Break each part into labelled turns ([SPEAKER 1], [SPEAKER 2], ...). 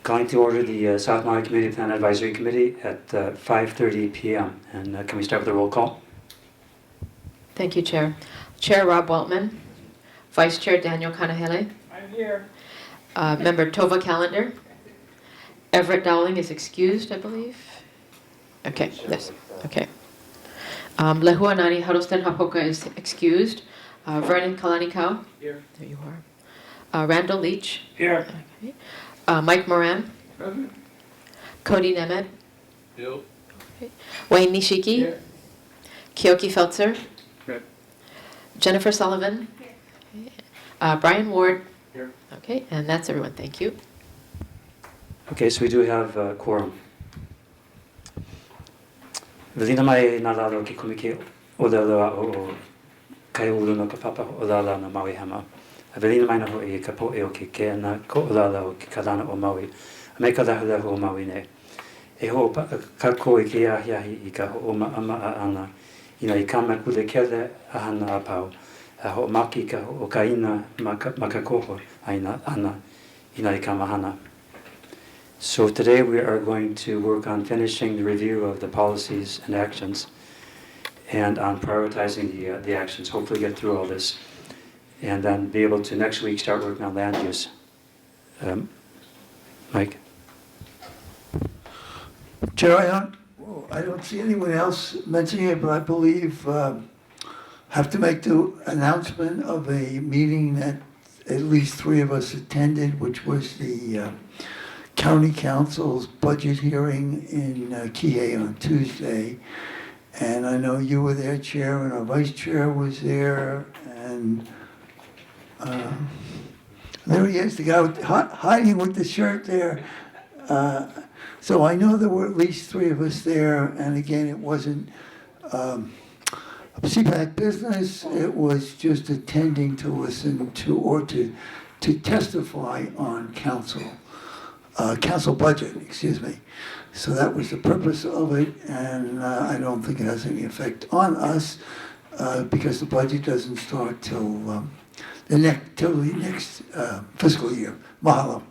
[SPEAKER 1] Calling to order the South Maui Community Plan Advisory Committee at 5:30 p.m. And can we start with a roll call?
[SPEAKER 2] Thank you, Chair. Chair Rob Weltman, Vice Chair Daniel Kanahele.
[SPEAKER 3] I'm here.
[SPEAKER 2] Member Tova Callender. Everett Dowling is excused, I believe. Okay, yes, okay. Lehuanani Huddleston Hapoka is excused. Vernon Kalanikau.
[SPEAKER 3] Here.
[SPEAKER 2] There you are. Randall Leach.
[SPEAKER 3] Here.
[SPEAKER 2] Okay. Mike Moran.
[SPEAKER 3] Present.
[SPEAKER 2] Cody Nemeth.
[SPEAKER 3] Here.
[SPEAKER 2] Okay. Wayne Nishiki.
[SPEAKER 3] Here.
[SPEAKER 2] Kyoki Feltzer.
[SPEAKER 3] Here.
[SPEAKER 2] Jennifer Sullivan. Okay. Brian Ward.
[SPEAKER 3] Here.
[SPEAKER 2] Okay, and that's everyone. Thank you.
[SPEAKER 1] Okay, so we do have a quorum. Velina mai nā lalo ki kumike o le loa o kai ulu no ka papa o lala no Maui hama. Velina mai na ho I ka po e o ki ke na ko o lala o ki ka lana o Maui. A me ka lahu lahu o Maui ne. E ho ka ko I ke ahi I ka ho o ama a ana. Ina I kama kule kele a hana a pau. A ho maki ka o ka ina ma ka koho aina ana. Ina I kama hana. So today we are going to work on finishing the review of the policies and actions and on prioritizing the actions, hopefully get through all this, and then be able to next week start working on land use. Mike?
[SPEAKER 4] Chair, I don't see anyone else mentioning it, but I believe have to make the announcement of a meeting that at least 3 of us attended, which was the County Council's budget hearing in Kihei on Tuesday. And I know you were there, Chair, and our Vice Chair was there, and there he is, the guy hiding with the shirt there. So I know there were at least 3 of us there, and again, it wasn't CPAC business, it was just attending to listen to or to testify on council budget, excuse me. So that was the purpose of it, and I don't think it has any effect on us because the budget doesn't start till the next fiscal year. Mahalo.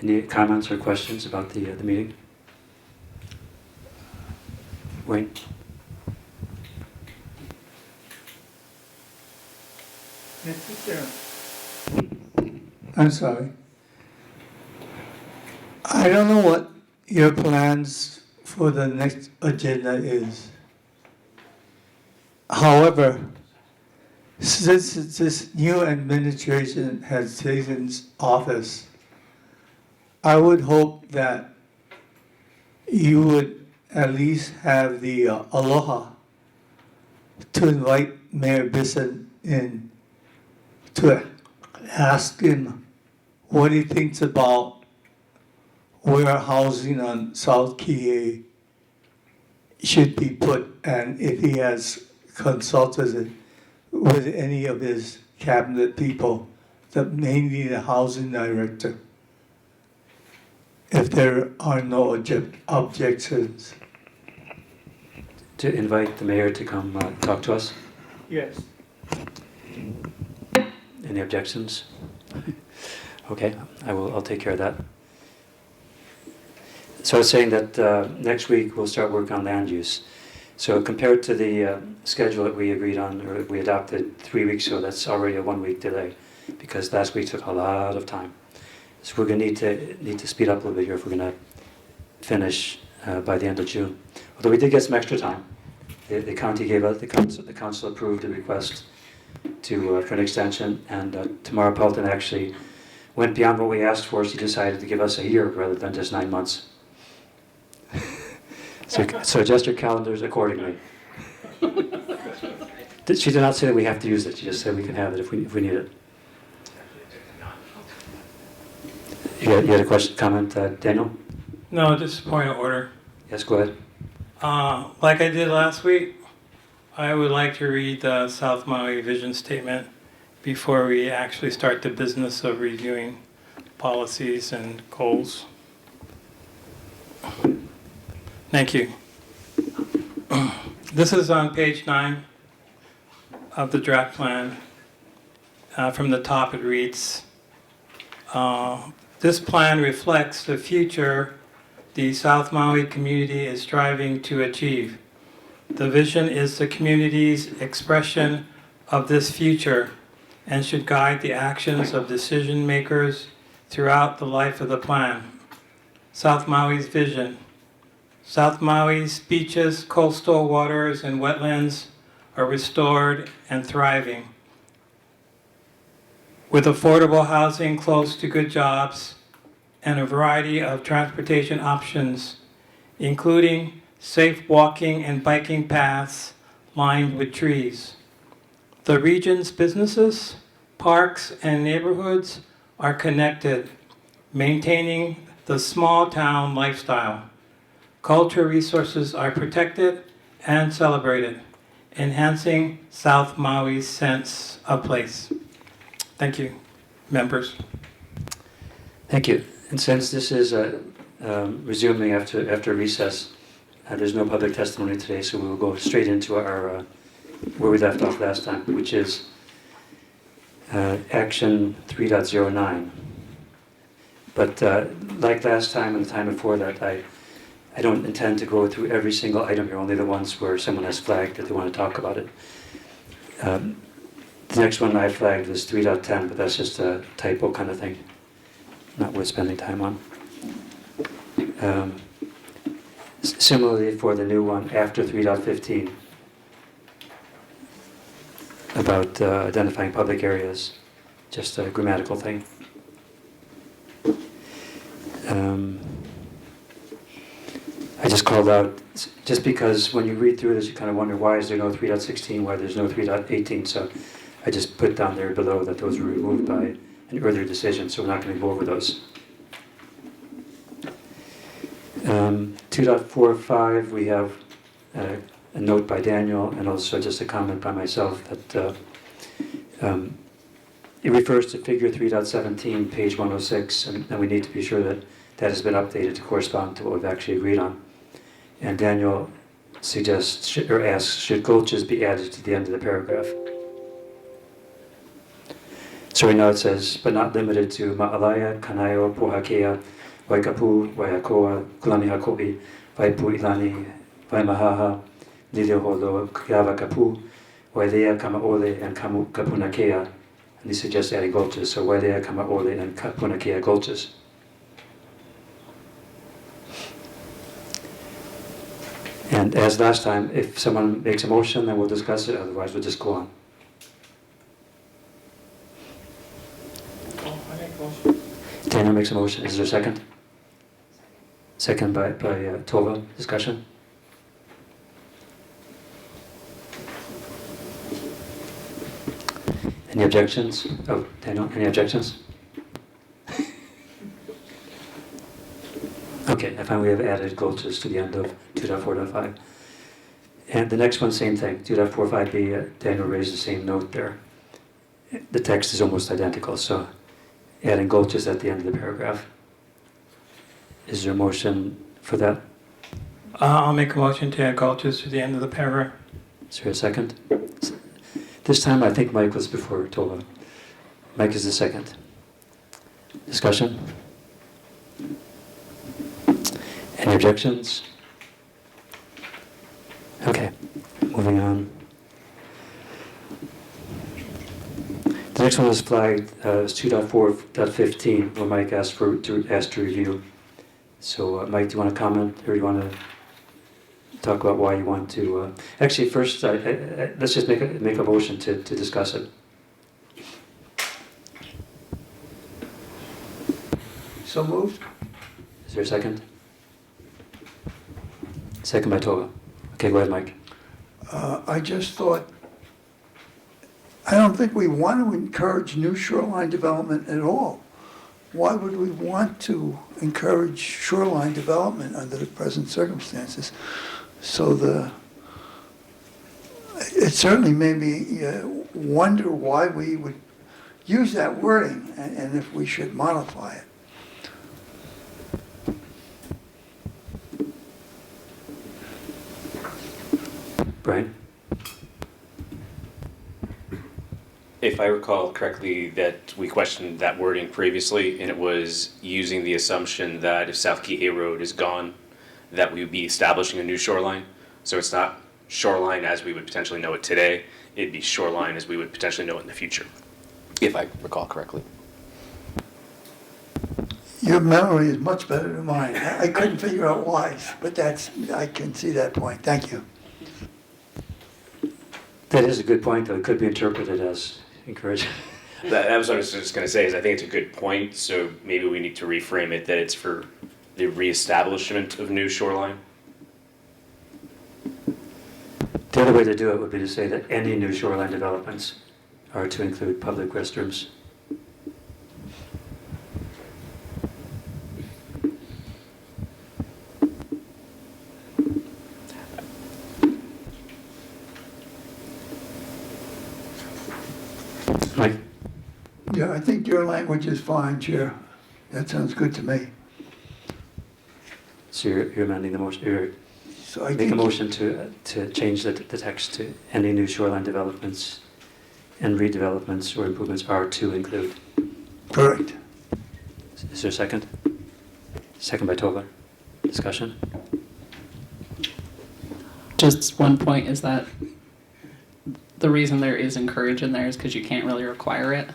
[SPEAKER 1] Any comments or questions about the meeting? Wayne?
[SPEAKER 5] I'm sorry. I don't know what your plans for the next agenda is. However, since this new administration has taken office, I would hope that you would at least have the aloha to invite Mayor Bisson in to ask him what he thinks about where housing on South Kihei should be put, and if he has consulted with any of his cabinet people, mainly the housing director, if there are no objections.
[SPEAKER 1] To invite the mayor to come talk to us?
[SPEAKER 5] Yes.
[SPEAKER 1] Any objections? Okay, I'll take care of that. So I was saying that next week we'll start work on land use. So compared to the schedule that we agreed on, or we adopted 3 weeks ago, that's already a 1-week delay because last week took a lot of time. So we're going to need to speed up a little bit here if we're going to finish by the end of June. Although we did get some extra time. The county gave us, the council approved the request for an extension, and Tamara Pelton actually went beyond what we asked for. She decided to give us a year rather than just 9 months. So adjust your calendars accordingly. She did not say that we have to use it. She just said we can have it if we need it. You had a question, comment, Daniel?
[SPEAKER 3] No, just a point of order.
[SPEAKER 1] Yes, go ahead.
[SPEAKER 3] Like I did last week, I would like to read the South Maui vision statement before we actually start the business of reviewing policies and goals. Thank you. This is on page 9 of the draft plan. From the top it reads, This plan reflects the future the South Maui community is striving to achieve. The vision is the community's expression of this future and should guide the actions of decision makers throughout the life of the plan. South Maui's vision. South Maui's beaches, coastal waters, and wetlands are restored and thriving. With affordable housing close to good jobs and a variety of transportation options, including safe walking and biking paths lined with trees. The region's businesses, parks, and neighborhoods are connected, maintaining the small town lifestyle. Culture resources are protected and celebrated, enhancing South Maui's sense of place. Thank you, members.
[SPEAKER 1] Thank you. And since this is resuming after recess, there's no public testimony today, so we will go straight into our where we left off last time, which is Action 3.09. But like last time and the time before that, I don't intend to go through every single item here, only the ones where someone has flagged that they want to talk about it. The next one I flagged was 3.10, but that's just a typo kind of thing. Not worth spending time on. Similarly for the new one after 3.15 about identifying public areas, just a grammatical thing. I just called out, just because when you read through this you kind of wonder why is there no 3.16, why there's no 3.18, so I just put down there below that those were removed by an earlier decision, so we're not going to go over those. 2.45, we have a note by Daniel and also just a comment by myself that it refers to figure 3.17, page 106, and we need to be sure that that has been updated to correspond to what we've actually agreed on. And Daniel suggests, or asks, should gulches be added to the end of the paragraph? So right now it says, but not limited to Ma'alaya, Kanaio, Pohakea, Waikapu, Waiakoa, Kulani Hako'i, Waipu Ilani, Waimahaha, Lilioholo, Kiava Kapu, Wailea, Kamaole, and Kapunakea. And he suggests adding gulches, so Wailea, Kamaole, and Kapunakea gulches. And as last time, if someone makes a motion, then we'll discuss it, otherwise we'll just go on. Daniel makes a motion. Is there a second? Second by Tova. Discussion? Any objections? Oh, Daniel, any objections? Okay, I find we have added gulches to the end of 2.4.5. And the next one, same thing. 2.45b, Daniel raised the same note there. The text is almost identical, so adding gulches at the end of the paragraph. Is there a motion for that?
[SPEAKER 3] I'll make a motion to add gulches to the end of the paragraph.
[SPEAKER 1] Is there a second? This time I think Mike was before Tova. Mike is the second. Discussion? Any objections? Okay, moving on. The next one was flagged as 2.4.15, where Mike asked to review. So, Mike, do you want to comment, or do you want to talk about why you want to? Actually, first, let's just make a motion to discuss it.
[SPEAKER 4] So moved.
[SPEAKER 1] Is there a second? Second by Tova. Okay, go ahead, Mike.
[SPEAKER 4] I just thought, I don't think we want to encourage new shoreline development at all. Why would we want to encourage shoreline development under the present circumstances? So it certainly made me wonder why we would use that wording and if we should modify it.
[SPEAKER 1] Brian?
[SPEAKER 6] If I recall correctly, that we questioned that wording previously, and it was using the assumption that if South Kihei Road is gone, that we would be establishing a new shoreline. So it's not shoreline as we would potentially know it today, it'd be shoreline as we would potentially know it in the future, if I recall correctly.
[SPEAKER 4] Your memory is much better than mine. I couldn't figure out why, but I can see that point. Thank you.
[SPEAKER 1] That is a good point, though. It could be interpreted as encouraging.
[SPEAKER 6] That was what I was just going to say, is I think it's a good point, so maybe we need to reframe it that it's for the reestablishment of new shoreline.
[SPEAKER 1] The other way to do it would be to say that any new shoreline developments are to include public restrooms. Mike?
[SPEAKER 4] Yeah, I think your language is fine, Chair. That sounds good to me.
[SPEAKER 1] So you're amending the motion.
[SPEAKER 4] So I
[SPEAKER 1] Make
[SPEAKER 4] think
[SPEAKER 1] a motion to change the text to any new shoreline developments and redevelopments or improvements are to include.
[SPEAKER 4] correct.
[SPEAKER 1] Is there a second? Second by Tobler. Discussion?
[SPEAKER 7] Just one point is that the reason there is encourage in there is because you can't really require it.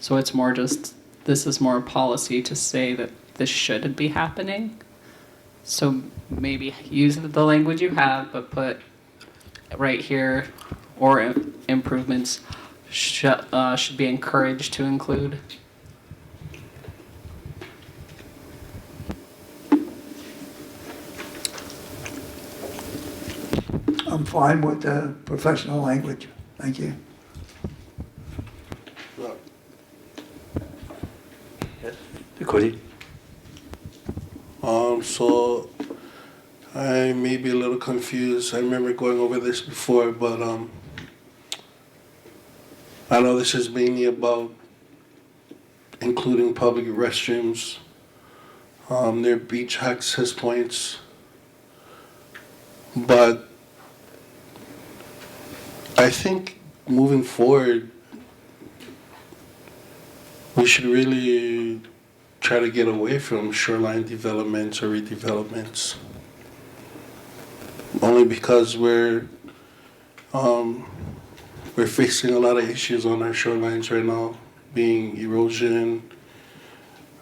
[SPEAKER 7] So it's more just, this is more policy to say that this should be happening. So maybe use the language you have, but put right here, or improvements should be encouraged to include.
[SPEAKER 4] I'm fine with the professional language. Thank you.
[SPEAKER 1] Cody?
[SPEAKER 8] So I may be a little confused. I remember going over this before, but I know this is mainly about including public restrooms, near beach access points, but I think moving forward, we should really try to get away from shoreline developments or redevelopments. Only because we're facing a lot of issues on our shorelines right now, being erosion,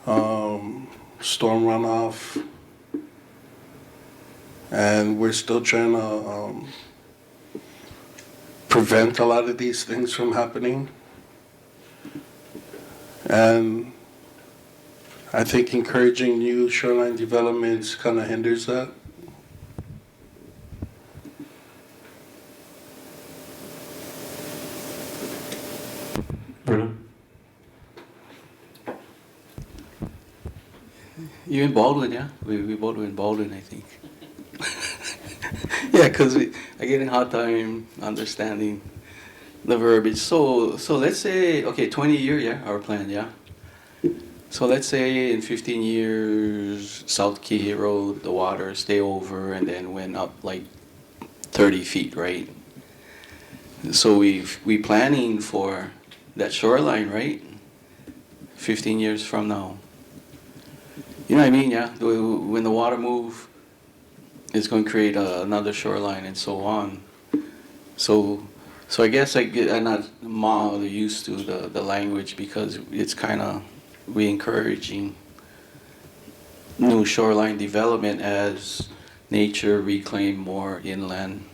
[SPEAKER 8] storm runoff, and we're still trying to prevent a lot of these things from happening. And I think encouraging new shoreline developments kind of hinders that.
[SPEAKER 1] Bruno?
[SPEAKER 9] You in Baldwin, yeah? We both were in Baldwin, I think. Yeah, because I get a hard time understanding the verbiage. So let's say, okay, 20-year, yeah, our plan, yeah? So let's say in 15 years, South Kihei Road, the water stay over and then went up like 30 feet, right? So we planning for that shoreline, right? 15 years from now. You know what I mean, yeah? When the water move, it's going to create another shoreline and so on. So I guess I'm not more used to the language because it's kind of re-encouraging new shoreline development as nature reclaim more inland.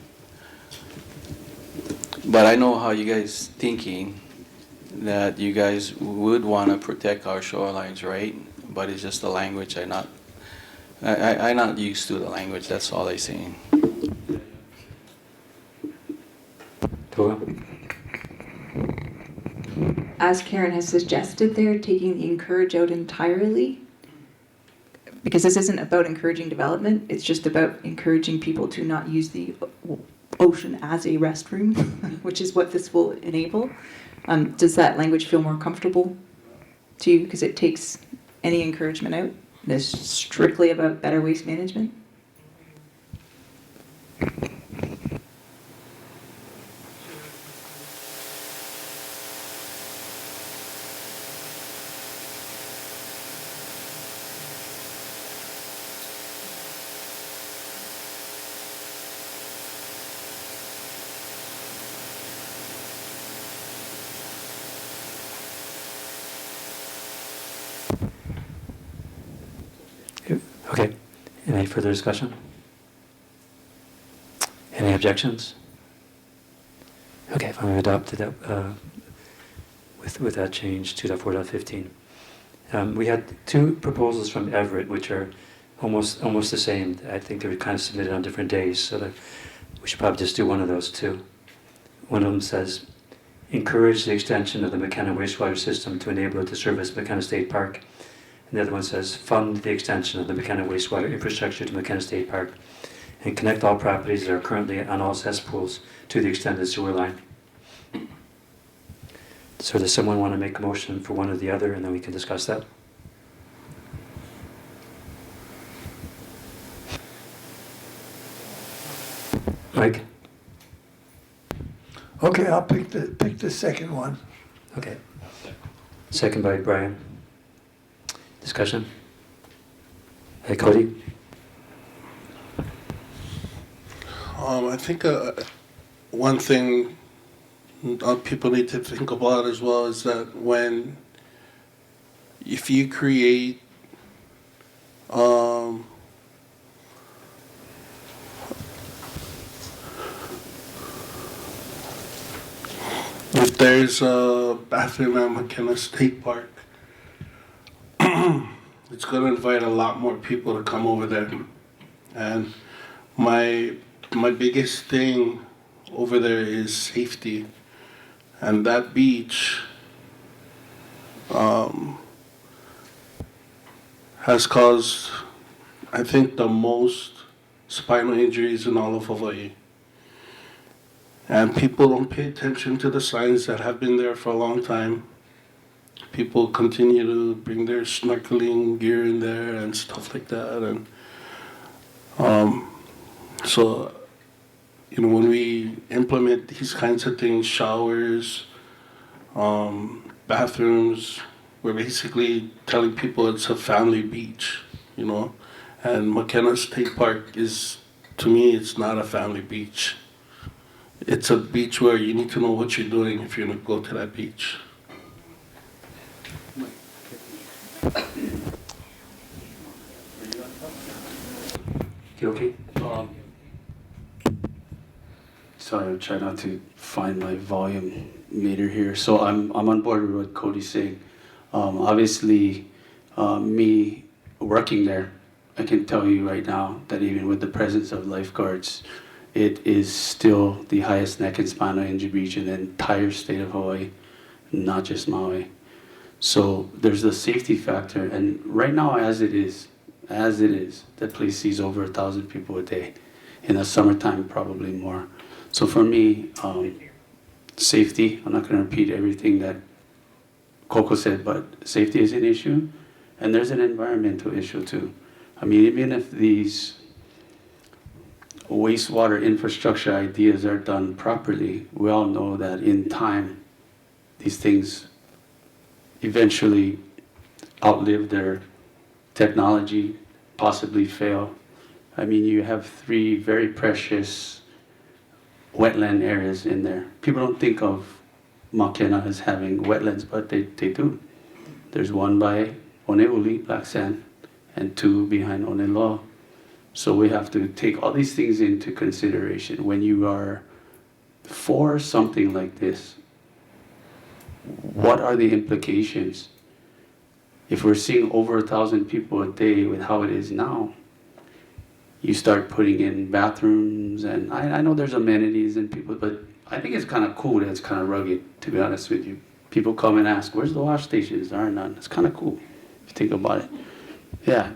[SPEAKER 9] But I know how you guys thinking, that you guys would want to protect our shorelines, right? But it's just the language I'm not used to the language, that's all I'm saying.
[SPEAKER 1] Tobler?
[SPEAKER 10] As Karen has suggested, they're taking the encourage out entirely, because this isn't about encouraging development, it's just about encouraging people to not use the ocean as a restroom, which is what this will enable. Does that language feel more comfortable to you, because it takes any encouragement out? It's strictly about better waste management?
[SPEAKER 1] Any further discussion? Any objections? Okay, if I'm adopted that with that change, 2.4.15. We had two proposals from Everett, which are almost the same. I think they were kind of submitted on different days, so that we should probably just do one of those two. One of them says, encourage the extension of the McKenna wastewater system to enable it to service McKenna State Park. And the other one says, fund the extension of the McKenna wastewater infrastructure to McKenna State Park and connect all properties that are currently on all cesspools to the extended sewer line. So does someone want to make a motion for one or the other, and then we can discuss that? Mike?
[SPEAKER 4] Okay, I'll pick the second one.
[SPEAKER 1] Okay. Second by Brian. Discussion? Hey, Cody?
[SPEAKER 8] I think one thing people need to think about as well is that if you create if there's a bathroom at McKenna State Park, it's going to invite a lot more people to come over there. And my biggest thing over there is safety. And that beach has caused, I think, the most spinal injuries in all of Hawaii. And people don't pay attention to the signs that have been there for a long time. People continue to bring their snorkeling gear in there and stuff like that. And so, when we implement these kinds of things, showers, bathrooms, we're basically telling people it's a family beach, And McKenna State Park to me, it's not a family beach. It's a beach where you need to know what you're doing if you're going to go to that beach.
[SPEAKER 1] Okay.
[SPEAKER 11] Sorry, I'm trying not to find my volume meter here. So I'm on board with what Cody's saying. Obviously, me working there, I can tell you right now that even with the presence of lifeguards, it is still the highest neck and spinal injury beach in the entire state of Hawaii, not just Maui. So there's the safety factor, and right now, as it is, the place sees over 1,000 people a day. In the summertime, probably more. So for me, safety, I'm not going to repeat everything that Coco said, but safety is an issue, and there's an environmental issue too. I mean, even if these wastewater infrastructure ideas are done properly, we all know that in time, these things eventually outlive their technology, possibly fail. I mean, you have 3 very precious wetland areas in there. People don't think of Makena as having wetlands, but they do. There's one by Oneuli, black sand, and 2 behind Oneloa. So we have to take all these things into consideration. When you are for something like this, what are the implications? If we're seeing over 1,000 people a day with how it is now, you start putting in bathrooms, and I know there's amenities and people, but I think it's kind of cool that it's kind of rugged, to be honest with you. People come and ask, where's the wash stations? There are none. It's kind of cool, if you think about it. Yeah,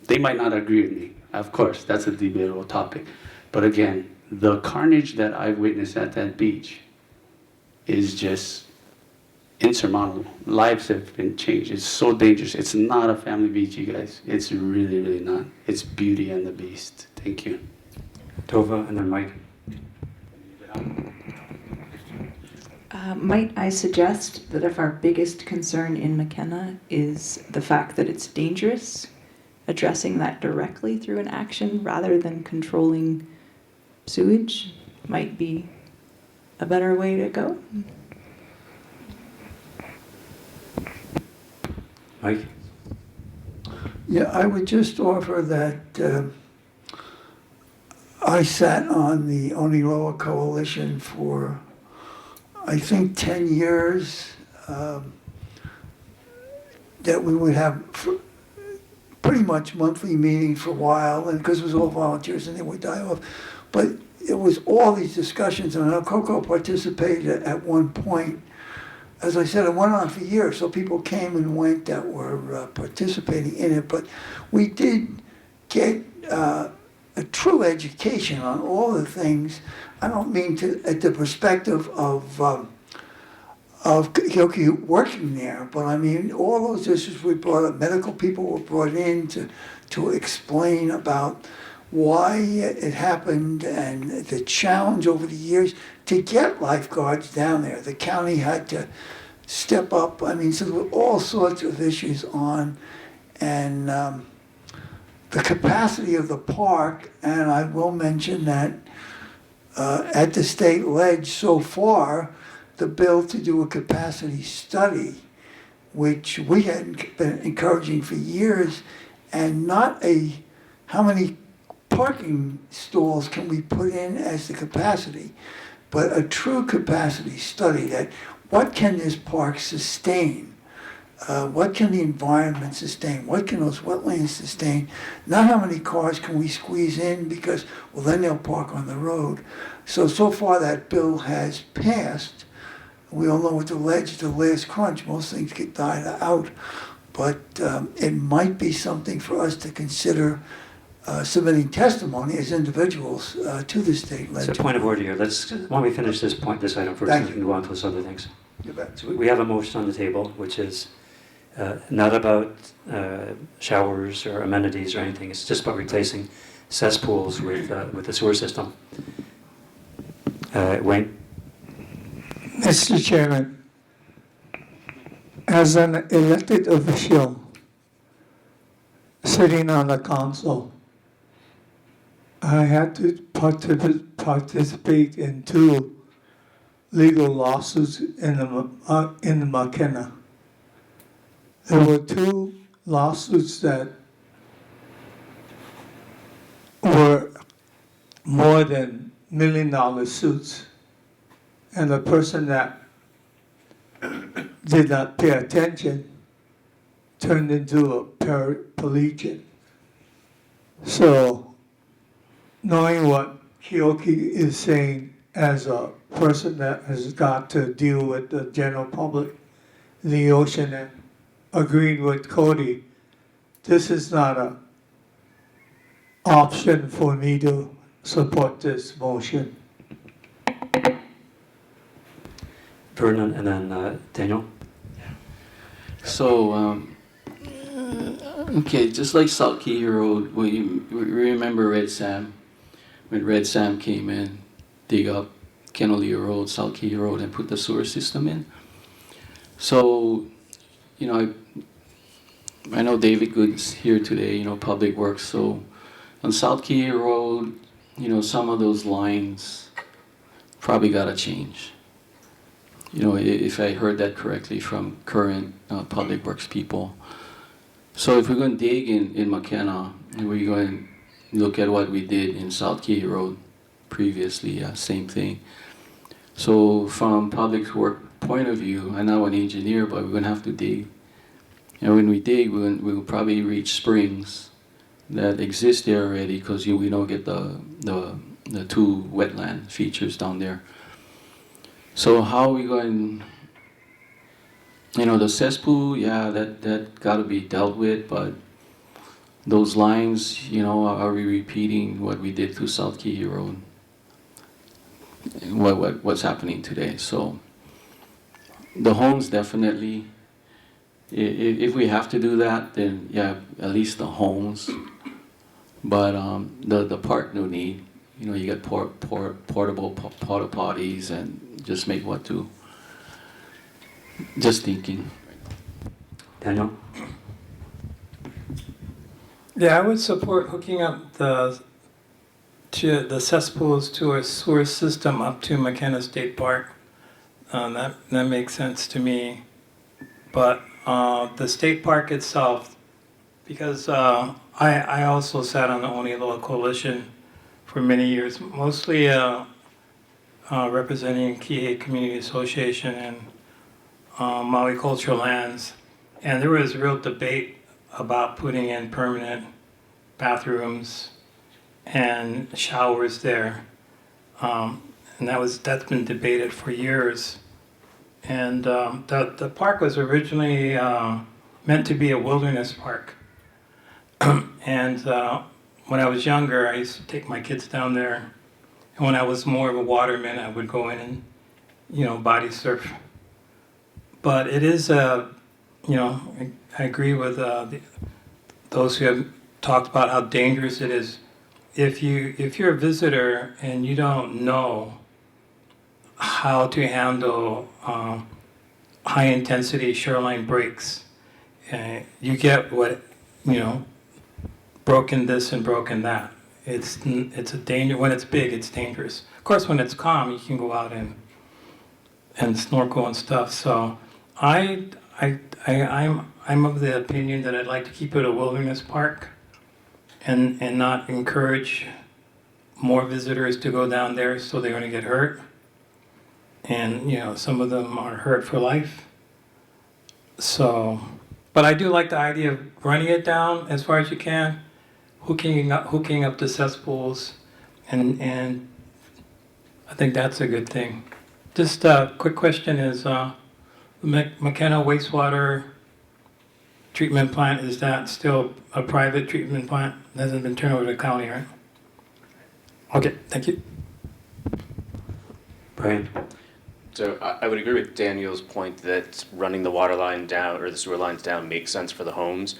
[SPEAKER 11] they might not agree with me. Of course, that's a debatable topic. But again, the carnage that I've witnessed at that beach is just insurmountable. Lives have been changed. It's so dangerous. It's not a family beach, you guys. It's really, really not. It's Beauty and the Beast. Thank you.
[SPEAKER 1] Tova and then Mike.
[SPEAKER 10] Might I suggest that if our biggest concern in McKenna is the fact that it's dangerous, addressing that directly through an action rather than controlling sewage might be a better way to go?
[SPEAKER 1] Mike?
[SPEAKER 4] Yeah, I would just offer that I sat on the Oniloa Coalition for, I think, 10 years, that we would have pretty much monthly meetings for a while, and because it was all volunteers and they would die off. But it was all these discussions, and I know Coco participated at one point. As I said, it went on for years, so people came and went that were participating in it. But we did get a true education on all the things. I don't mean to at the perspective of Kyoki working there, but I mean all those issues we brought up. Medical people were brought in to explain about why it happened and the challenge over the years to get lifeguards down there. The county had to step up. I mean, so there were all sorts of issues on, and the capacity of the park. And I will mention that at the state ledge so far, the bill to do a capacity study, which we had been encouraging for years, and not a how many parking stalls can we put in as the capacity, but a true capacity study that what can this park sustain? What can the environment sustain? What can those wetlands sustain? Not how many cars can we squeeze in because, well, then they'll park on the road. So far that bill has passed. We all know with the ledge, the last crunch, most things get died out. But it might be something for us to consider submitting testimony as individuals to the state ledge.
[SPEAKER 1] So point of order here. Why don't we finish this item first, and we can go on to those other things.
[SPEAKER 4] You bet.
[SPEAKER 1] So we have a motion on the table, which is not about showers or amenities or anything. It's just about replacing cesspools with the sewer system. Wayne?
[SPEAKER 5] Mr. Chairman, as an elected official sitting on the council, I had to participate in 2 legal lawsuits in the McKenna. There were 2 lawsuits that were more than $1 million suits, and the person that did not pay attention turned into a paraplegic. So, knowing what Kyoki is saying as a person that has got to deal with the general public in the ocean, and agreed with Cody, this is not an option for me to support this motion.
[SPEAKER 1] Vernon and then Daniel.
[SPEAKER 9] So, okay, just like South Key Road, we remember Red Sam. When Red Sam came in, dig up Kenolia Road, South Key Road, and put the sewer system in. So, you know, I know David Good's here today, you know, Public Works. So on South Key Road, you know, some of those lines probably got to change. You know, if I heard that correctly from current Public Works people. So if we're going to dig in McKenna, and we're going to look at what we did in South Key Road previously, same thing. So from Public Works point of view, I'm not an engineer, but we're going to have to dig. And when we dig, we'll probably reach springs that exist there already, because we don't get the 2 wetland features down there. So how are we going, you know, the cesspool, yeah, that got to be dealt with, but those lines, you know, are we repeating what we did through South Key Road? What's happening today? So the homes definitely, if we have to do that, then yeah, at least the homes. But the park no need. You know, you get portable porta potties and just make what do. Just thinking.
[SPEAKER 1] Daniel?
[SPEAKER 3] Yeah, I would support hooking up the cesspools to a sewer system up to McKenna State Park. That makes sense to me. But the state park itself, because I also sat on the Oniloa Coalition for many years, mostly representing Kihei Community Association and Maui Cultural Lands. And there was real debate about putting in permanent bathrooms and showers there. And that's been debated for years. And the park was originally meant to be a wilderness park. And when I was younger, I used to take my kids down there. And when I was more of a waterman, I would go in and, body surf. But it is, I agree with those who have talked about how dangerous it is. If you're a visitor and you don't know how to handle high intensity shoreline breaks, you get what, broken this and broken that. It's a danger. When it's big, it's dangerous. Of course, when it's calm, you can go out and snorkel and stuff. So I'm of the opinion that I'd like to keep it a wilderness park and not encourage more visitors to go down there so they're going to get hurt. And, some of them are hurt for life. So, but I do like the idea of running it down as far as you can, hooking up the cesspools, and I think that's a good thing. Just a quick question is, McKenna wastewater treatment plant, is that still a private treatment plant? It hasn't been turned over to the county, right? Okay, thank you.
[SPEAKER 1] Brian?
[SPEAKER 6] So I would agree with Daniel's point that running the water line down or the sewer lines down makes sense for the homes.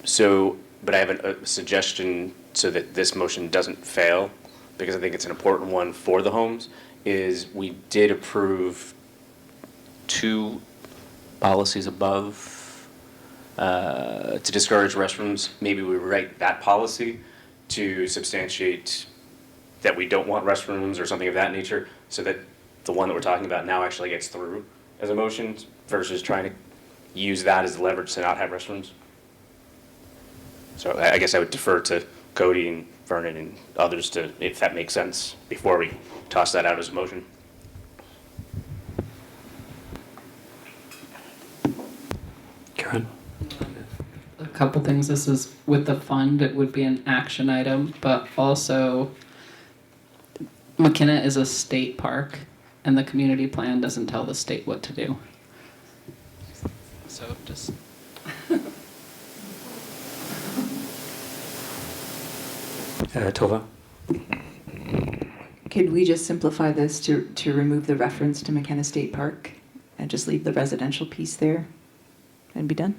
[SPEAKER 6] So, but I have a suggestion so that this motion doesn't fail, because I think it's an important one for the homes, is we did approve 2 policies above to discourage restrooms. Maybe we write that policy to substantiate that we don't want restrooms or something of that nature, so that the one that we're talking about now actually gets through as a motion versus trying to use that as leverage to not have restrooms. So I guess I would defer to Cody and Vernon and others to, if that makes sense, before we toss that out as a motion.
[SPEAKER 1] Karen?
[SPEAKER 7] A couple things. This is with the fund, it would be an action item, but also McKenna is a state park and the community plan doesn't tell the state what to do. So just...
[SPEAKER 1] Tova?
[SPEAKER 10] Could we just simplify this to remove the reference to McKenna State Park and just leave the residential piece there and be done?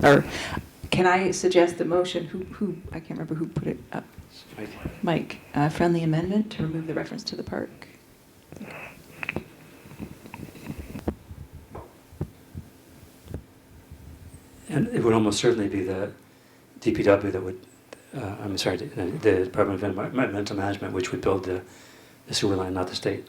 [SPEAKER 10] Or can I suggest the motion, who I can't remember who put it up. Mike, friendly amendment to remove the reference to the park.
[SPEAKER 1] And it would almost certainly be the DPW that would, the Department of Environmental Management, which would build the sewer line, not the state.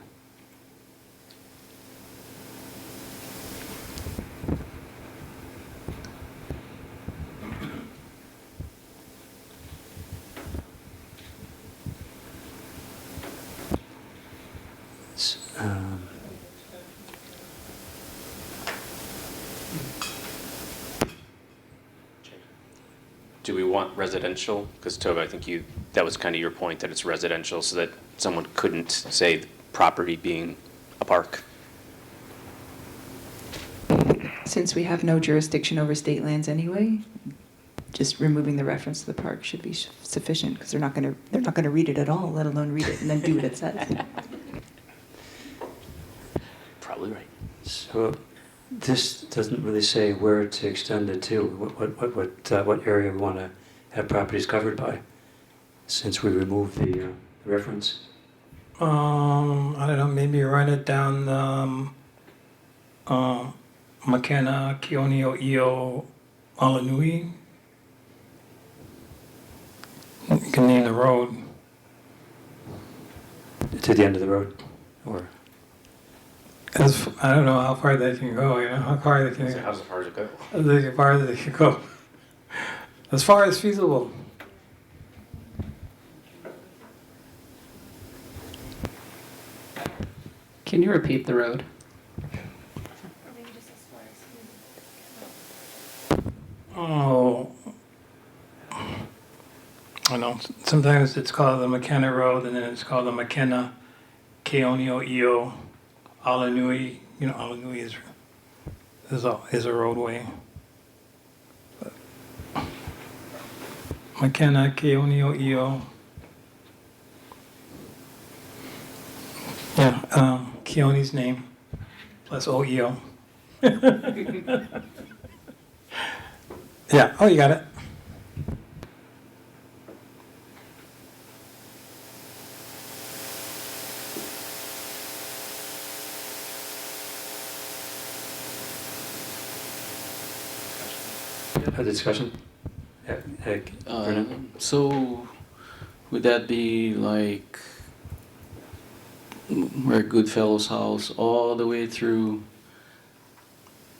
[SPEAKER 6] Do we want residential? Because Tova, I think that was kind of your point, that it's residential so that someone couldn't say the property being a park.
[SPEAKER 10] Since we have no jurisdiction over state lands anyway, just removing the reference to the park should be sufficient, because they're not going to read it at all, let alone read it and then do what it says.
[SPEAKER 6] Probably right.
[SPEAKER 1] So this doesn't really say where to extend it to, what area we want to have properties covered by, since we removed the reference.
[SPEAKER 3] I don't know, maybe run it down Makena, Kionio, Io, Alanui. You can name the road.
[SPEAKER 1] To the end of the road, or?
[SPEAKER 3] I don't know how far they can go, how far they can
[SPEAKER 6] So how's as far as it go?
[SPEAKER 3] As far as they can go. As far as feasible.
[SPEAKER 7] Can you repeat the road?
[SPEAKER 3] Oh, I know. Sometimes it's called the McKenna Road, and then it's called the McKenna Keoneo Eo Alanui. You know, Alanui is a roadway. McKenna Keoneo Eo. Yeah, Keone's name plus OEO. Yeah, oh, you got it.
[SPEAKER 1] A discussion? Yeah, Brennan?
[SPEAKER 9] So, would that be like where Goodfellow's house all the way through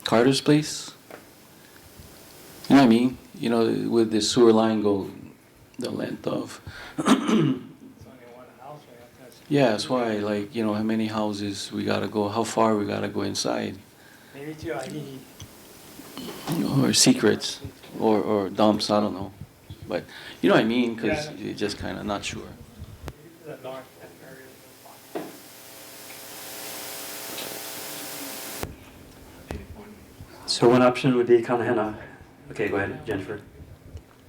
[SPEAKER 9] Carter's place? You know what I mean? You know, would the sewer line go the length of? Yeah, that's why. Like, you know, how many houses we gotta go? How far we gotta go inside?
[SPEAKER 3] Maybe to ID.
[SPEAKER 9] Or secrets, or dumps. I don't know, but you know what I mean? Because
[SPEAKER 3] Yeah.
[SPEAKER 9] you're just kind of not sure.
[SPEAKER 1] So one option would be Kanahena. Okay, go ahead, Jennifer.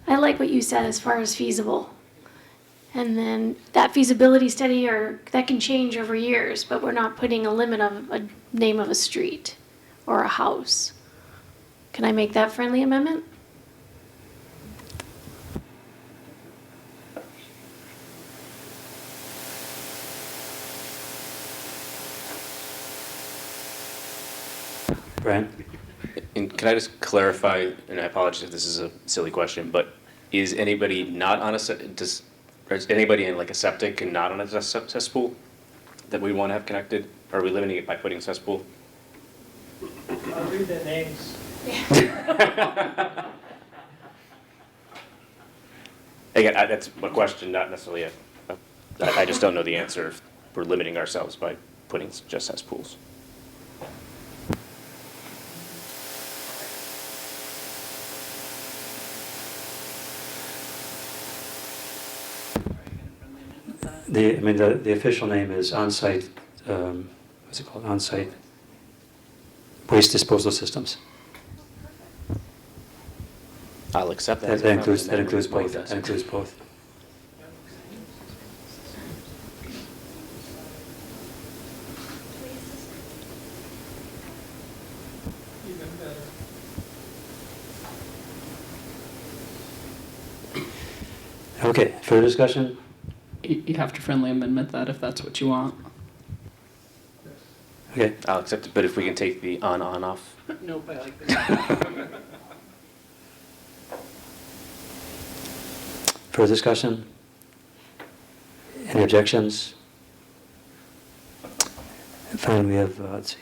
[SPEAKER 12] I like what you said as far as feasible. And then that feasibility study, or that can change over years, but we're not putting a limit of a name of a street or a house. Can I make that friendly amendment?
[SPEAKER 1] Brian?
[SPEAKER 6] And can I just clarify, and I apologize if this is a silly question, but is anybody not on a, or is anybody in like a septic and not on a cesspool that we want to have connected? Or are we limiting it by putting cesspool?
[SPEAKER 3] I'll read the names.
[SPEAKER 6] Again, that's a question, not necessarily I just don't know the answer if we're limiting ourselves by putting just cesspools.
[SPEAKER 1] The official name is on-site, what's it called, on-site waste disposal systems.
[SPEAKER 6] I'll accept that.
[SPEAKER 1] That includes both. That includes both. Okay, further discussion?
[SPEAKER 7] You have to friendly amendment that if that's what you want.
[SPEAKER 1] Okay.
[SPEAKER 6] I'll accept it, but if we can take the on off.
[SPEAKER 7] Nope, I like that.
[SPEAKER 1] Further discussion? Any objections? Fine, we have, let's see.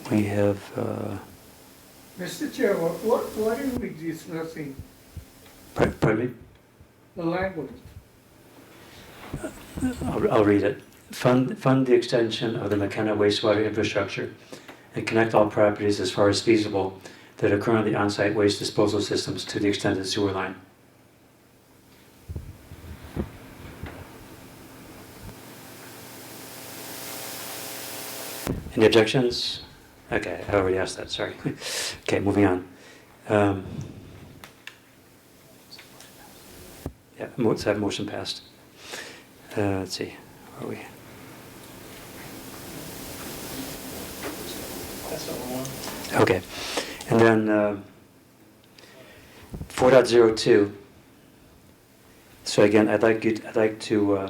[SPEAKER 1] We have,
[SPEAKER 5] Mr. Chair, what are we discussing?
[SPEAKER 1] pardon me?
[SPEAKER 5] The language.
[SPEAKER 1] I'll read it. Fund the extension of the McKenna wastewater infrastructure and connect all properties as far as feasible that are currently on-site waste disposal systems to the extended sewer line. Any objections? Okay, I already asked that, sorry. Okay, moving on. Yeah, that motion passed. Let's see, where are we?
[SPEAKER 3] That's all one.
[SPEAKER 1] Okay, and then 4.02. So again, I'd like to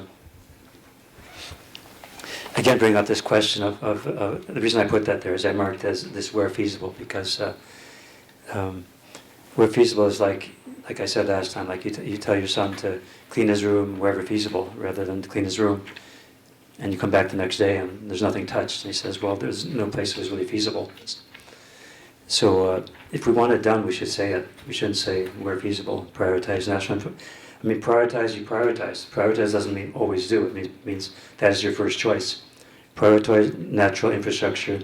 [SPEAKER 1] again bring up this question of the reason I put that there is I marked as this where feasible, because where feasible is like I said last time, like you tell your son to clean his room wherever feasible rather than to clean his room, and you come back the next day and there's nothing touched, and he says, well, there's no place that was really feasible. So if we want it done, we should say it. We shouldn't say where feasible, prioritize national. I mean, prioritize, you prioritize. Prioritize doesn't mean always do. It means that is your first choice. Prioritize natural infrastructure,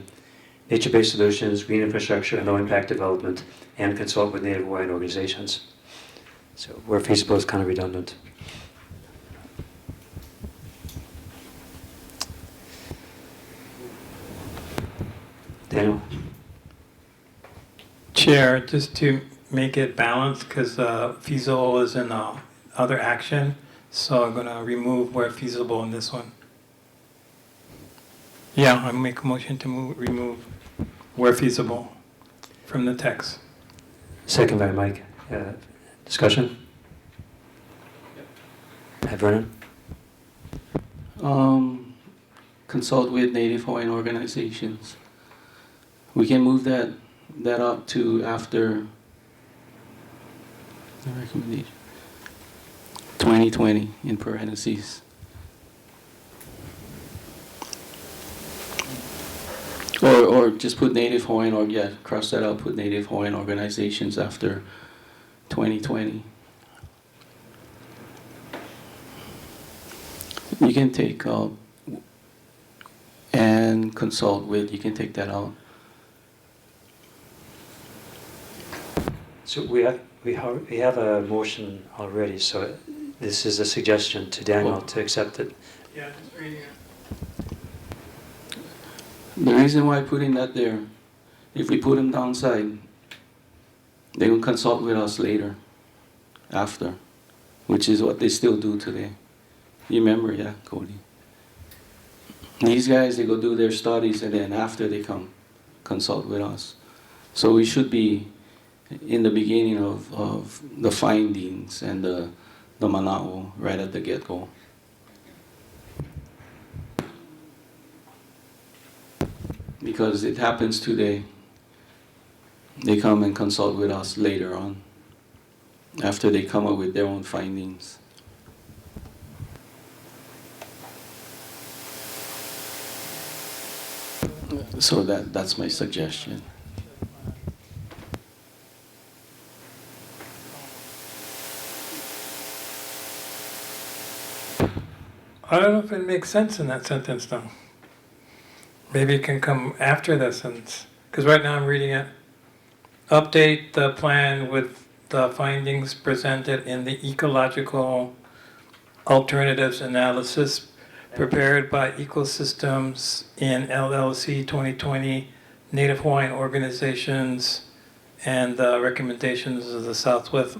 [SPEAKER 1] nature-based solutions, green infrastructure, and low-impact development, and consult with Native Hawaiian organizations. So where feasible is kind of redundant. Daniel?
[SPEAKER 3] Chair, just to make it balanced, because feasible is in other action, so I'm going to remove where feasible in this one. Yeah, I make a motion to remove where feasible from the text.
[SPEAKER 1] Second by Mike. Discussion? Vernon?
[SPEAKER 9] Consult with Native Hawaiian organizations. We can move that up to after the recommendation. 2020 in parentheses. Or just put Native Hawaiian, or yeah, cross that out, put Native Hawaiian organizations after 2020. You can take and consult with, you can take that out.
[SPEAKER 1] So we have a motion already, so this is a suggestion to Daniel to accept it.
[SPEAKER 3] Yeah, just reading it.
[SPEAKER 9] The reason why putting that there, if we put them downside, they will consult with us later, after, which is what they still do today. You remember, yeah, Cody? These guys, they go do their studies, and then after they come consult with us. So we should be in the beginning of the findings and the mana'o right at the get-go. Because it happens today, they come and consult with us later on, after they come up with their own findings. So that's my suggestion.
[SPEAKER 3] I don't know if it makes sense in that sentence, though. Maybe it can come after the sentence, because right now I'm reading it. Update the plan with the findings presented in the ecological alternatives analysis prepared by Ecosystems in LLC 2020, Native Hawaiian organizations, and the recommendations of the Southwest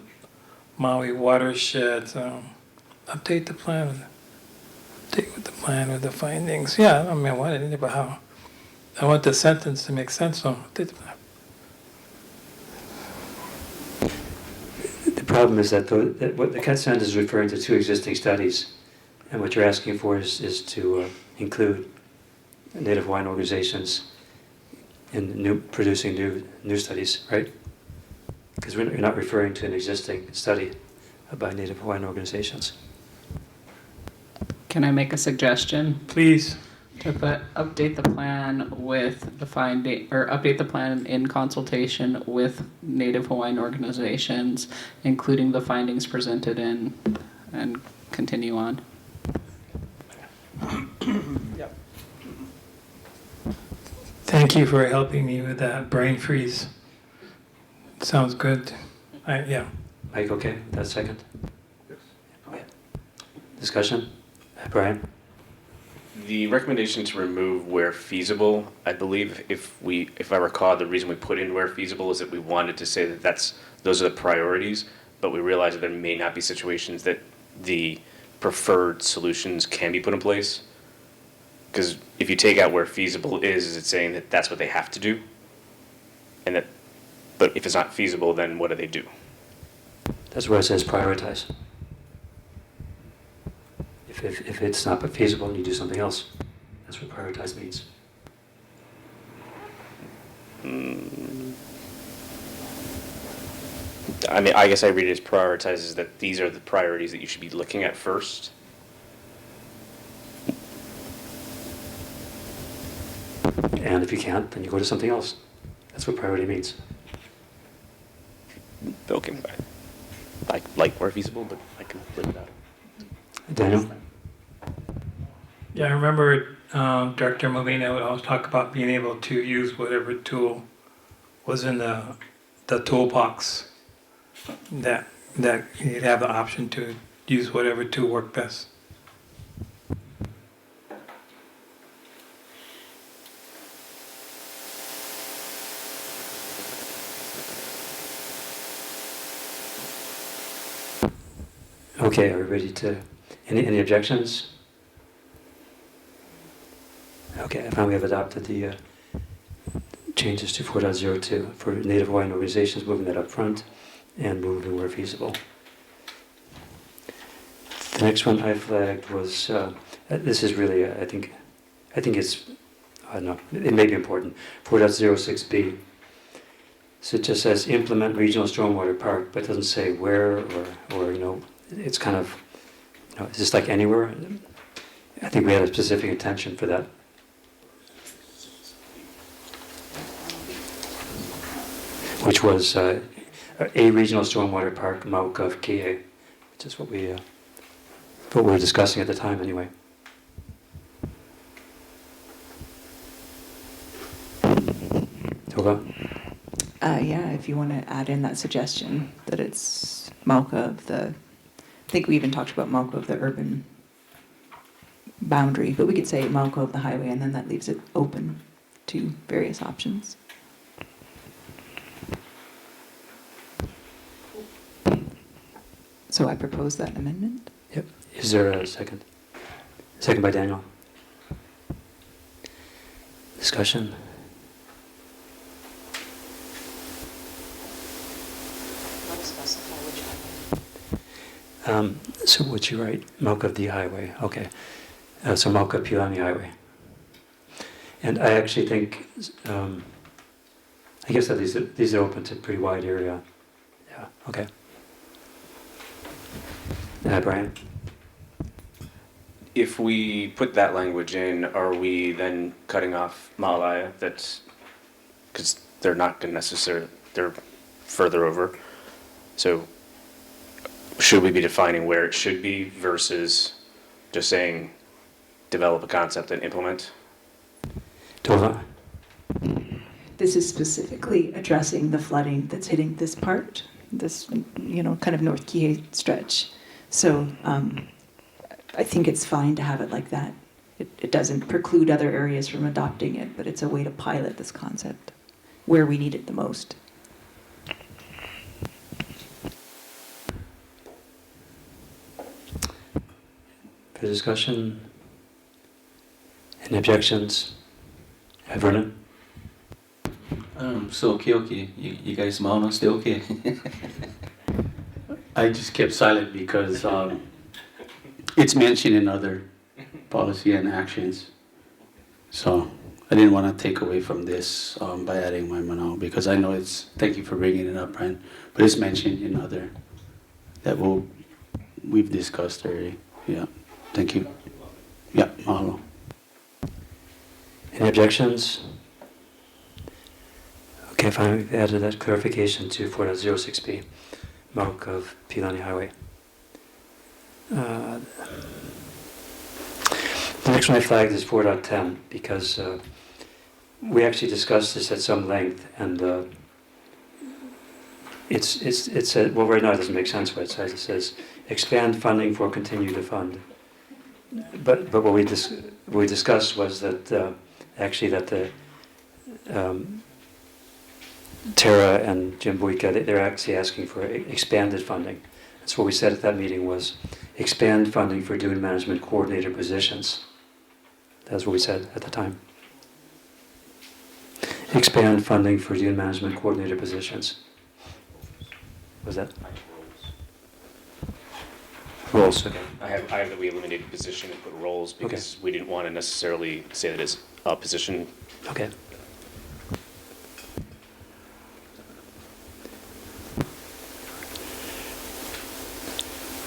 [SPEAKER 3] Maui watershed. Update the plan. Update with the plan with the findings. Yeah, I mean, I want it, but how? I want the sentence to make sense. So update the plan.
[SPEAKER 1] The problem is that what the consent is referring to two existing studies, and what you're asking for is to include Native Hawaiian organizations in producing new studies, right? Because you're not referring to an existing study by Native Hawaiian organizations.
[SPEAKER 7] Can I make a suggestion?
[SPEAKER 3] Please.
[SPEAKER 7] To update the plan with the finding, or update the plan in consultation with Native Hawaiian organizations, including the findings presented in, and continue on.
[SPEAKER 3] Yep. Thank you for helping me with that brain freeze. Sounds good. Yeah.
[SPEAKER 1] Mike, okay? That's second? Yes. Okay. Discussion? Brian?
[SPEAKER 6] The recommendation to remove where feasible, I believe if I recall, the reason we put in where feasible is that we wanted to say that those are the priorities, but we realize that there may not be situations that the preferred solutions can be put in place. Because if you take out where feasible is it saying that that's what they have to do? But if it's not feasible, then what do they do?
[SPEAKER 1] That's where it says prioritize. If it's not feasible, you do something else. That's what prioritize means.
[SPEAKER 6] I mean, I guess I read it as prioritizes that these are the priorities that you should be looking at first.
[SPEAKER 1] And if you can't, then you go to something else. That's what priority means.
[SPEAKER 6] Okay, like where feasible, but I can live with that.
[SPEAKER 1] Daniel?
[SPEAKER 3] Yeah, I remember Director Molina would always talk about being able to use whatever tool was in the toolbox. That you'd have the option to use whatever tool worked best.
[SPEAKER 1] Okay, are we ready to, any objections? Okay, I find we have adopted the changes to 4.02 for Native Hawaiian organizations, moving that up front and moving where feasible. The next one I flagged was, this is really, I think it's, I don't know, it may be important, 4.06b. So it just says implement regional stormwater park, but it doesn't say where or it's kind of, it's just like anywhere. I think we had a specific intention for that. Which was a regional stormwater park, Mauka of Kihei, which is what we were discussing at the time anyway. Tova?
[SPEAKER 10] Yeah, if you want to add in that suggestion that it's Mauka of the, I think we even talked about Mauka of the urban boundary, but we could say Mauka of the highway, and then that leaves it open to various options. So I propose that amendment.
[SPEAKER 1] Yep. Is there a second? Second by Daniel. Discussion? So what you write? Mauka of the highway. Okay. So Mauka Pilani Highway. And I actually think, I guess that these are open to a pretty wide area. Yeah. Okay. Brian?
[SPEAKER 6] If we put that language in, are we then cutting off Malaya? That's because they're not going to necessarily, they're further over. So should we be defining where it should be versus just saying develop a concept and implement?
[SPEAKER 1] Tova?
[SPEAKER 10] This is specifically addressing the flooding that's hitting this part, this, kind of North Kihei stretch. So I think it's fine to have it like that. It doesn't preclude other areas from adopting it, but it's a way to pilot this concept where we need it the most.
[SPEAKER 1] For discussion? Any objections? Vernon?
[SPEAKER 9] So okay. You guys Mauna still okay?
[SPEAKER 11] I just kept silent because it's mentioned in other policy and actions. So I didn't want to take away from this by adding my Manao, because I know it's, thank you for bringing it up, Brian, but it's mentioned in other that we've discussed already. Yeah, thank you. Yeah, mahalo.
[SPEAKER 1] Any objections? Okay, fine, we've added that clarification to 4.06b, Mauka of Pilani Highway. The next one I flagged is 4.10 because we actually discussed this at some length, and it's well, right now it doesn't make sense what it says. It says expand funding for continue to fund. But what we discussed was that actually that the Tara and Jim Buika, they're actually asking for expanded funding. That's what we said at that meeting was expand funding for dune management coordinator positions. That's what we said at the time. Expand funding for dune management coordinator positions. Was that? Roles, okay.
[SPEAKER 6] I have that we eliminated position and put roles because we didn't want to necessarily say that it's a position.
[SPEAKER 1] Okay.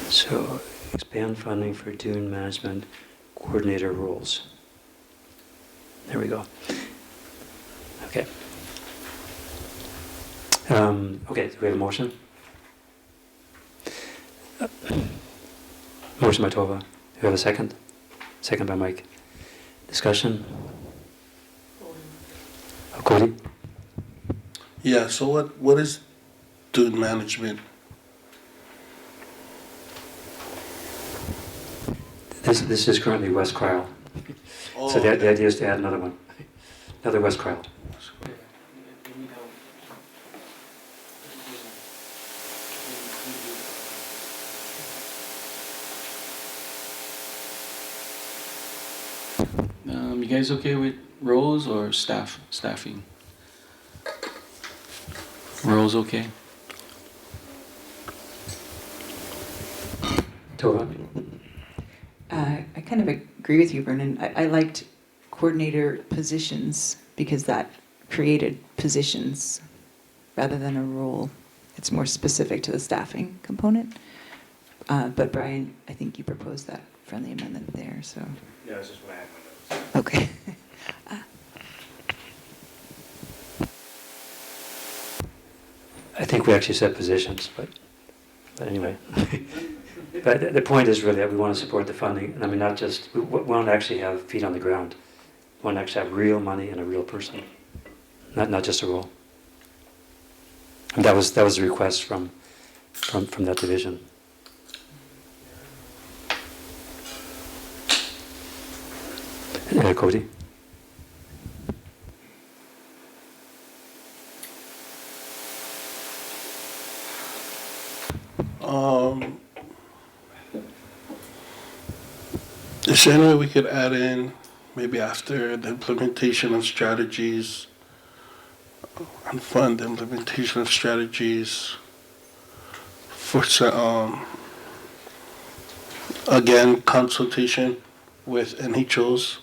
[SPEAKER 1] So, expand funding for dune management coordinator roles. There we go. Okay. Okay, do we have a motion? Motion by Tova. Do we have a second? Second by Mike. Discussion? Cody?
[SPEAKER 8] Yeah, so what is dune management?
[SPEAKER 1] This is currently West Cryle.
[SPEAKER 8] Oh,
[SPEAKER 1] So the
[SPEAKER 8] okay.
[SPEAKER 1] idea is to add another one. Another West Cryle.
[SPEAKER 9] You guys okay with roles or staffing? Roles okay?
[SPEAKER 1] Tova?
[SPEAKER 10] I kind of agree with you, Vernon. I liked coordinator positions because that created positions rather than a role. It's more specific to the staffing component. But Brian, I think you proposed that friendly amendment there, so.
[SPEAKER 6] No, it's just when I had my notes.
[SPEAKER 10] Okay.
[SPEAKER 1] I think we actually said positions, but anyway. But the point is really that we want to support the funding. I mean, not just, we want to actually have feet on the ground. We want to actually have real money and a real person, not just a role. And that was the request from that division. Cody?
[SPEAKER 8] Is there any way we could add in, maybe after the implementation of strategies, and fund the implementation of strategies for, again, consultation with NHOs?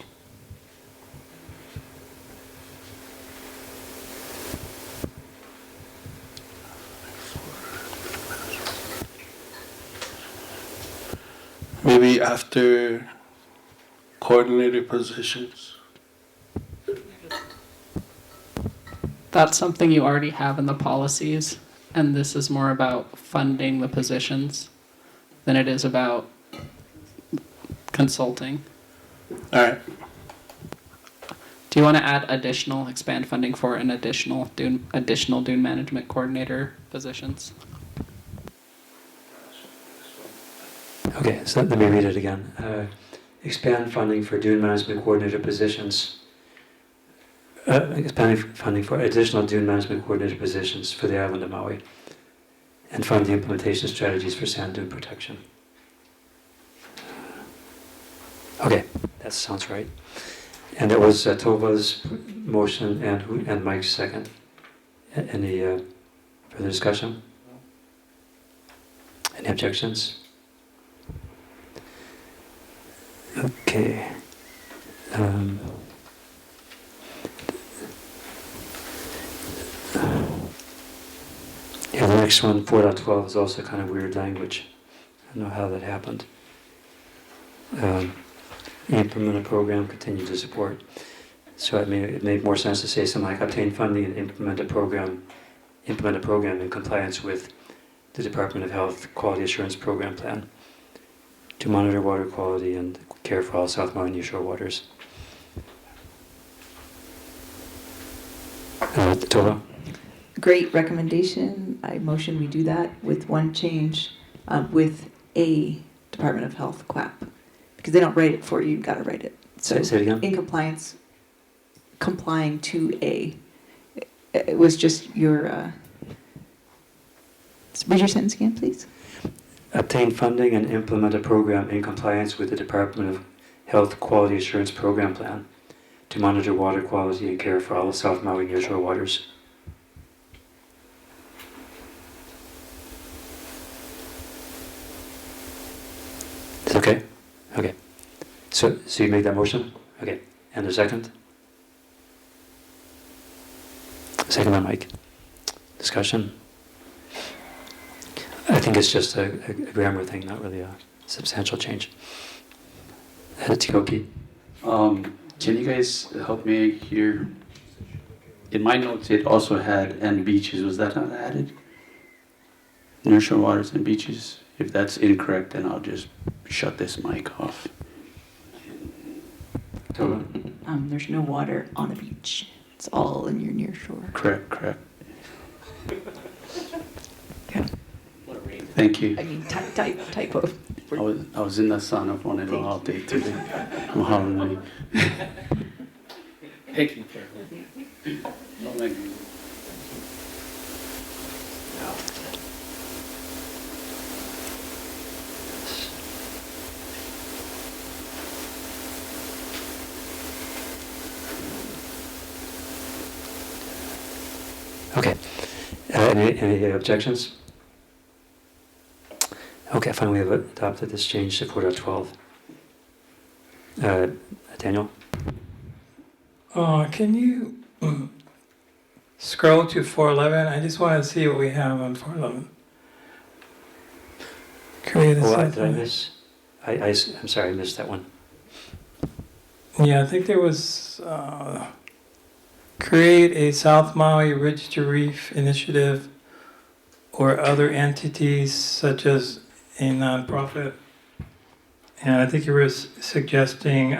[SPEAKER 8] Maybe after coordinator positions.
[SPEAKER 7] That's something you already have in the policies, and this is more about funding the positions than it is about consulting.
[SPEAKER 8] All right.
[SPEAKER 7] Do you want to add expand funding for an additional dune management coordinator positions?
[SPEAKER 1] Okay, so let me read it again. Expand funding for dune management coordinator positions. Expanding funding for additional dune management coordinator positions for the island of Maui. And fund the implementation strategies for sand dune protection. Okay, that sounds right. And it was Tova's motion and Mike's second. Any further discussion? Any objections? Okay. Yeah, the next one, 4.12, is also kind of weird language. I don't know how that happened. Implement a program, continue to support. So I mean, it made more sense to say something like obtain funding and implement a program in compliance with the Department of Health Quality Assurance Program Plan to monitor water quality and care for all South Maui nearshore waters. Tova?
[SPEAKER 10] Great recommendation. I motion we do that with one change, with a Department of Health QAP. Because they don't write it for you, you've got to write it. So
[SPEAKER 1] Say it again?
[SPEAKER 10] in compliance, complying to a. It was just your, read your sentence again, please.
[SPEAKER 1] Obtain funding and implement a program in compliance with the Department of Health Quality Assurance Program Plan to monitor water quality and care for all of South Maui nearshore waters. Is it okay? Okay. So you made that motion? Okay. And a second? Second by Mike. Discussion? I think it's just a grammar thing, not really a substantial change. Tikoki.
[SPEAKER 11] Can you guys help me here? in my notes it also had and beaches. Was that not added? Nearshore waters and beaches. If that's incorrect, then I'll just shut this mic off.
[SPEAKER 10] There's no water on the beach. It's all in your near shore.
[SPEAKER 11] Correct, correct.
[SPEAKER 10] Yeah.
[SPEAKER 11] Thank you.
[SPEAKER 10] I mean, typo.
[SPEAKER 11] I was in the sun of one of the all day today. Mahalo. Thank you. Don't make me.
[SPEAKER 1] Okay. Any objections? Okay, fine. We have adopted this change to 4.12. Daniel?
[SPEAKER 3] Can you scroll to 411? I just want to see what we have on 411. Create a
[SPEAKER 1] Did I
[SPEAKER 3] South
[SPEAKER 1] miss? I'm sorry, I missed that one.
[SPEAKER 3] Yeah, I think there was create a South Maui Ridge to Reef initiative or other entities such as a nonprofit. And I think you were suggesting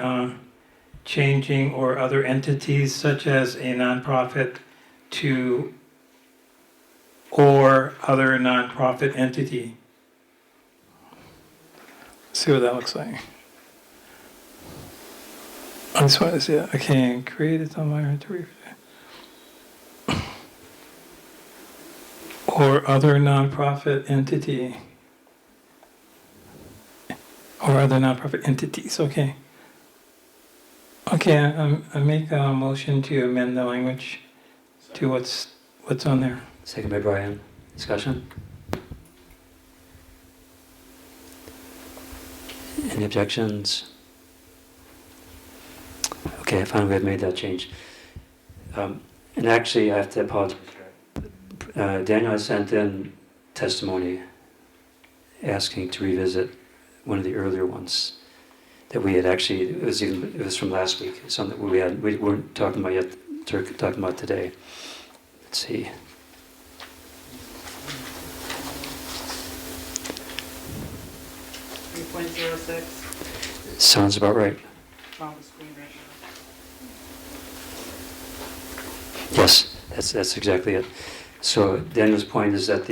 [SPEAKER 3] changing or other entities such as a nonprofit to or other nonprofit entity. See what that looks like. I just want to see it. Okay, create a South Maui Ridge to Reef. Or other nonprofit entity. Or other nonprofit entities, okay. Okay, I make a motion to amend the language to what's on there.
[SPEAKER 1] Second by Brian. Discussion? Any objections? Okay, I finally have made that change. And actually, I have to apologize. Daniel has sent in testimony asking to revisit one of the earlier ones that we had actually, it was from last week, something we weren't talking about yet, talking about today. Let's see. Sounds about right. Yes, that's exactly it. So Daniel's point is that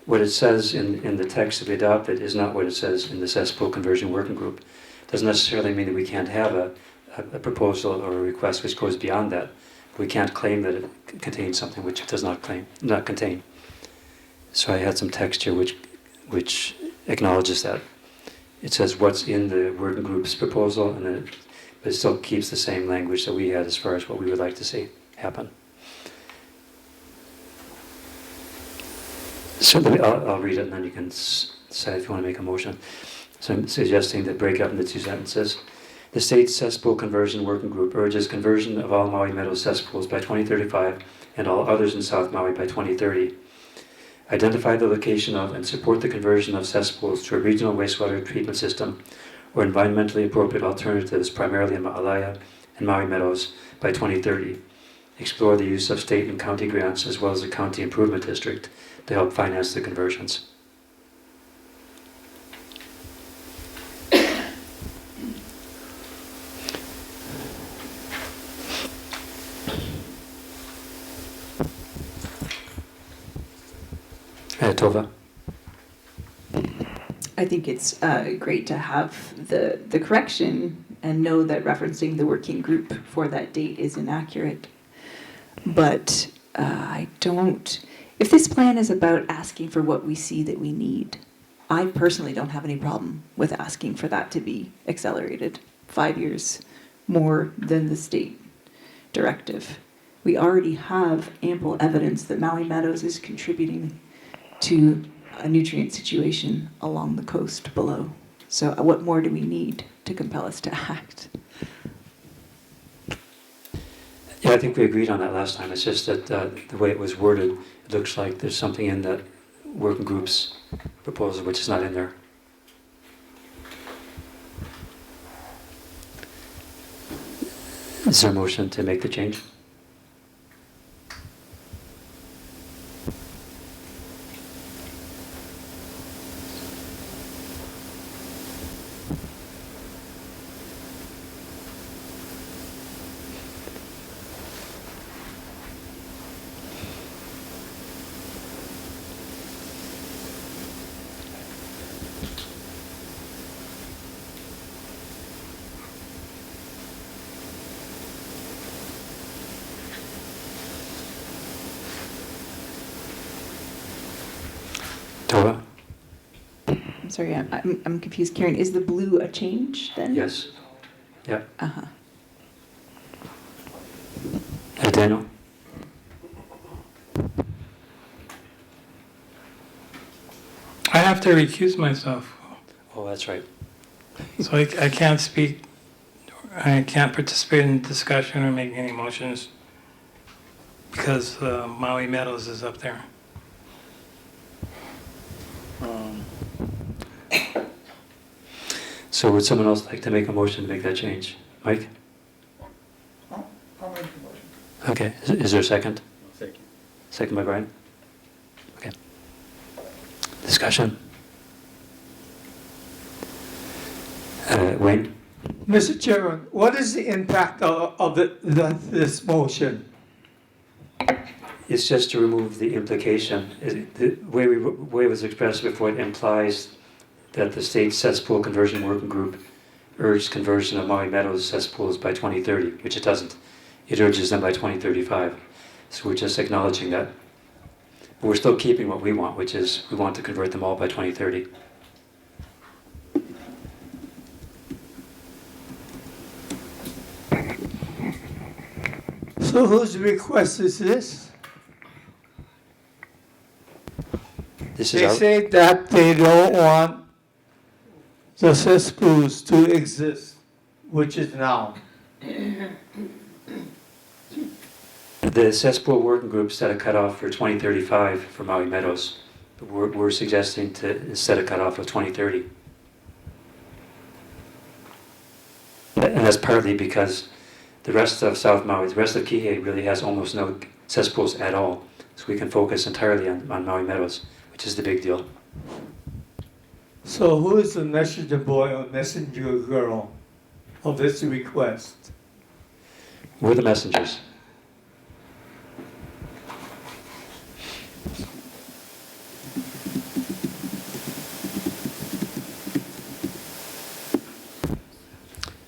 [SPEAKER 1] what it says in the text that we adopted is not what it says in the cesspool conversion working group. Doesn't necessarily mean that we can't have a proposal or a request which goes beyond that. We can't claim that it contains something which it does not contain. So I had some text here which acknowledges that. It says what's in the working group's proposal, but it still keeps the same language that we had as far as what we would like to see happen. So I'll read it and then you can decide if you want to make a motion. So I'm suggesting that break up into two sentences. The state cesspool conversion working group urges conversion of all Maui Meadows cesspools by 2035 and all others in South Maui by 2030. Identify the location of and support the conversion of cesspools to a regional wastewater treatment system or environmentally appropriate alternatives primarily in Ma'alaya and Maui Meadows by 2030. Explore the use of state and county grants as well as the county improvement district to help finance the conversions. Tova.
[SPEAKER 10] I think it's great to have the correction and know that referencing the working group for that date is inaccurate. But I don't, if this plan is about asking for what we see that we need, I personally don't have any problem with asking for that to be accelerated 5 years more than the state directive. We already have ample evidence that Maui Meadows is contributing to a nutrient situation along the coast below. So what more do we need to compel us to act?
[SPEAKER 1] Yeah, I think we agreed on that last time. It's just that the way it was worded, it looks like there's something in that working group's proposal which is not in there. Is there a motion to make the change? Toa?
[SPEAKER 10] I'm sorry, I'm confused. Karen, is the blue a change then?
[SPEAKER 1] Yes. Yep.
[SPEAKER 10] Uh-huh.
[SPEAKER 1] Daniel?
[SPEAKER 3] I have to recuse myself,
[SPEAKER 1] Oh, that's right.
[SPEAKER 3] so I can't speak, I can't participate in the discussion or make any motions because Maui Meadows is up there.
[SPEAKER 1] So would someone else like to make a motion to make that change? Mike?
[SPEAKER 4] I'll make the motion.
[SPEAKER 1] Okay. Is there a second?
[SPEAKER 11] Second.
[SPEAKER 1] Second by Brian? Okay. Discussion? Wayne?
[SPEAKER 5] Mr. Chairman, what is the impact of this motion?
[SPEAKER 1] It's just to remove the implication. The way it was expressed before, it implies that the state cesspool conversion working group urged conversion of Maui Meadows cesspools by 2030, which it doesn't. It urges them by 2035. So we're just acknowledging that. But we're still keeping what we want, which is we want to convert them all by 2030.
[SPEAKER 5] So whose request is this?
[SPEAKER 1] This is
[SPEAKER 5] They
[SPEAKER 1] our,
[SPEAKER 5] say that they don't want the cesspools to exist, which is now.
[SPEAKER 1] the cesspool working group set a cutoff for 2035 for Maui Meadows. But we're suggesting to set a cutoff of 2030. And that's partly because the rest of South Maui, the rest of Kihei really has almost no cesspools at all. So we can focus entirely on Maui Meadows, which is the big deal.
[SPEAKER 5] So who is the messenger boy or messenger girl of this request?
[SPEAKER 1] We're the messengers.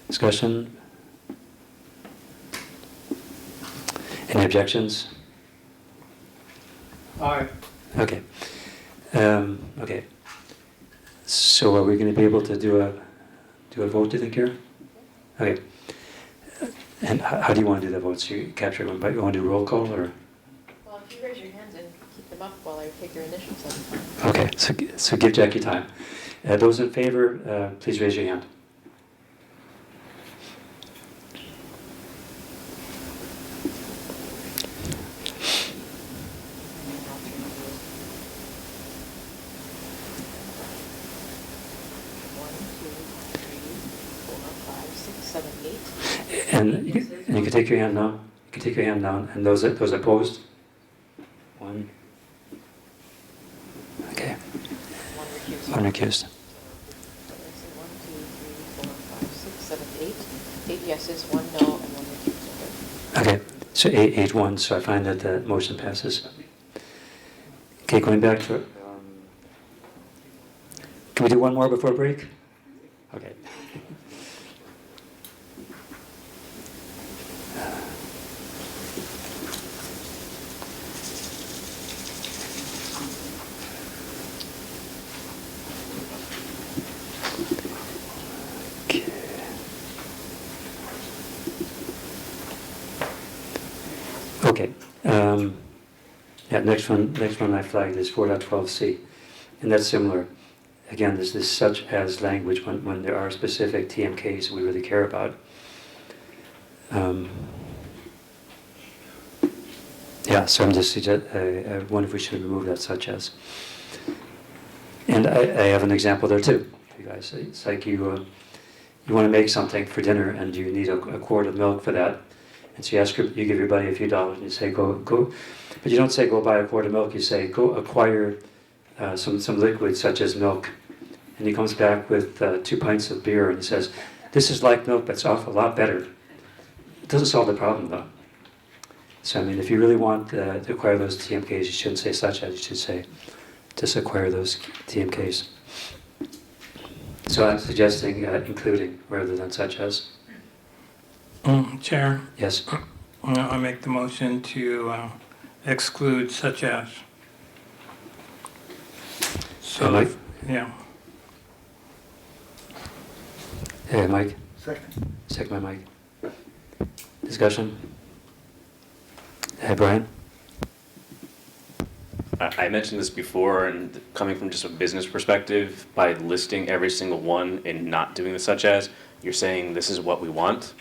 [SPEAKER 1] Discussion? Any objections?
[SPEAKER 5] Aye.
[SPEAKER 1] Okay. Okay. So are we going to be able to do a vote, do you think, Karen? Okay. And how do you want to do the votes? You capture one, but you want to do roll call or?
[SPEAKER 2] Well, if you raise your hands and keep them up while I take your initials, that'll be fine.
[SPEAKER 1] Okay. So give Jackie time. Those in favor, please raise your hand. And you can take your hand down. You can take your hand down. And those opposed? One. Okay. One recused.
[SPEAKER 2] 1, 2, 3, 4, 5, 6, 7, 8. 8 yeses, 1 no, and 1 recused.
[SPEAKER 1] Okay. So 8-1. So I find that the motion passes. Okay, going back to. Can we do one more before break? Okay. Okay. Yeah, next one I flagged is 4.12c, and that's similar. Again, there's this such as language when there are specific TMKs we really care about. Yeah, so I'm just I wonder if we should remove that such as. And I have an example there too, you guys. It's like you want to make something for dinner and you need a quart of milk for that. And so you give your buddy a few dollars and you say, go. But you don't say, go buy a quart of milk. You say, go acquire some liquid such as milk. And he comes back with 2 pints of beer and he says, this is like milk, but it's a lot better. It doesn't solve the problem though. So I mean, if you really want to acquire those TMKs, you shouldn't say such as, you should say, just acquire those TMKs. So I'm suggesting including rather than such as.
[SPEAKER 3] Chair,
[SPEAKER 1] Yes.
[SPEAKER 3] I make the motion to exclude such as. So,
[SPEAKER 1] Mike?
[SPEAKER 3] yeah.
[SPEAKER 1] Hey, Mike.
[SPEAKER 4] Second.
[SPEAKER 1] Second by Mike. Discussion? Hey, Brian?
[SPEAKER 6] I mentioned this before, and coming from just a business perspective, by listing every single one and not doing the such as, you're saying this is what we want,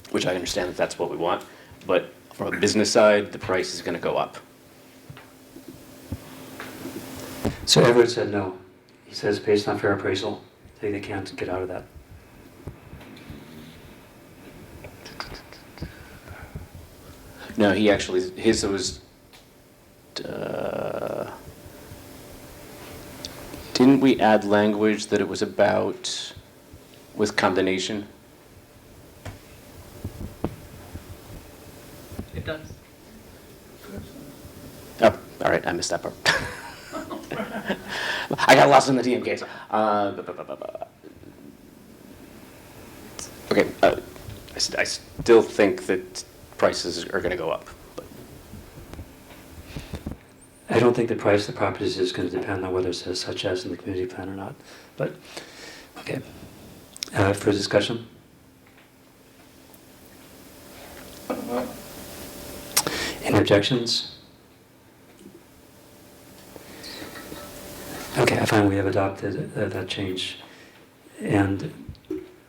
[SPEAKER 6] which I understand that that's what we want, but from a business side, the price is going to go up.
[SPEAKER 1] So Everett said no. He says based on fair appraisal, they can't get out of that.
[SPEAKER 6] No, he actually, his was, didn't we add language that it was about with condemnation?
[SPEAKER 7] It does.
[SPEAKER 6] Oh, all right, I missed that part. I got lost in the DMKs. Okay, I still think that prices are going to go up. But
[SPEAKER 1] I don't think the price of the properties is going to depend on whether it says such as in the community plan or not. But, okay. For discussion? Any objections? Okay, I find we have adopted that change. And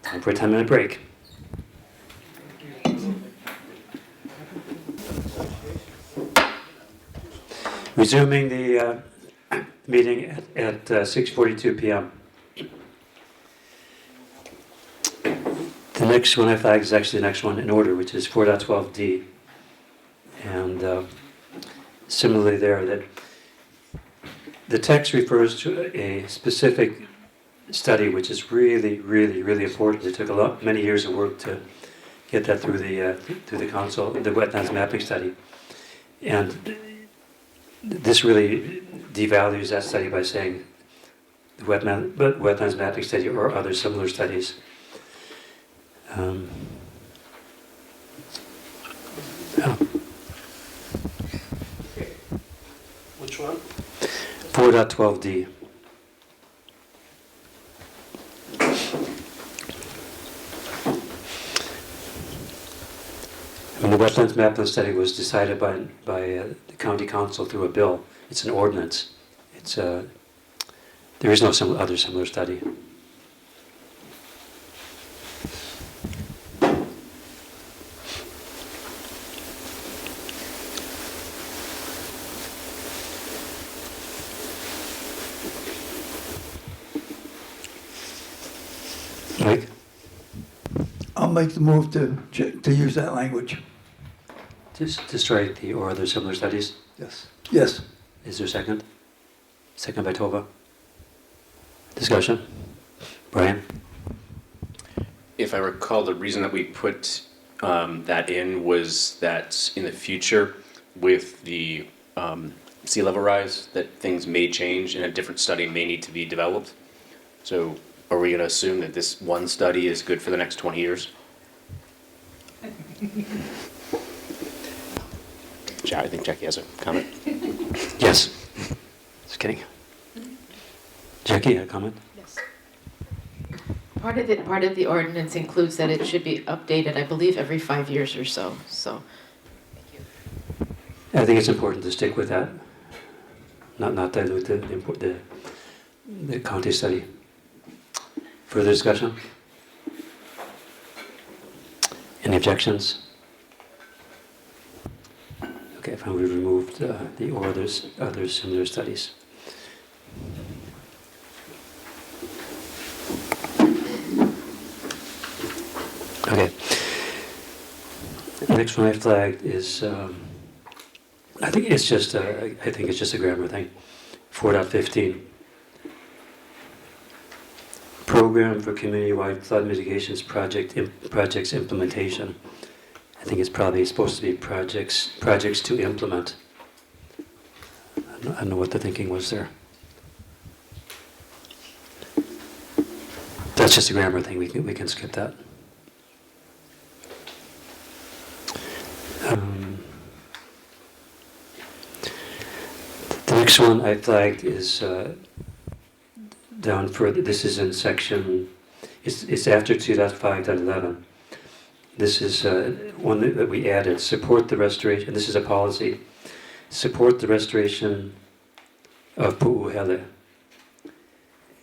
[SPEAKER 1] time for a 10-minute break. Resuming the meeting at 6:42 p.m. The next one I flagged is actually the next one in order, which is 4.12D. And similarly there, that the text refers to a specific study which is really, really, really important. It took many years of work to get that through the council, the wetlands mapping study. And this really devalues that study by saying the wetlands mapping study or other similar studies. Yeah.
[SPEAKER 8] Which one?
[SPEAKER 1] 4.12D. I mean, the wetlands mapping study was decided by the county council through a bill. It's an ordinance. It's there is no other similar study. Mike?
[SPEAKER 4] I'll make the move to use that language.
[SPEAKER 1] Just to strike the or other similar studies?
[SPEAKER 4] Yes. Yes.
[SPEAKER 1] Is there a second? Second by Tova. Discussion? Brian?
[SPEAKER 6] if I recall, the reason that we put that in was that in the future, with the sea level rise, that things may change and a different study may need to be developed. So are we going to assume that this one study is good for the next 20 years? I think Jackie has a comment.
[SPEAKER 1] Yes. Just kidding. Jackie, a comment?
[SPEAKER 2] Yes. Part of the ordinance includes that it should be updated, I believe, every 5 years or so. So, thank you.
[SPEAKER 1] I think it's important to stick with that, not dilute the county study. Further discussion? Any objections? Okay, fine, we've removed the or other similar studies. Okay. The next one I flagged is, I think it's just a grammar thing. 4.15. Program for community-wide flood mitigations projects implementation. I think it's probably supposed to be projects to implement. I don't know what the thinking was there. That's just a grammar thing. We can skip that. The next one I flagged is down further. This is in section, it's after 2.5.11. This is one that we added, support the restoration, this is a policy, support the restoration of Pu'uhele.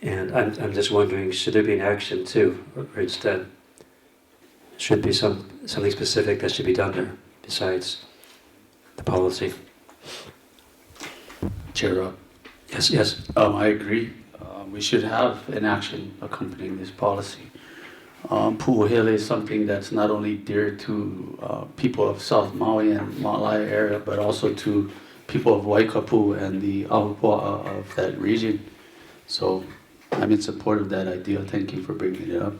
[SPEAKER 1] And I'm just wondering, should there be an action too, or instead? Should be something specific that should be done there, besides the policy?
[SPEAKER 11] Chair up.
[SPEAKER 1] Yes.
[SPEAKER 11] I agree. We should have an action accompanying this policy. Pu'uhele is something that's not only dear to people of South Maui and Maui area, but also to people of Waikapu and the Ahupua'a of that region. So I'm in support of that idea. Thank you for bringing it up.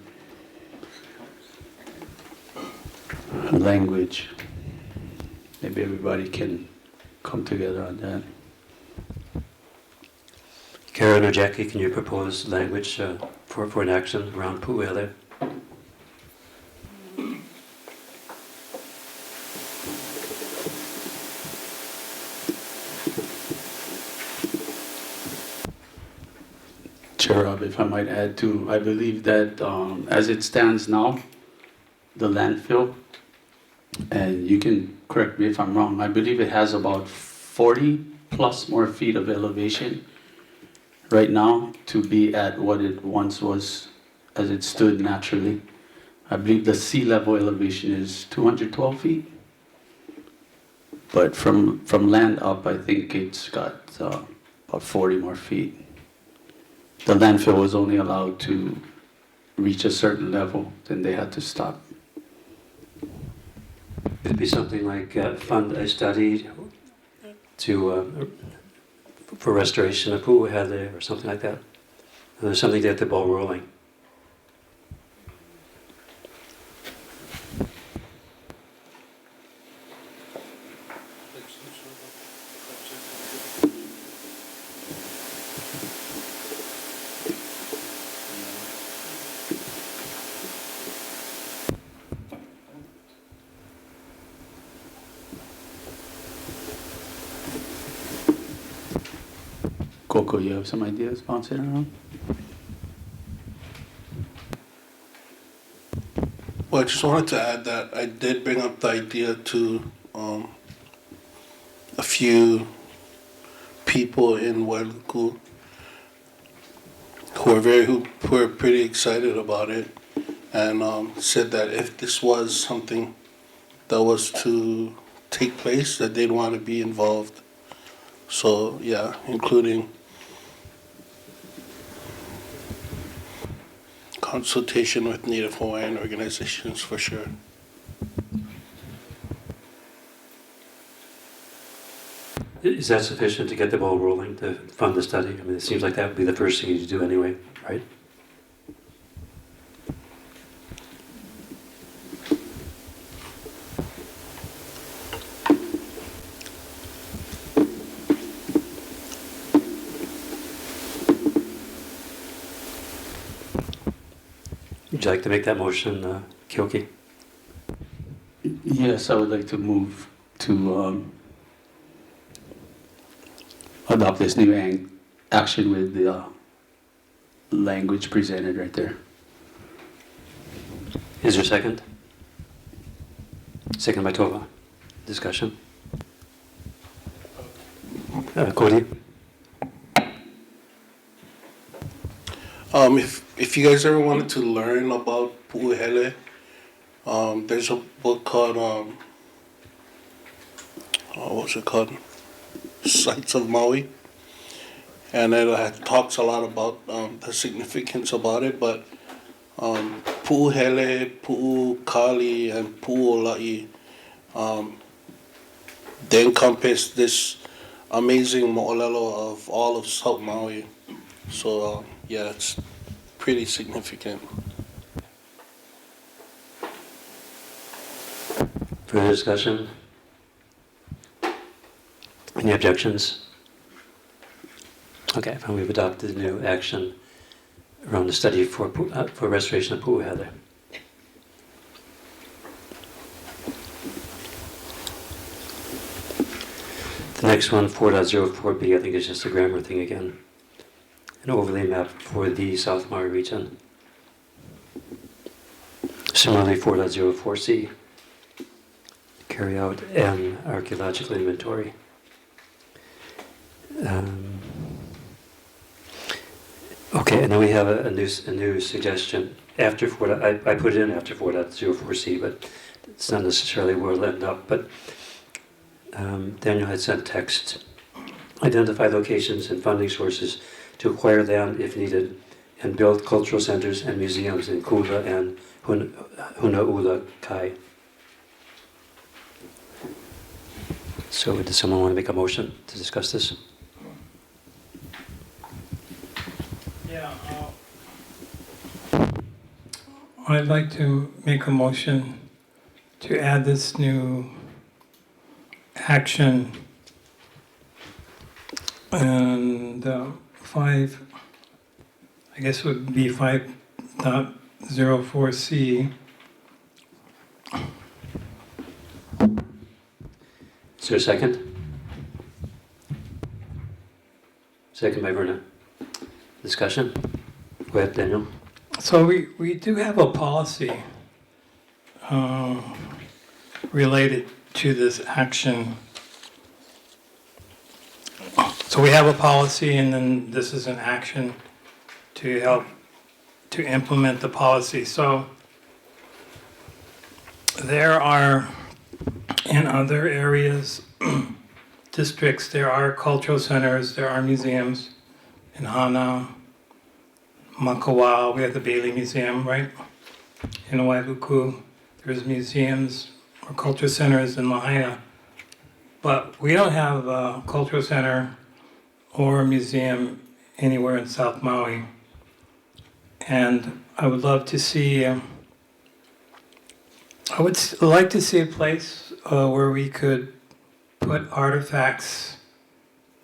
[SPEAKER 11] Language. Maybe everybody can come together on that.
[SPEAKER 1] Karen or Jackie, can you propose language for an action around Pu'uhele?
[SPEAKER 11] Chair, if I might add too, I believe that as it stands now, the landfill, and you can correct me if I'm wrong, I believe it has about 40 plus more feet of elevation right now to be at what it once was as it stood naturally. I believe the sea level elevation is 212 feet. But from land up, I think it's got about 40 more feet. The landfill was only allowed to reach a certain level, then they had to stop.
[SPEAKER 1] It'd be something like fund a study for restoration of Pu'uhele or something like that. And there's something to get the ball rolling.
[SPEAKER 11] Coco, you have some ideas bouncing around?
[SPEAKER 8] Well, I just wanted to add that I did bring up the idea to a few people in Wailuku who are pretty excited about it, and said that if this was something that was to take place, that they'd want to be involved. So yeah, including consultation with Native Hawaiian organizations for sure.
[SPEAKER 1] Is that sufficient to get the ball rolling, to fund the study? I mean, it seems like that would be the first thing you do anyway, right? Would you like to make that motion, Kyoki?
[SPEAKER 11] Yes, I would like to move to adopt this new action with the language presented right there.
[SPEAKER 1] Is there a second? Second by Tova. Discussion? Cody?
[SPEAKER 8] If you guys ever wanted to learn about Pu'uhele, there's a book called what's it called? Sites of Maui, and it talks a lot about the significance about it. But Pu'uhele, Pu'ukali, and Pu'ola'i, they encompass this amazing mo'olelo of all of South Maui. So yeah, it's pretty significant.
[SPEAKER 1] Further discussion? Any objections? Okay, and we've adopted a new action around the study for restoration of Pu'uhele. The next one, 4.04b, I think is just a grammar thing again. an overlay map for the South Maui region. Similarly, 4.04C, carry out an archaeological inventory. Okay, and then we have a new suggestion after 4. I put it in after 4.04C, but it's not necessarily where it'll end up. But Daniel had sent text. Identify locations and funding sources to acquire land if needed, and build cultural centers and museums in Kula and Hunaula Kai. So does someone want to make a motion to discuss this?
[SPEAKER 3] Yeah, I'd like to make a motion to add this new action and 5, I guess it would be 5.04C.
[SPEAKER 1] Is there a second? Second by Verna. Discussion? Go ahead, Daniel.
[SPEAKER 3] So we do have a policy related to this action. So we have a policy, and then this is an action to help to implement the policy. So there are, in other areas, districts, there are cultural centers, there are museums. In Hana, Makawa, we have the Bailey Museum, right? In Wailuku, there's museums or cultural centers in Lahaina. But we don't have a cultural center or a museum anywhere in South Maui. And I would love to see, I would like to see a place where we could put artifacts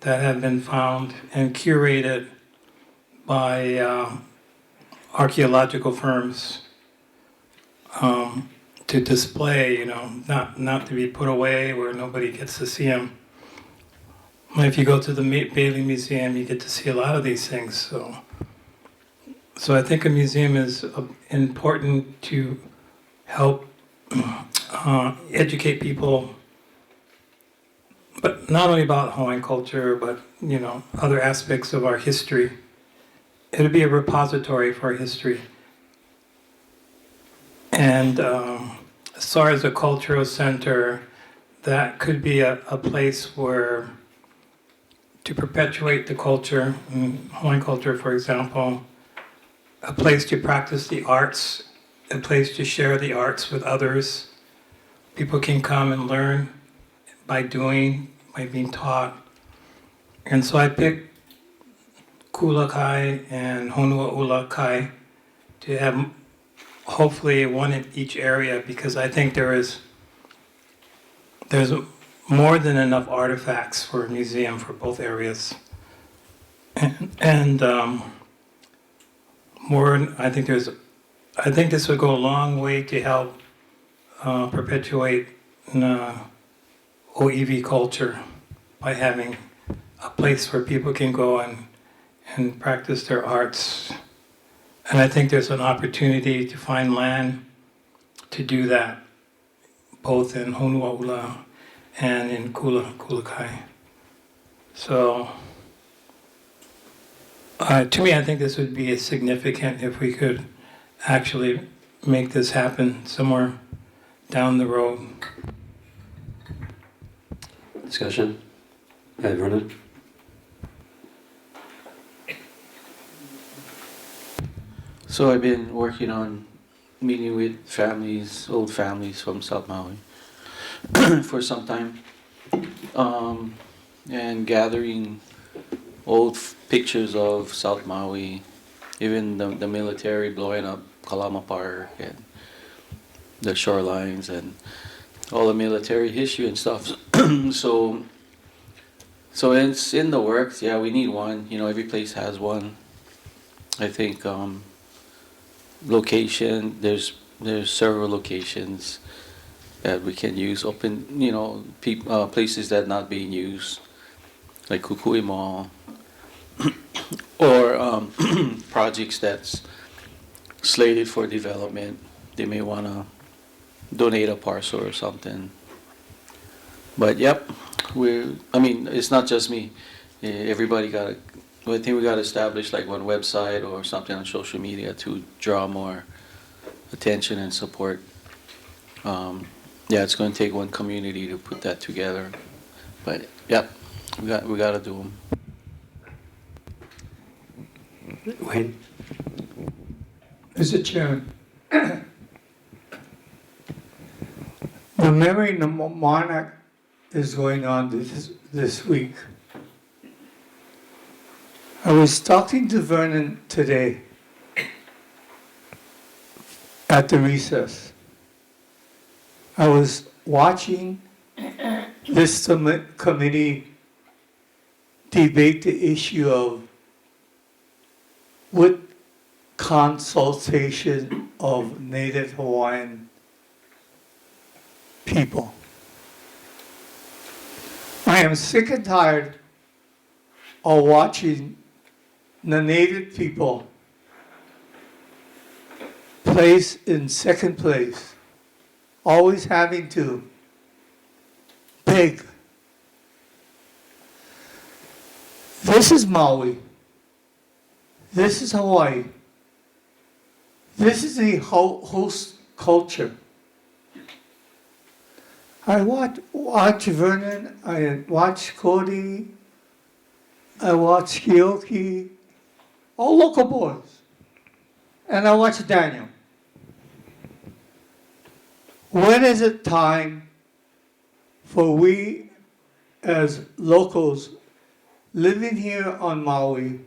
[SPEAKER 3] that have been found and curated by archaeological firms to display, not to be put away where nobody gets to see them. If you go to the Bailey Museum, you get to see a lot of these things. So I think a museum is important to help educate people, but not only about Hawaiian culture, but other aspects of our history. It would be a repository for our history. And as far as a cultural center, that could be a place where to perpetuate the culture, Hawaiian culture, for example, a place to practice the arts, a place to share the arts with others. People can come and learn by doing, by being taught. And so I picked Kula Kai and Honuaula Kai to have hopefully one in each area, because I think there's more than enough artifacts for a museum for both areas. And more, I think this would go a long way to help perpetuate OEV culture by having a place where people can go and practice their arts. And I think there's an opportunity to find land to do that, both in Honuaula and in Kulakai. So, to me, I think this would be significant if we could actually make this happen somewhere down the road.
[SPEAKER 1] Discussion? Vernon?
[SPEAKER 9] So I've been working on meeting with families, old families from South Maui for some time, and gathering old pictures of South Maui, even the military blowing up Kalama Park and the shorelines and all the military history and stuff. So it's in the works. Yeah, we need one. Every place has one. I think location. There's several locations that we can use. Open, places that not being used, like Kukui Mall, or projects that's slated for development, they may want to donate a parcel or something. But yep, I mean, it's not just me. Everybody got to, I think we got to establish like one website or something on social media to draw more attention and support. Yeah, it's going to take one community to put that together. But yep, we got to do them.
[SPEAKER 1] Wayne?
[SPEAKER 5] Mr. Chairman, the Memory Monarch is going on this week. I was talking to Vernon today at the recess. I was watching this committee debate the issue of with consultation of Native Hawaiian people. I am sick and tired of watching the Native people place in second place, always having to beg. This is Maui. This is Hawaii. This is a host culture. I watch Vernon, I watch Cody, I watch Keoki, all local boys, and I watch Daniel. When is it time for we as locals living here on Maui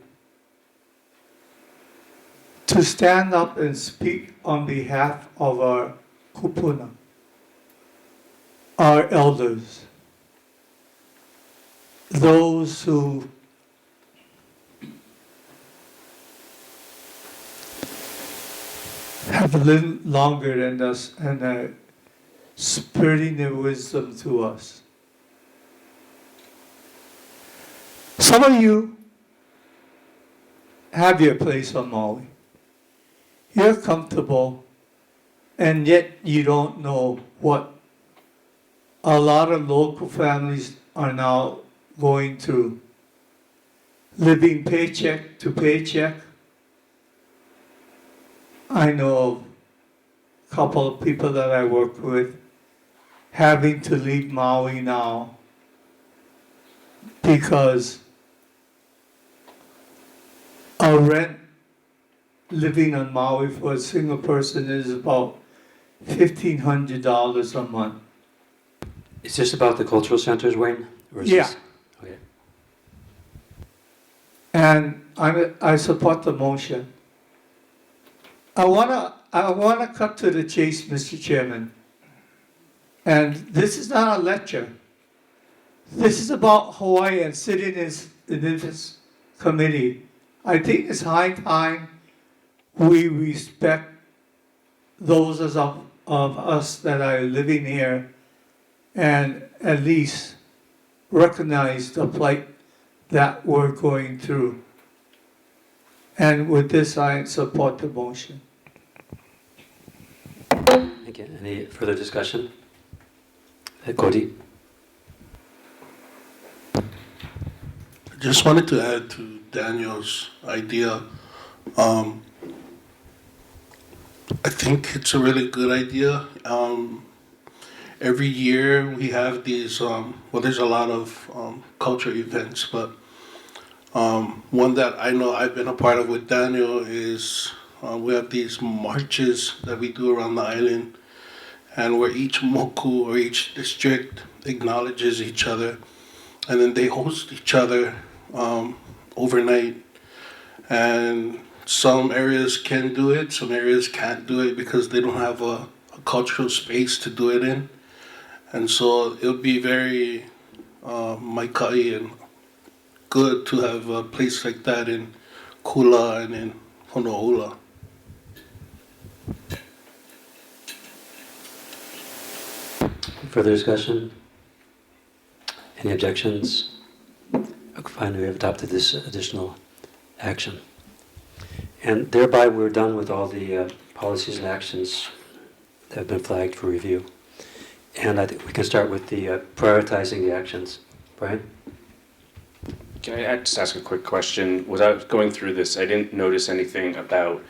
[SPEAKER 5] to stand up and speak on behalf of our kupuna, our elders, those who have lived longer than us and are spreading their wisdom to us. Some of you have your place on Maui. You're comfortable, and yet you don't know what a lot of local families are now going through, living paycheck to paycheck. I know of a couple of people that I work with having to leave Maui now because our rent living on Maui for a single person is about $1,500 a month.
[SPEAKER 1] Is this about the cultural centers, Wayne? Or is
[SPEAKER 5] Yeah.
[SPEAKER 1] This, okay.
[SPEAKER 5] And I support the motion. I wanna cut to the chase, Mr. Chairman. And this is not a lecture. This is about Hawaii and sitting in this committee. I think it's high time we respect those of us that are living here and at least recognize the plight that we're going through. And with this, I support the motion.
[SPEAKER 1] Thank you. Any further discussion? Cody?
[SPEAKER 8] I just wanted to add to Daniel's idea. I think it's a really good idea. Every year we have these, well, there's a lot of culture events, but one that I know I've been a part of with Daniel is we have these marches that we do around the island, and where each moku or each district acknowledges each other, and then they host each other overnight. And some areas can do it, some areas can't do it because they don't have a cultural space to do it in. And so it would be very maikai and good to have a place like that in Kula and in Honolulu.
[SPEAKER 1] Further discussion? Any objections? Okay, fine, we have adopted this additional action. And thereby we're done with all the policies and actions that have been flagged for review. And I think we can start with the prioritizing the actions. Brian?
[SPEAKER 6] Can I just ask a quick question? Without going through this, I didn't notice anything about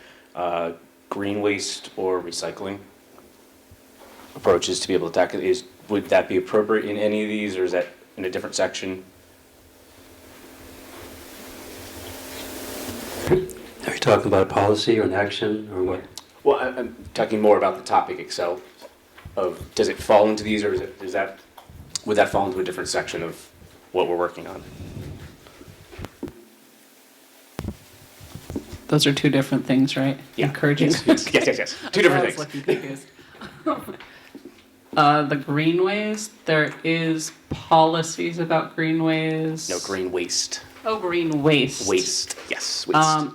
[SPEAKER 6] green waste or recycling approaches to be able to tackle it. Would that be appropriate in any of these, or is that in a different section?
[SPEAKER 1] Are you talking about a policy or an action or what?
[SPEAKER 6] Well, I'm talking more about the topic itself. Does it fall into these, or would that fall into a different section of what we're working on?
[SPEAKER 7] Those are two different things, right?
[SPEAKER 6] Yeah.
[SPEAKER 7] Encouraging.
[SPEAKER 6] Yes. Two different
[SPEAKER 7] I was
[SPEAKER 6] things.
[SPEAKER 7] looking confused. The greenways, there is policies about greenways.
[SPEAKER 6] No, green waste.
[SPEAKER 7] Oh, green waste.
[SPEAKER 6] Waste, yes, waste.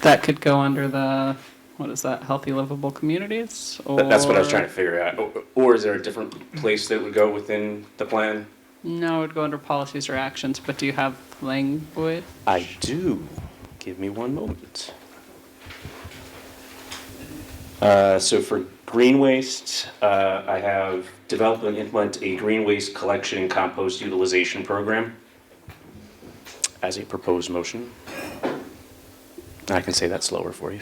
[SPEAKER 7] That could go under the, what is that, healthy livable communities?
[SPEAKER 6] That's what I was trying to figure out. Or is there a different place that would go within the plan?
[SPEAKER 7] No, it would go under policies or actions, but do you have language?
[SPEAKER 6] I do. Give me one moment. So for green waste, I have develop and implement a green waste collection and compost utilization program as a proposed motion. I can say that slower for you.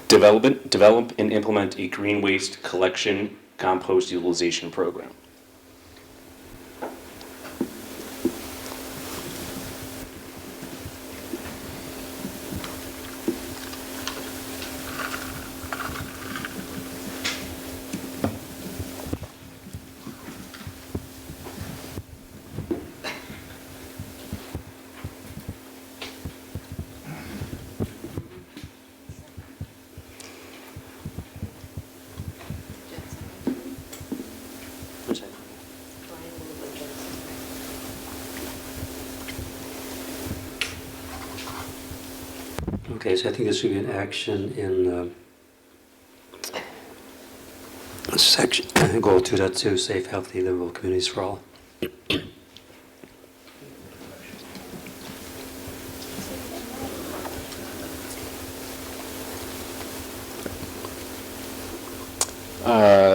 [SPEAKER 6] Develop and implement a green waste collection compost utilization program.
[SPEAKER 1] Okay, so I think this should be an action in section goal 2.2, safe, healthy, livable communities for all.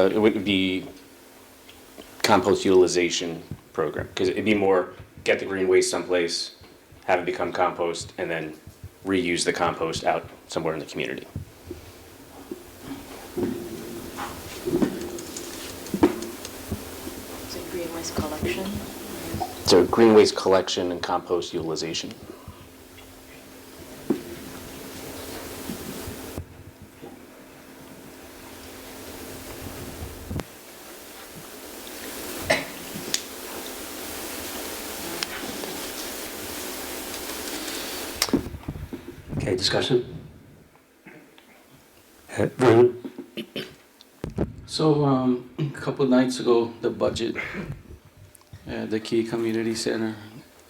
[SPEAKER 6] It would be compost utilization program, because it'd be more get the green waste someplace, have it become compost, and then reuse the compost out somewhere in the community.
[SPEAKER 2] Is it green waste collection?
[SPEAKER 6] So green waste collection and compost utilization.
[SPEAKER 1] Okay, discussion? Vernon?
[SPEAKER 9] So a couple nights ago, the budget at the Key Community Center,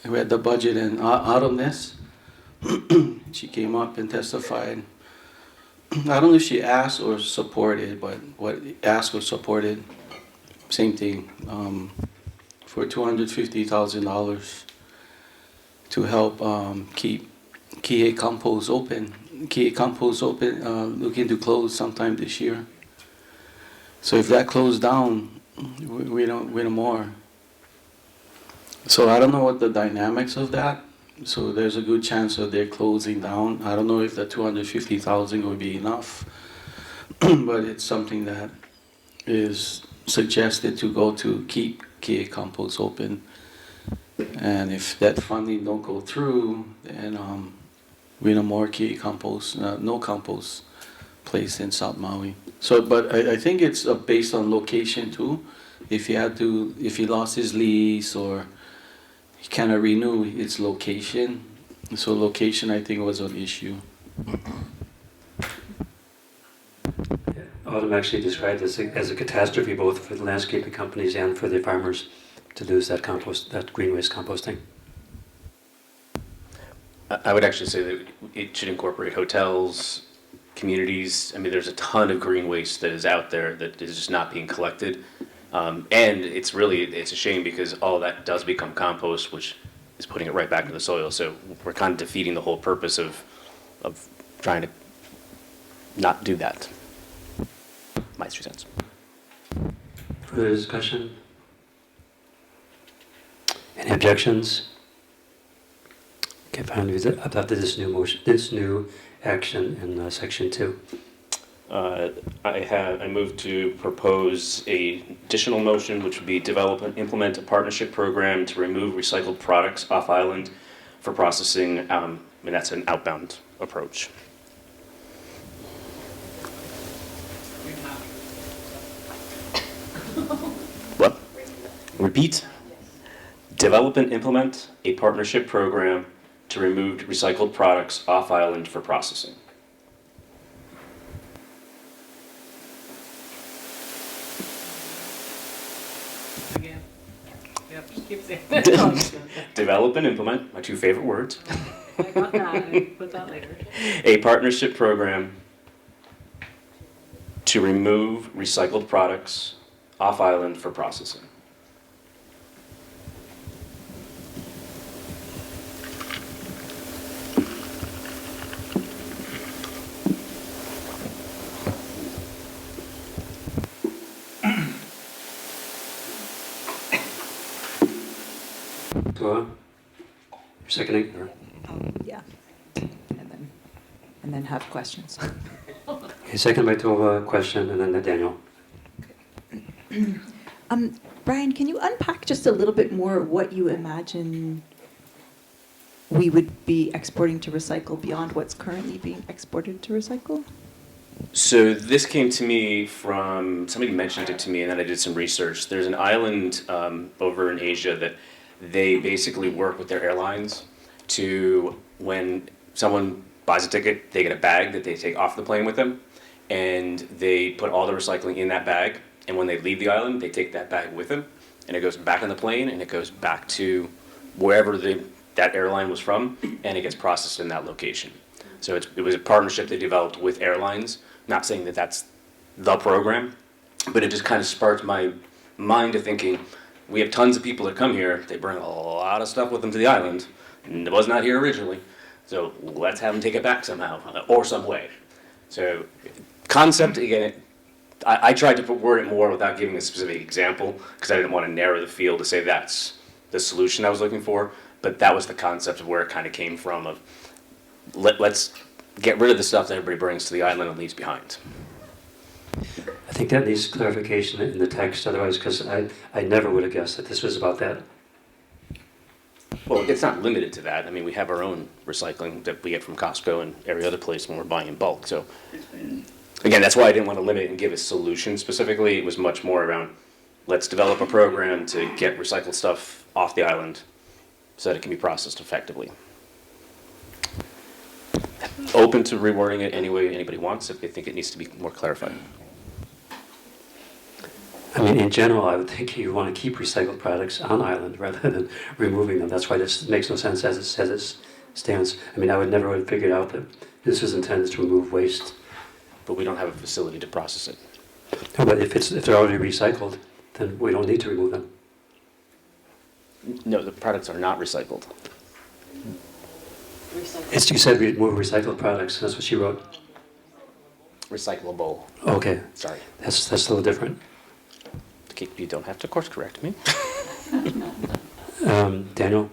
[SPEAKER 9] we had the budget, and Autumn Ness, she came up and testified. I don't know if she asked or supported, but what asked or supported, same thing, for $250,000 to help keep Key Compost open. Key Compost open, looking to close sometime this year. So if that closed down, we don't win more. So I don't know what the dynamics of that. So there's a good chance that they're closing down. I don't know if the 250,000 would be enough, but it's something that is suggested to go to keep Key Compost open. And if that funding don't go through, then we no more Key Compost, no compost place in South Maui. So, but I think it's based on location too. If he lost his lease or he cannot renew its location. So location, I think, was an issue.
[SPEAKER 1] Autumn actually described this as a catastrophe both for the landscaping companies and for the farmers to lose that compost, that green waste composting.
[SPEAKER 6] I would actually say that it should incorporate hotels, communities. I mean, there's a ton of green waste that is out there that is just not being collected. And it's a shame because all that does become compost, which is putting it right back into the soil. So we're kind of defeating the whole purpose of trying to not do that. My 2 cents.
[SPEAKER 1] Further discussion? Any objections? Okay, fine. We've adopted this new action in section 2.
[SPEAKER 6] I move to propose a additional motion, which would be develop and implement a partnership program to remove recycled products off island for processing, and that's an outbound approach. What? Repeat. Develop and implement a partnership program to remove recycled products off island for processing.
[SPEAKER 7] Again. Yep, just keep saying that.
[SPEAKER 6] Develop and implement, my 2 favorite words.
[SPEAKER 7] I got that. Put that later.
[SPEAKER 6] A partnership program to remove recycled products off island for processing.
[SPEAKER 1] Tora, you're seconding? Or?
[SPEAKER 10] Yeah. And then have questions.
[SPEAKER 1] Okay, second by Tova, question, and then Daniel.
[SPEAKER 10] Brian, can you unpack just a little bit more what you imagine we would be exporting to recycle beyond what's currently being exported to recycle?
[SPEAKER 6] So this came to me from, somebody mentioned it to me and then I did some research. There's an island over in Asia that they basically work with their airlines to, when someone buys a ticket, they get a bag that they take off the plane with them and they put all the recycling in that bag, and when they leave the island, they take that bag with them and it goes back on the plane and it goes back to wherever that airline was from and it gets processed in that location. So it was a partnership they developed with airlines. Not saying that that's the program, but it just kind of sparked my mind to thinking, we have tons of people that come here, they bring a lot of stuff with them to the island, and it was not here originally, so let's have them take it back somehow, or some way. So concept, again, I tried to word it more without giving a specific example, because I didn't want to narrow the field to say that's the solution I was looking for, but that was the concept of where it kind of came from, of let's get rid of the stuff that everybody brings to the island and leaves behind.
[SPEAKER 1] I think that needs clarification in the text, otherwise, because I never would have guessed that this was about that.
[SPEAKER 6] Well, it's not limited to that. I mean, we have our own recycling that we get from Costco and every other place when we're buying in bulk. So, again, that's why I didn't want to limit it and give a solution specifically. It was much more around, let's develop a program to get recycled stuff off the island so that it can be processed effectively. Open to rewording it any way anybody wants if they think it needs to be more clarified.
[SPEAKER 1] I mean, in general, I would think you want to keep recycled products on island rather than removing them. That's why this makes no sense as it stands. I mean, I would never have figured out that this was intended to remove waste.
[SPEAKER 6] But we don't have a facility to process it.
[SPEAKER 1] No, but if they're already recycled, then we don't need to remove them.
[SPEAKER 6] No, the products are not recycled.
[SPEAKER 1] You said remove recycled products. That's what she wrote.
[SPEAKER 6] Recyclable.
[SPEAKER 1] Okay.
[SPEAKER 6] Sorry.
[SPEAKER 1] That's a little different.
[SPEAKER 6] You don't have to course correct me.
[SPEAKER 1] Daniel?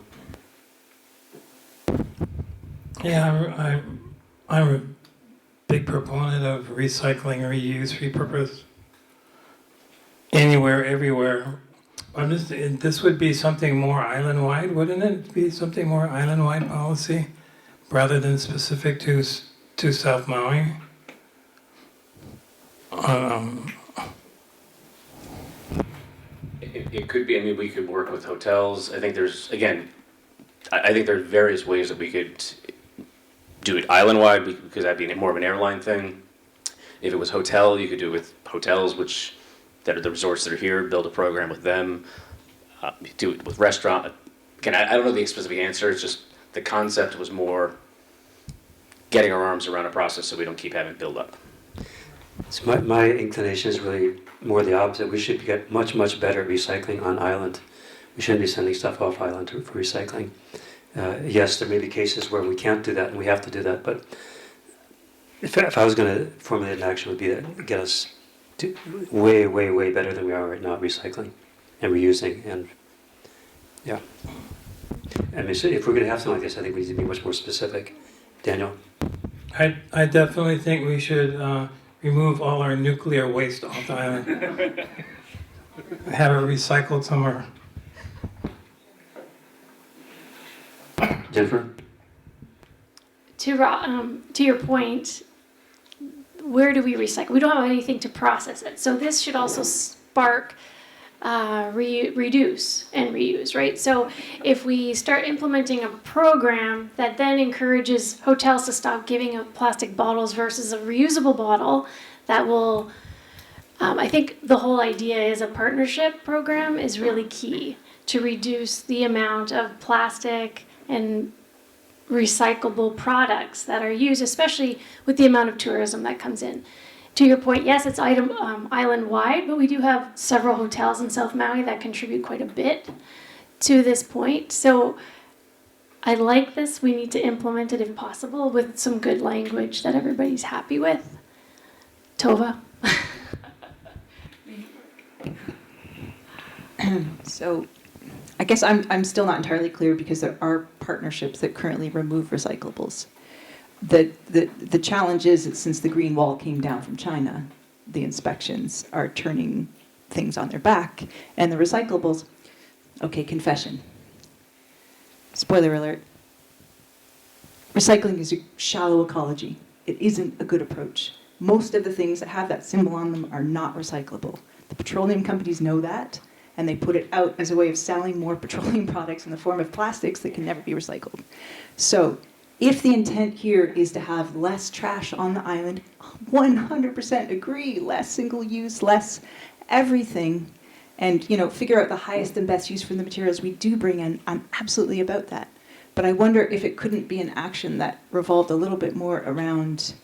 [SPEAKER 3] Yeah, I'm a big proponent of recycling, reuse, repurpose. Anywhere, everywhere. This would be something more island-wide, wouldn't it? Be something more island-wide policy rather than specific to South Maui.
[SPEAKER 6] It could be. I mean, we could work with hotels. I think there's, again, I think there's various ways that we could do it island-wide because that'd be more of an airline thing. If it was hotel, you could do it with hotels, that are the resorts that are here, build a program with them. Do it with restaurant. Again, I don't know the specific answer. It's just the concept was more getting our arms around a process so we don't keep having build up.
[SPEAKER 1] So my inclination is really more the opposite. We should get much, much better at recycling on island. We shouldn't be sending stuff off island for recycling. Yes, there may be cases where we can't do that and we have to do that, but if I was going to formulate an action, it would be to get us to way, way, way better than we are right now at recycling and reusing. And yeah. I mean, so if we're going to have something like this, I think we need to be much more specific. Daniel?
[SPEAKER 3] I definitely think we should remove all our nuclear waste off the island. Have it recycled somewhere.
[SPEAKER 1] Jennifer?
[SPEAKER 12] To your point, where do we recycle? We don't have anything to process it. So this should also spark reduce and reuse, right? So if we start implementing a program that then encourages hotels to stop giving out plastic bottles versus a reusable bottle, that will, I think the whole idea is a partnership program is really key to reduce the amount of plastic and recyclable products that are used, especially with the amount of tourism that comes in. To your point, yes, it's island-wide, but we do have several hotels in South Maui that contribute quite a bit to this point. So I like this. We need to implement it if possible with some good language that everybody's happy with. Tova?
[SPEAKER 10] So I guess I'm still not entirely clear because there are partnerships that currently remove recyclables. The challenge is that since the green wall came down from China, the inspections are turning things on their back, and the recyclables, okay, confession. Spoiler alert. Recycling is a shallow ecology. It isn't a good approach. Most of the things that have that symbol on them are not recyclable. The petroleum companies know that, and they put it out as a way of selling more petroleum products in the form of plastics that can never be recycled. So if the intent here is to have less trash on the island, 100% agree, less single use, less everything, and figure out the highest and best use for the materials we do bring in. I'm absolutely about that. But I wonder if it couldn't be an action that revolved a little bit more around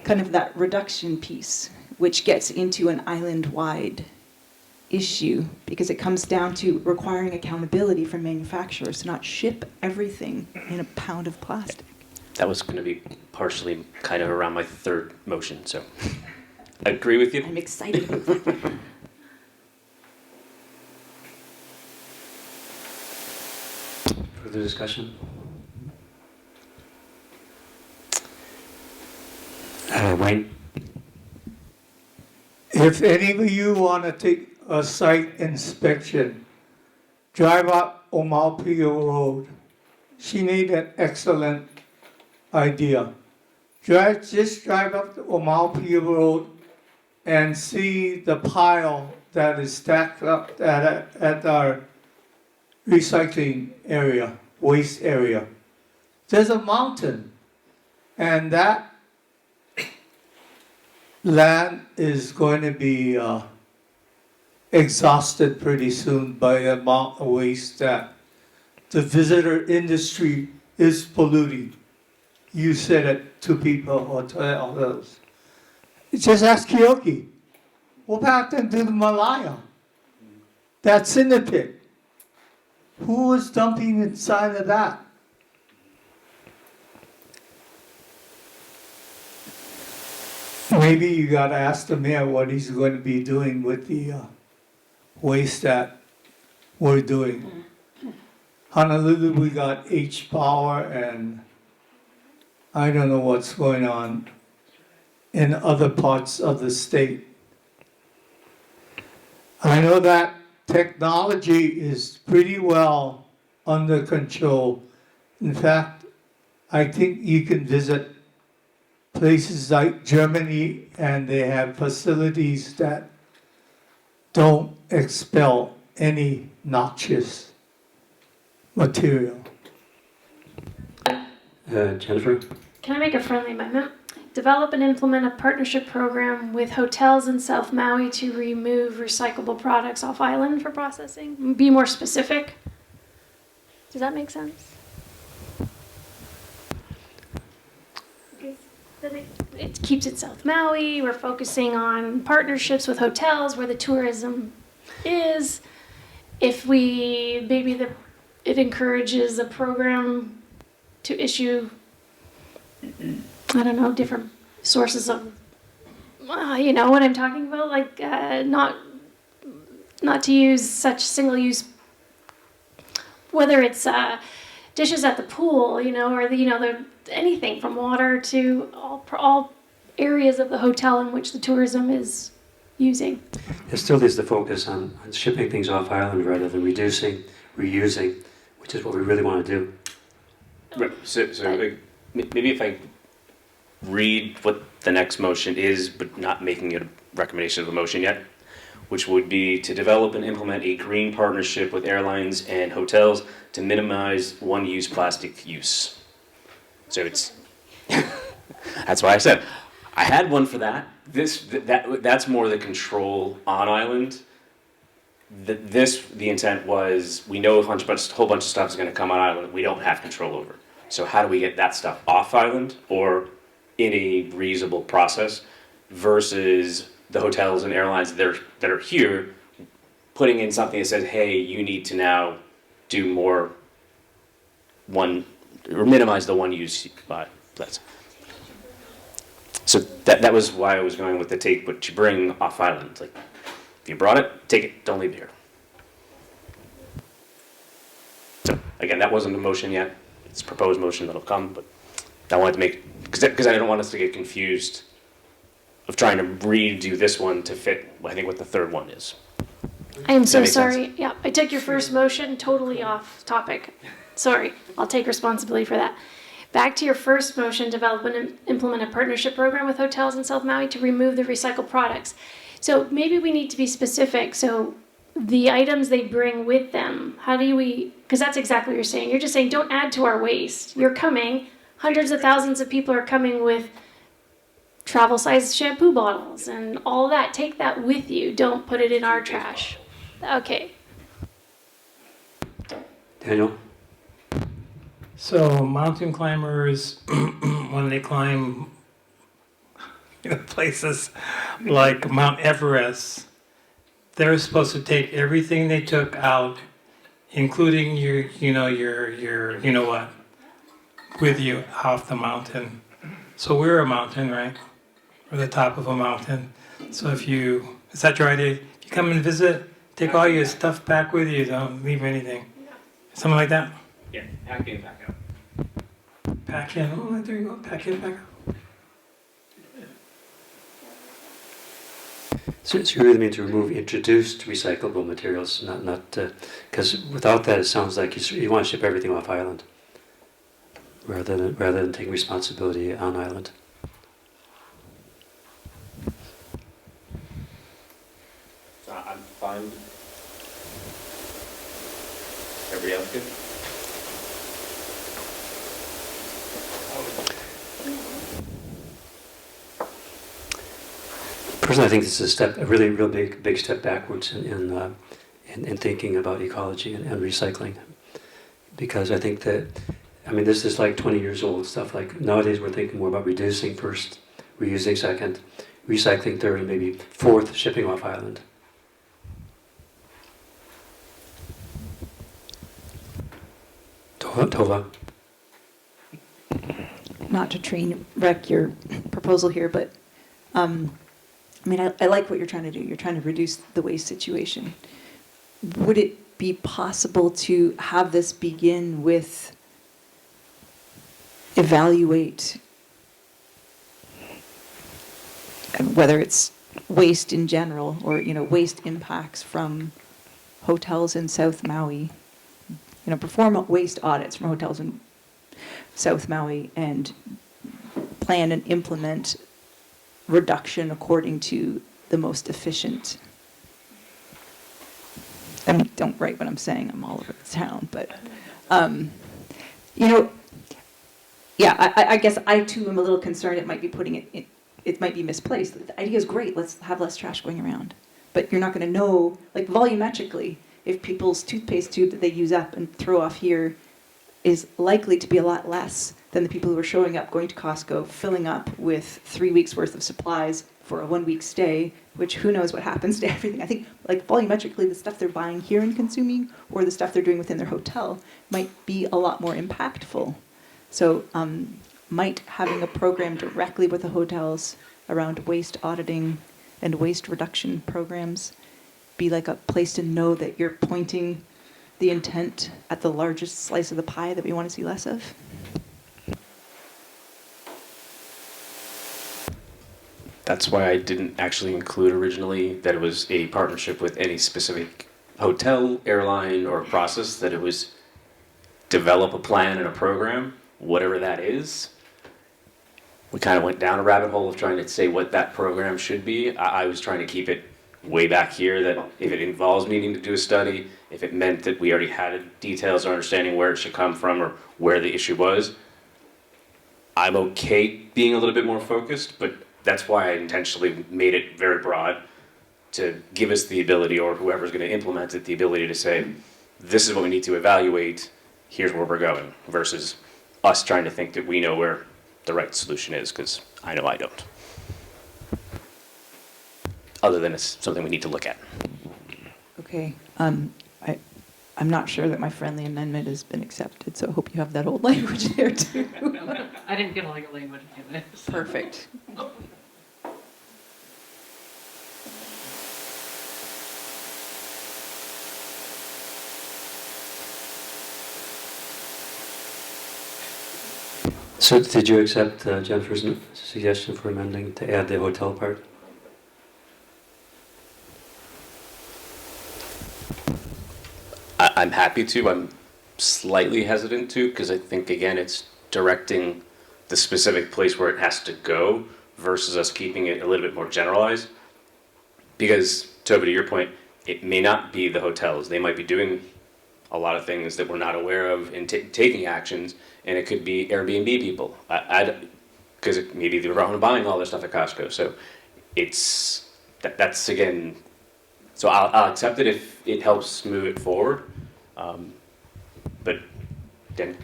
[SPEAKER 10] kind of that reduction piece, which gets into an island-wide issue, because it comes down to requiring accountability from manufacturers to not ship everything in a pound of plastic.
[SPEAKER 6] That was going to be partially kind of around my third motion, so I agree with you.
[SPEAKER 10] I'm excited about that.
[SPEAKER 1] Further discussion? Wayne?
[SPEAKER 5] If any of you want to take a site inspection, drive up Omaupio Road. She made an excellent idea. Just drive up to Omaupio Road and see the pile that is stacked up at our recycling area, waste area. There's a mountain, and that land is going to be exhausted pretty soon by the amount of waste that the visitor industry is polluting. You said it to people or to others. Just ask Keoki. What happened to the Malaya? That's in the pit. Who was dumping inside of that? Maybe you gotta ask the mayor what he's going to be doing with the waste that we're doing. Honolulu, we got H-Power, and I don't know what's going on in other parts of the state. I know that technology is pretty well under control. In fact, I think you can visit places like Germany, and they have facilities that don't expel any noxious material.
[SPEAKER 1] Jennifer?
[SPEAKER 12] Can I make a friendly amendment? Develop and implement a partnership program with hotels in South Maui to remove recyclable products off island for processing. Be more specific. Does that make sense? Okay. that it keeps it South Maui. We're focusing on partnerships with hotels where the tourism is. If we, it encourages a program to issue, I don't know, different sources of, you know what I'm talking about, like not to use such single-use, whether it's dishes at the pool, you know, or anything from water to all areas of the hotel in which the tourism is using.
[SPEAKER 1] It still is the focus on shipping things off island rather than reducing, reusing, which is what we really want to do.
[SPEAKER 6] Right. So like, maybe if I read what the next motion is, but not making it a recommendation of a motion yet, which would be to develop and implement a green partnership with airlines and hotels to minimize one-use plastic use. So it's, that's why I said, I had one for that. That's more the control on island. The intent was, we know a whole bunch of stuff is going to come on island we don't have control over. So how do we get that stuff off island or in a reasonable process versus the hotels and airlines that are here putting in something that says, hey, you need to now do more minimize the one use. So that was why I was going with the take what you bring off island. Like, if you brought it, take it, don't leave it here. So again, that wasn't a motion yet. It's a proposed motion that'll come, but I wanted to make, because I didn't want us to get confused of trying to redo this one to fit, I think, what the third one is.
[SPEAKER 12] I am so
[SPEAKER 6] make sense?
[SPEAKER 12] sorry. Yeah, I took your first motion totally off topic. Sorry, I'll take responsibility for that. Back to your first motion, develop and implement a partnership program with hotels in South Maui to remove the recycled products. So maybe we need to be specific. So the items they bring with them, how do we, because that's exactly what you're saying. You're just saying don't add to our waste. You're coming, hundreds of thousands of people are coming with travel-sized shampoo bottles and all that. Take that with you. Don't put it in our trash. Okay.
[SPEAKER 1] Daniel?
[SPEAKER 3] So mountain climbers, when they climb places like Mount Everest, they're supposed to take everything they took out, including your what, with you off the mountain. So we're a mountain, right? We're the top of a mountain. So is that your idea? If you come and visit, take all your stuff back with you. Don't leave anything. Something like that?
[SPEAKER 6] Yeah, pack in, pack out.
[SPEAKER 3] Pack in. Oh, there you go. Pack in, pack out.
[SPEAKER 1] So you really mean to remove introduced recyclable materials, not because without that it sounds like you want to ship everything off island rather than taking responsibility on island.
[SPEAKER 6] So I'm fine. Everybody else good?
[SPEAKER 1] Personally, I think this is a really real big step backwards in thinking about ecology and recycling, because I think that, this is like 20 years old stuff. Like nowadays, we're thinking more about reducing first, reusing second, recycling third, and maybe fourth, shipping off island. Tova.
[SPEAKER 10] Not to train wreck your proposal here, but I like what you're trying to do. You're trying to reduce the waste situation. Would it be possible to have this begin with evaluate whether it's waste in general or waste impacts from hotels in South Maui? Perform waste audits from hotels in South Maui and plan and implement reduction according to the most efficient. Don't write what I'm saying. I'm all over the town, but I guess I too am a little concerned. It might be it might be misplaced. The idea is great. Let's have less trash going around, but you're not going to know, like volumetrically, if people's toothpaste tube that they use up and throw off here is likely to be a lot less than the people who are showing up, going to Costco, filling up with 3 weeks worth of supplies for a 1 week stay, which who knows what happens to everything. I think like volumetrically the stuff they're buying here and consuming or the stuff they're doing within their hotel might be a lot more impactful. So might having a program directly with the hotels around waste auditing and waste reduction programs be like a place to know that you're pointing the intent at the largest slice of the pie that we want to see less of?
[SPEAKER 6] That's why I didn't actually include originally that it was a partnership with any specific hotel, airline, or process, that it was develop a plan and a program, whatever that is. We kind of went down a rabbit hole of trying to say what that program should be. I was trying to keep it way back here, that if it involves needing to do a study, if it meant that we already had details or understanding where it should come from or where the issue was, I'm okay being a little bit more focused, but that's why I intentionally made it very broad, to give us the ability, or whoever's going to implement it, the ability to say, this is what we need to evaluate, here's where we're going, versus us trying to think that we know where the right solution is, because I know I don't. Other than it's something we need to look at.
[SPEAKER 10] Okay. I'm not sure that my friendly amendment has been accepted, so I hope you have that old language there too.
[SPEAKER 7] I didn't get a lot of language in it.
[SPEAKER 10] Perfect.
[SPEAKER 1] So did you accept Jennifer's suggestion for amending to add the hotel part?
[SPEAKER 6] I'm happy to. I'm slightly hesitant to, because I think, again, it's directing the specific place where it has to go versus us keeping it a little bit more generalized. Because, Toby, to your point, it may not be the hotels. They might be doing a lot of things that we're not aware of and taking actions, and it could be Airbnb people. Because maybe they were buying all their stuff at Costco. So that's again, so I'll accept it if it helps move it forward. But then,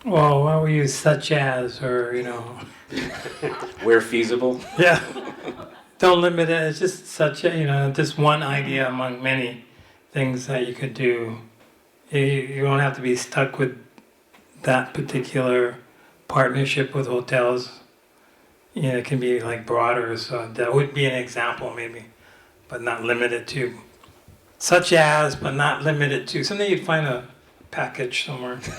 [SPEAKER 3] Well, why don't we use such as, or,
[SPEAKER 6] where feasible.
[SPEAKER 3] yeah. Don't limit it, it's just such a, just one idea among many things that you could do. You don't have to be stuck with that particular partnership with hotels. It can be like broader, so that would be an example maybe, but not limited to. Such as, but not limited to. Someday you'd find a package somewhere.
[SPEAKER 2] Do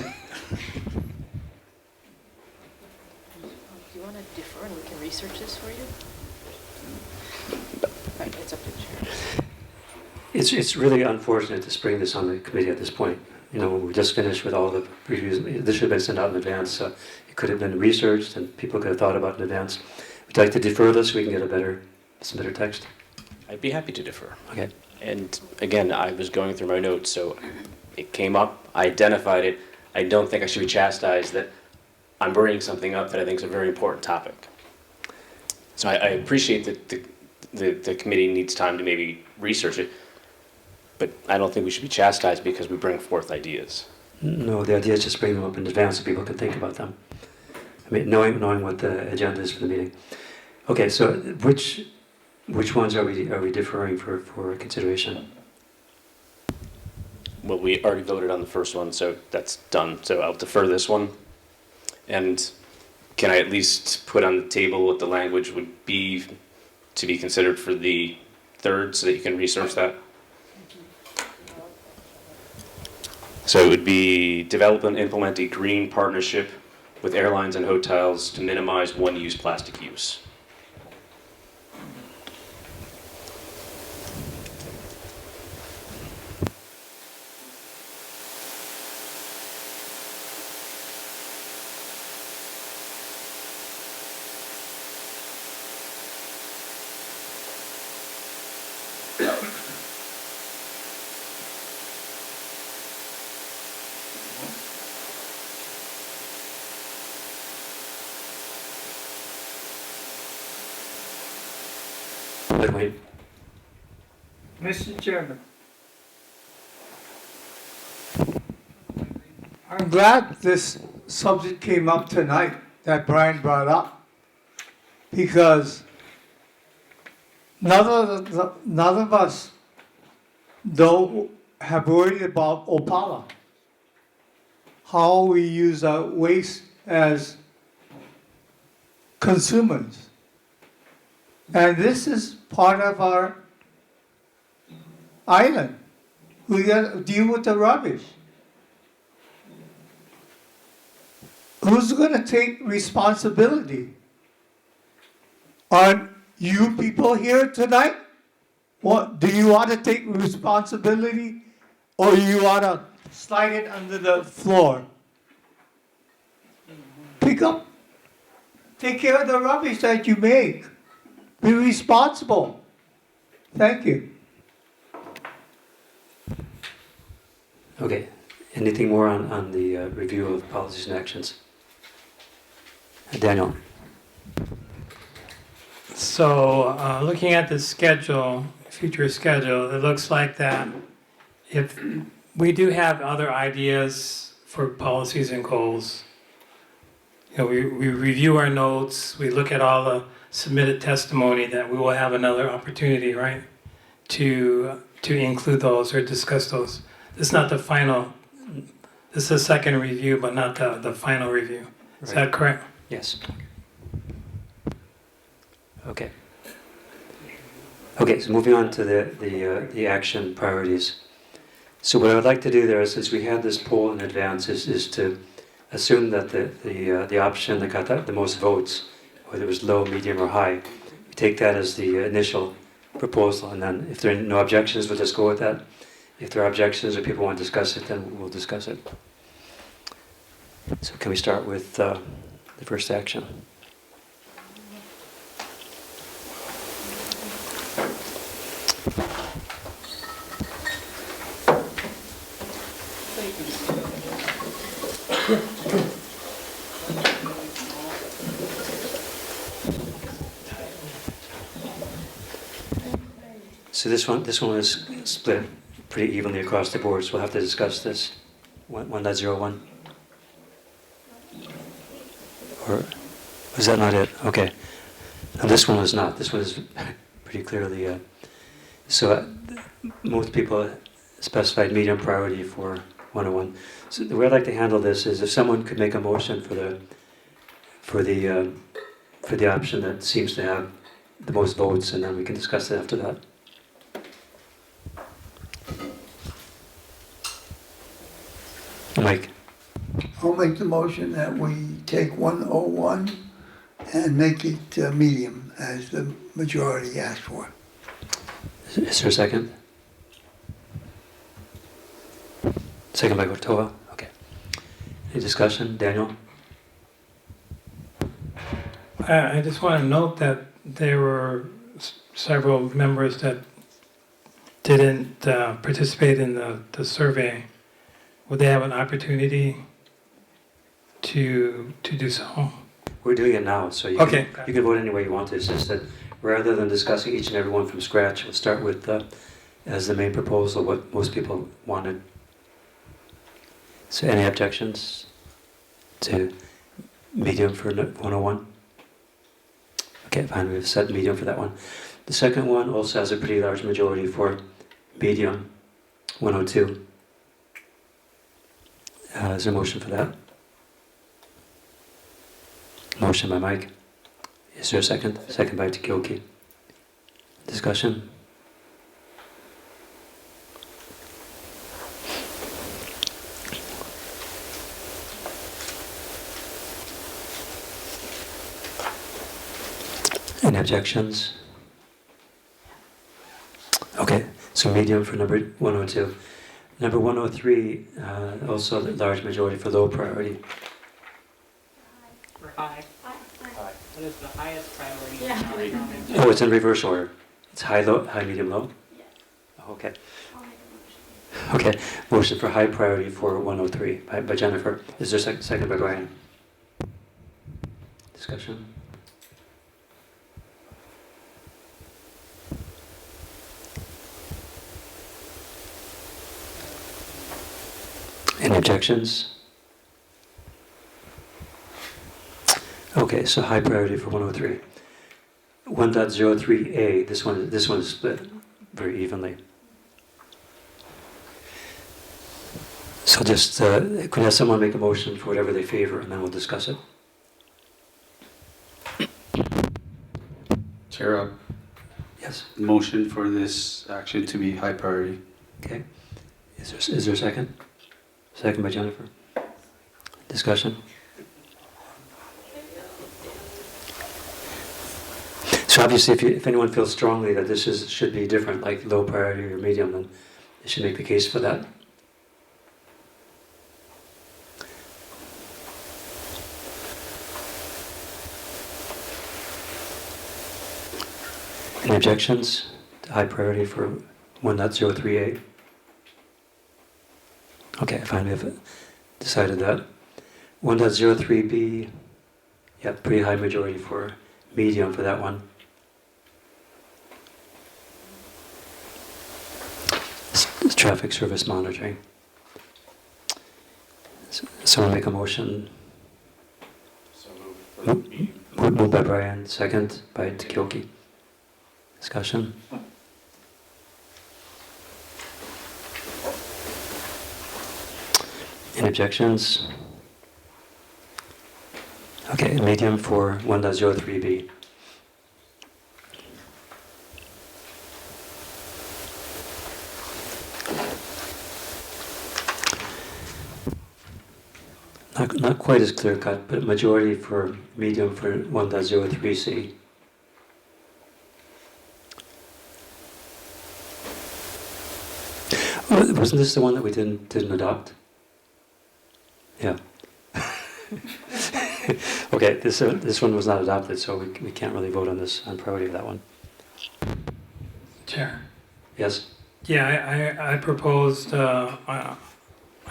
[SPEAKER 2] you want to defer and we can research this for you? Right, it's up to the chair.
[SPEAKER 1] It's really unfortunate to spring this on the committee at this point. We just finished with all the reviews. This should have been sent out in advance. It could have been researched and people could have thought about it in advance. Would you like to defer this so we can get some better text?
[SPEAKER 6] I'd be happy to defer.
[SPEAKER 1] Okay.
[SPEAKER 6] And again, I was going through my notes, so it came up, I identified it. I don't think I should be chastised that I'm bringing something up that I think is a very important topic. So I appreciate that the committee needs time to maybe research it, but I don't think we should be chastised because we bring forth ideas.
[SPEAKER 1] No, the idea is just bring them up in advance so people can think about them. I mean, knowing what the agenda is for the meeting. Okay, so which ones are we deferring for consideration?
[SPEAKER 6] Well, we already voted on the first one, so that's done. So I'll defer this one. And can I at least put on the table what the language would be to be considered for the third so that you can research that? So it would be develop and implement a green partnership with airlines and hotels to minimize one-use plastic use.
[SPEAKER 1] Wait.
[SPEAKER 5] Mr. Chairman, our I'm glad this subject came up tonight, that Brian brought up, because none of us don't have worried about Opala, how we use our waste as consumers. And this is part of our island. We got to deal with the rubbish. Who's going to take responsibility? Are you people here tonight? What, do you want to take responsibility, or you want to slide it under the floor? Pick up, take care of the rubbish that you make. Be responsible. Thank you.
[SPEAKER 1] Okay, anything more on the review of policies and actions? Daniel?
[SPEAKER 3] So, looking at the schedule, future schedule, it looks like that if we do have other ideas for policies and goals, you know, we review our notes, we look at all the submitted testimony, that we will have another opportunity, right, to include those or discuss those. This is not the final, this is a second review, but not the final review. Is
[SPEAKER 1] Right.
[SPEAKER 3] that correct?
[SPEAKER 1] Yes. Okay. Okay, so moving on to the action priorities. So what I would like to do there, since we had this poll in advance, is to assume that the option that got the most votes, whether it was low, medium, or high, we take that as the initial proposal, and then if there are no objections, we'll just go with that. If there are objections or people want to discuss it, then we'll discuss it. So can we start with the first action? So this one is split pretty evenly across the board, so we'll have to discuss this. 1.01? Or was that not it? Okay. And this one is not. This one is pretty clearly. Most people specified medium priority for 101. So the way I'd like to handle this is if someone could make a motion for the option that seems to have the most votes, and then we can discuss it after that. Mike.
[SPEAKER 4] I'll make the motion that we take 101 and make it medium as the majority asked for.
[SPEAKER 1] Is there a second? Second by Gortoa? Okay. Any discussion? Daniel?
[SPEAKER 3] I just want to note that there were several members that didn't participate in the survey. Would they have an opportunity to do so?
[SPEAKER 1] We're doing it now, so you can vote any way you want to. It's just that rather than discussing each and every one from scratch, we'll start with, as the main proposal, what most people wanted. So any objections to medium for 101? Okay, fine, we've set medium for that one. The second one also has a pretty large majority for medium, 102. Is there a motion for that? Motion by Mike. Is there a second? Second by Takioki. Discussion? Any objections? Okay, so medium for number 102. Number 103, also a large majority for low priority.
[SPEAKER 7] For high. What is the highest priority?
[SPEAKER 12] Yeah.
[SPEAKER 1] Oh, it's in reverse order. It's high, low, high, medium, low?
[SPEAKER 12] Yes.
[SPEAKER 1] Oh, okay.
[SPEAKER 12] I'll make a motion.
[SPEAKER 1] Okay, motion for high priority for 103 by Jennifer. Is there a second by Brian? Discussion? Any objections? Okay, so high priority for 103. 1.03A, this one is split very evenly. So just, could I have someone make a motion for whatever they favor, and then we'll discuss it.
[SPEAKER 11] Chair,
[SPEAKER 1] Yes,
[SPEAKER 11] motion for this action to be high priority.
[SPEAKER 1] okay. Is there a second? Second by Jennifer. Discussion? So obviously, if anyone feels strongly that this should be different, like low priority or medium, then they should make the case for that. Any objections to high priority for 1.03A? Okay, fine, we have decided that. 1.03B, yeah, pretty high majority for medium for that one. It's traffic service monitoring. Someone make a motion. Moved by Brian, second by Takioki. Discussion? Any objections? Okay, medium for 1.03B. Not quite as clear cut, but majority for medium for 1.03C. Oh, wasn't this the one that we didn't adopt? Yeah. Okay, this one was not adopted, so we can't really vote on this on priority of that one.
[SPEAKER 3] Chair.
[SPEAKER 1] Yes.
[SPEAKER 3] Yeah, I proposed. I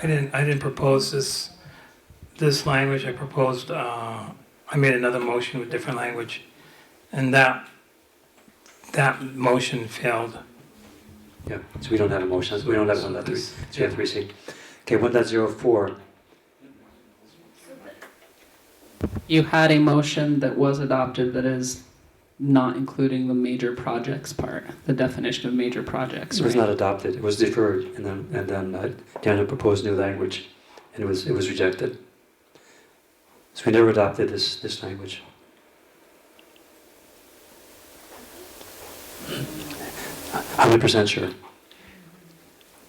[SPEAKER 3] didn't propose this language. I proposed. I made another motion with different language, and that motion failed.
[SPEAKER 1] Yeah. So we don't have a motion. We don't have 1.03C. Okay, 1.04.
[SPEAKER 7] You had a motion that was adopted that is not including the major projects part, the definition of major projects.
[SPEAKER 1] It was
[SPEAKER 7] right?
[SPEAKER 1] not adopted. It was deferred, and then Daniel proposed new language, and it was rejected. So we never adopted this language. 100% sure.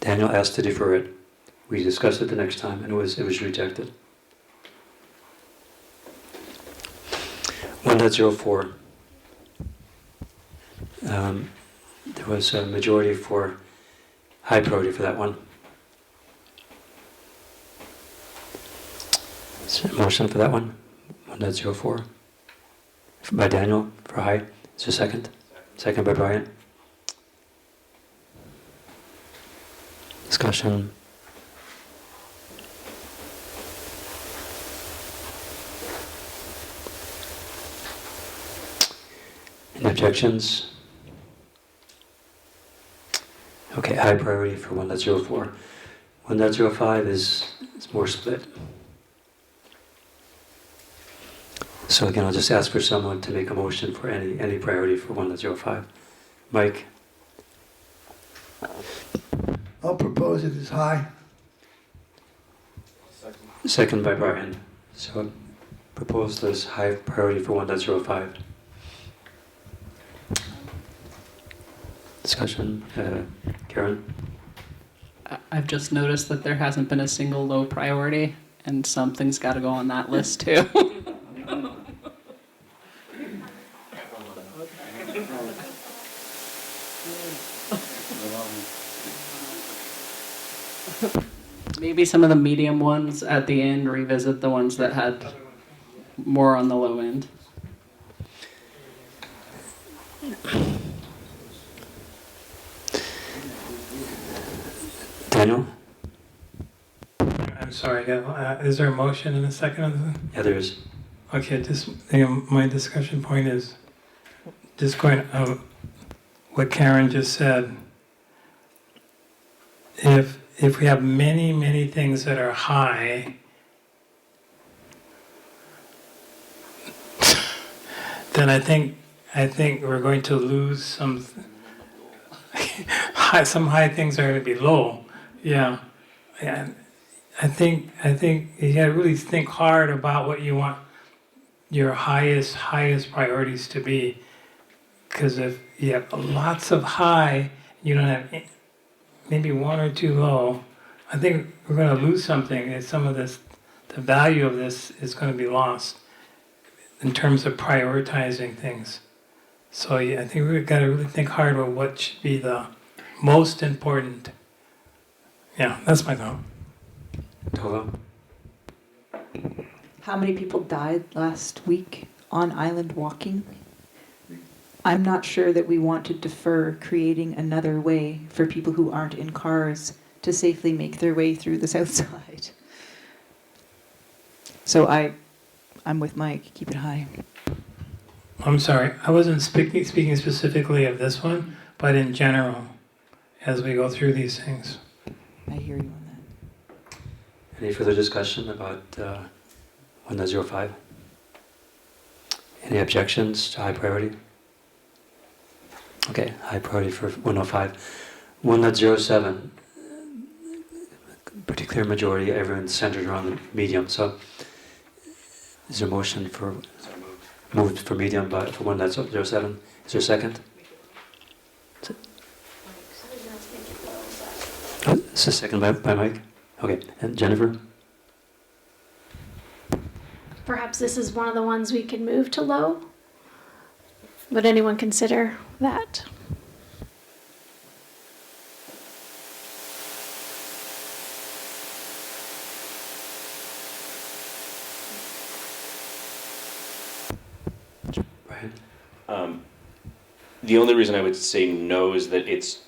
[SPEAKER 1] Daniel asked to defer it. We discussed it the next time, and it was rejected. 1.04. There was a majority for high priority for that one. Motion for that one? 1.04. By Daniel for high. Is there a second? Second by Brian. Discussion. Any objections? Okay, high priority for 1.04. 1.05 is more split. So again, I'll just ask for someone to make a motion for any priority for 1.05. Mike?
[SPEAKER 4] I'll propose it as high.
[SPEAKER 1] Second by Brian. So proposed as high priority for 1.05. Discussion, Karen?
[SPEAKER 7] I've just noticed that there hasn't been a single low priority, and something's got to go on that list too. Maybe some of the medium ones at the end revisit the ones that had more on the low end.
[SPEAKER 1] Daniel?
[SPEAKER 3] I'm sorry. Is there a motion and a second on this?
[SPEAKER 1] Yeah, there is.
[SPEAKER 3] Okay, just my discussion point is just going what Karen just said. If we have many things that are high, then I think we're going to lose some some high things are going to be low. Yeah, and I think you got to really think hard about what you want your highest priorities to be, because if you have lots of high, you don't have maybe one or two low, I think we're going to lose something. And some of this, the value of this is going to be lost in terms of prioritizing things. So yeah, I think we've got to really think hard about what should be the most important. Yeah, that's my thought.
[SPEAKER 1] Tova?
[SPEAKER 10] How many people died last week on island walking? I'm not sure that we want to defer creating another way for people who aren't in cars to safely make their way through the south side. So I'm with Mike, keep it high.
[SPEAKER 3] I'm sorry, I wasn't speaking specifically of this one, but in general, as we go through these things.
[SPEAKER 10] I hear you on that.
[SPEAKER 1] Any further discussion about 1.05? Any objections to high priority? Okay, high priority for 105. 1.07, pretty clear majority, everyone's centered around the medium. So is there a motion for moved for medium for 1.07? Is there a second? Oh, is a second by Mike? Okay, and Jennifer?
[SPEAKER 12] Perhaps this is one of the ones we can move to low? Would anyone consider that?
[SPEAKER 6] The only reason I would say no is that it's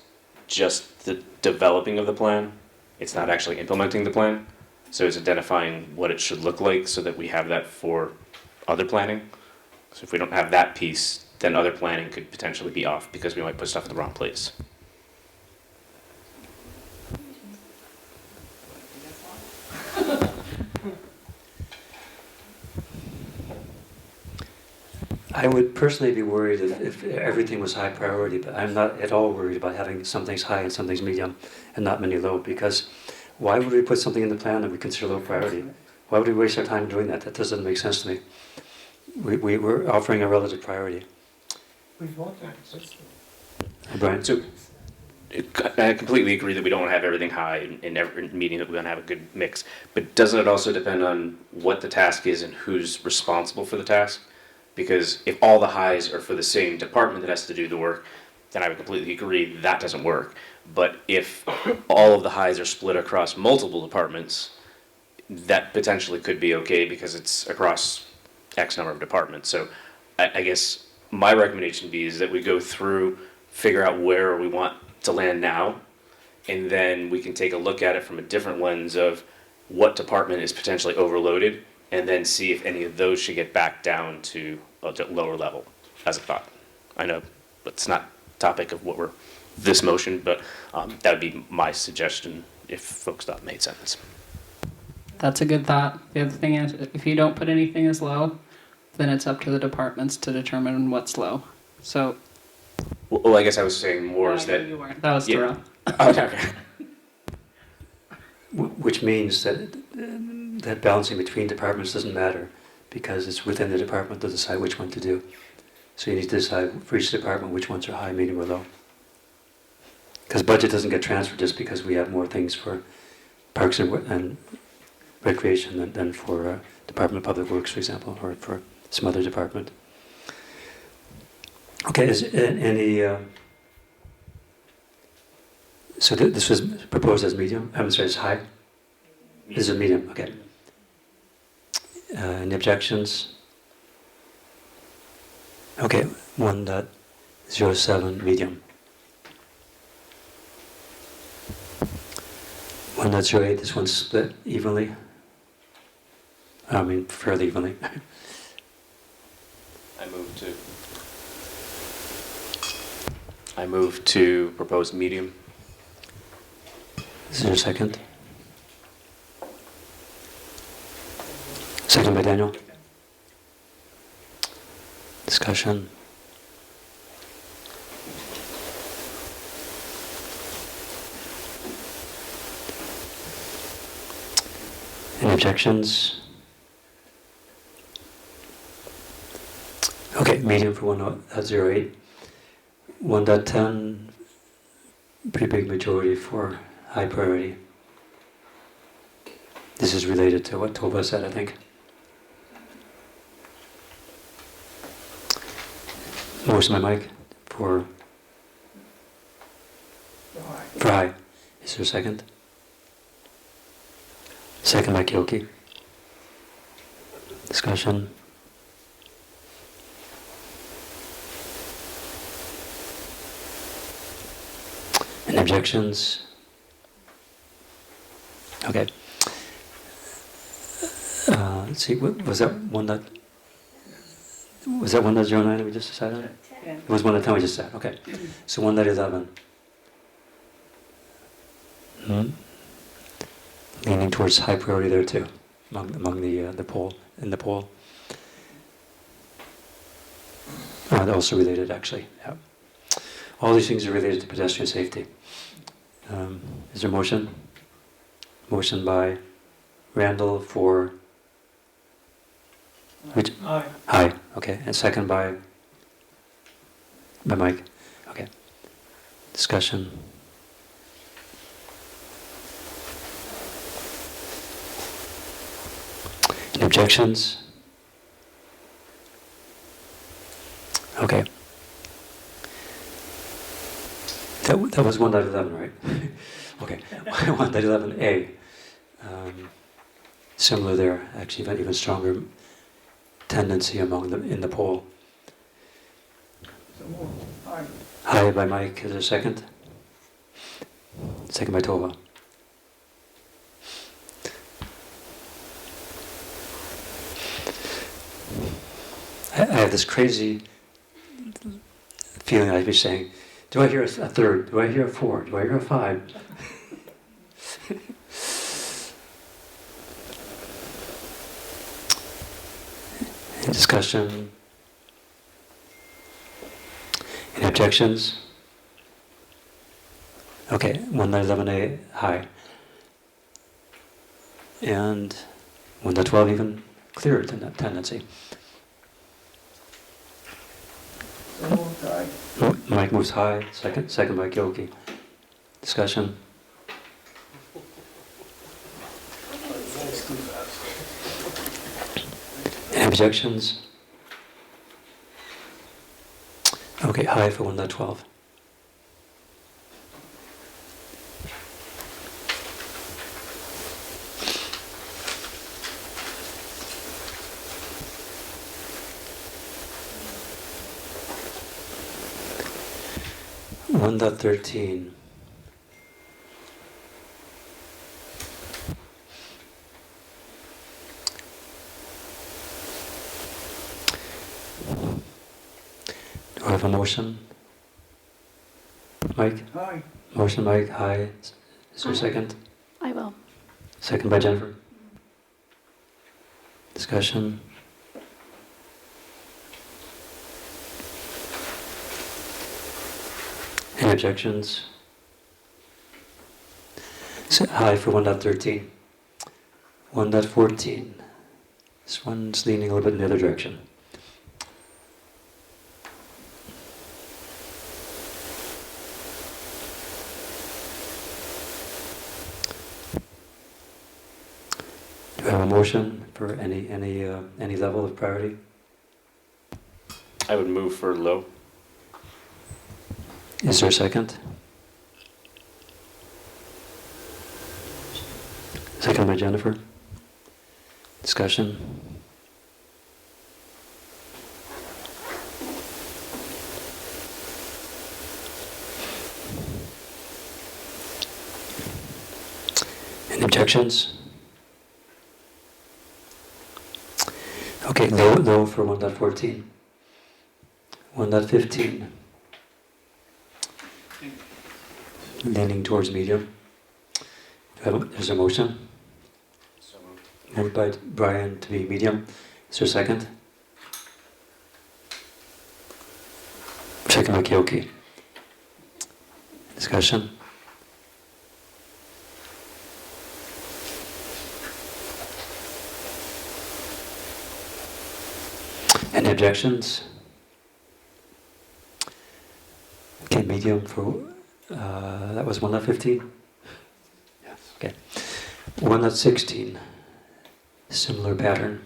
[SPEAKER 6] just the developing of the plan. It's not actually implementing the plan. So it's identifying what it should look like so that we have that for other planning. So if we don't have that piece, then other planning could potentially be off because we might put stuff in the wrong place.
[SPEAKER 1] I would personally be worried if everything was high priority, but I'm not at all worried about having some things high and some things medium and not many low, because why would we put something in the plan that we consider low priority? Why would we waste our time doing that? That doesn't make sense to me. We're offering a relative priority. Brian?
[SPEAKER 6] So I completely agree that we don't want to have everything high in every meeting, that we want to have a good mix. But doesn't it also depend on what the task is and who's responsible for the task? Because if all the highs are for the same department that has to do the work, then I would completely agree that doesn't work. But if all of the highs are split across multiple departments, that potentially could be okay because it's across X number of departments. So I guess my recommendation would be is that we go through, figure out where we want to land now, and then we can take a look at it from a different lens of what department is potentially overloaded, and then see if any of those should get back down to a lower level as a thought. I know it's not topic of what we're this motion, but that would be my suggestion if folks thought it made sense.
[SPEAKER 7] That's a good thought. The other thing is, if you don't put anything as low, then it's up to the departments to determine what's low. So.
[SPEAKER 6] Well, I guess I was saying more is that.
[SPEAKER 7] You weren't. That was Terrell.
[SPEAKER 6] Okay.
[SPEAKER 1] Which means that that balancing between departments doesn't matter, because it's within the department to decide which one to do. So you need to decide for each department which ones are high, medium, or low. Because budget doesn't get transferred just because we have more things for parks and recreation than for Department of Public Works, for example, or for some other department. Okay, is any... So this was proposed as medium? I'm sorry, it's high? This is medium, okay. Any objections? Okay, 1.07 medium. 1.08, this one's split evenly. I mean, fairly evenly.
[SPEAKER 6] I move to propose medium.
[SPEAKER 1] Is there a second? Second by Daniel. Discussion. Any objections? Okay, medium for 1.08. 1.10, pretty big majority for high priority. This is related to what Tova said, I think. Most of my mic for high. Is there a second? Second by Kyoki. Discussion. Any objections? Okay. Let's see. Was that 1.09 that we just decided on? It was 1.10 we just said. Okay. So 1.11. Leaning towards high priority there too, among the poll in the poll. Also related, actually. Yeah. All these things are related to pedestrian safety. Is there a motion? Motion by Randall for which?
[SPEAKER 3] Aye.
[SPEAKER 1] Aye. Okay. And second by Mike. Okay. Discussion. Any objections? Okay. That was 1.11, right? Okay. 1.11a. Similar there, actually, even stronger tendency in the poll. High by Mike. Is there a second? Second by Tova. I have this crazy feeling I'd be saying, do I hear a third? Do I hear a 4? Do I hear a 5? Any discussion? Any objections? Okay, 1.11a high. And 1.12 even clearer tendency. Mike moves high, second by Gyoki. Discussion. Any objections? Okay, high for 1.12. One dot 13. Do I have a motion? Mike?
[SPEAKER 4] Aye.
[SPEAKER 1] Motion, Mike. Aye. Is there a second?
[SPEAKER 12] I will.
[SPEAKER 1] Second by Jennifer. Discussion. Any objections? So high for 1.13. 1.14. This one's leaning a little bit in the other direction. Do I have a motion for any level of priority?
[SPEAKER 6] I would move for low.
[SPEAKER 1] Is there a second? Second by Jennifer. Discussion. Any objections? Okay, low for 1.14. 1.15. Leaning towards medium. There's a motion. Moved by Brian to be medium. Is there a second? Second by Kyoki. Discussion? Any objections? Okay, medium for, that was 1.15? Yes. Okay. 1.16, similar pattern.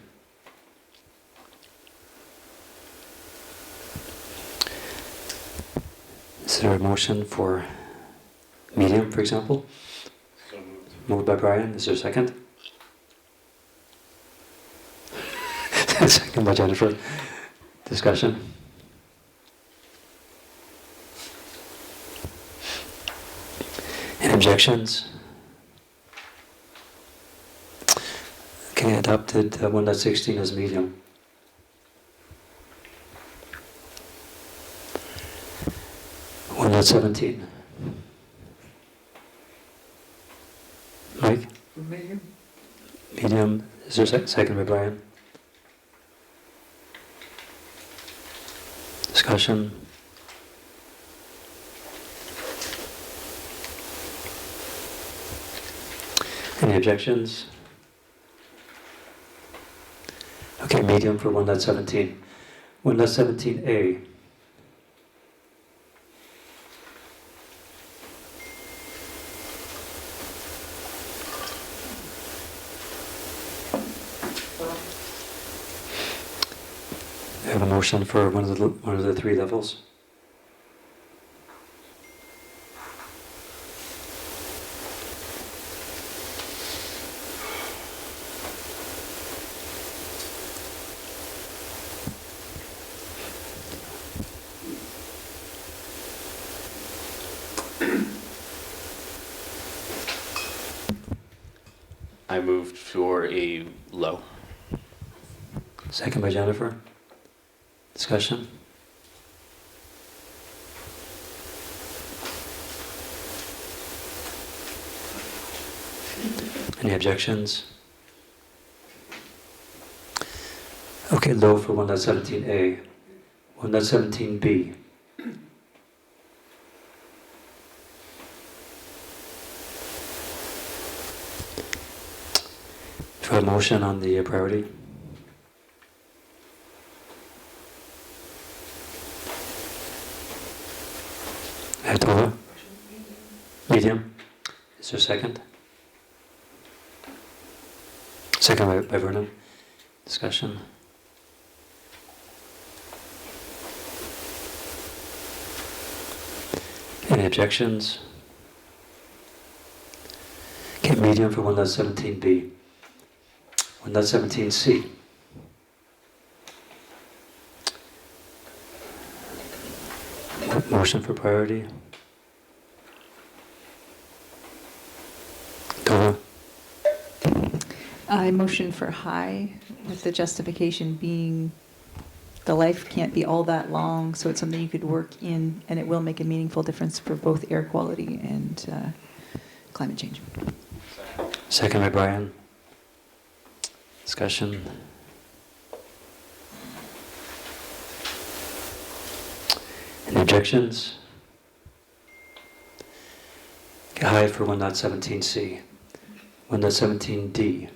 [SPEAKER 1] Is there a motion for medium, for example?
[SPEAKER 6] So moved.
[SPEAKER 1] Moved by Brian, is there a second? Second by Jennifer. Discussion? Any objections? Okay, adopted 1.16 as medium. One at 17. Mike?
[SPEAKER 4] Medium?
[SPEAKER 1] Medium. Is there a second by Brian? Discussion? Any objections? Okay, medium for 1.17. 1.17a. I have a motion for one of the three levels.
[SPEAKER 6] I moved for a low.
[SPEAKER 1] Second by Jennifer. Discussion? Any objections? Okay, low for 1.17a. 1.17b. For a motion on the priority? Ayatollah? Medium? Is there a second? Second by Vernon. Discussion? Any objections? Okay, medium for 1.17b. 1.17c. Motion for priority. Dora?
[SPEAKER 10] I motion for high, with the justification being the life can't be all that long, so it's something you could work in, and it will make a meaningful difference for both air quality and climate change.
[SPEAKER 1] Second by Brian. Discussion. Any objections? Okay, high for 1.17c. 1.17d.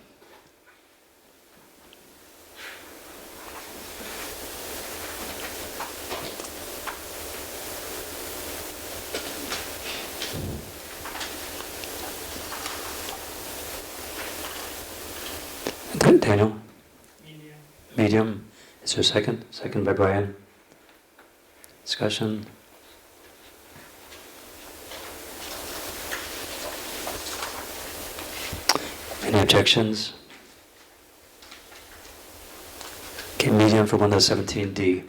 [SPEAKER 1] Good, Daniel?
[SPEAKER 3] Medium.
[SPEAKER 1] Medium. Is there a second? Second by Brian. Discussion. Any objections? Okay, medium for 1.17d.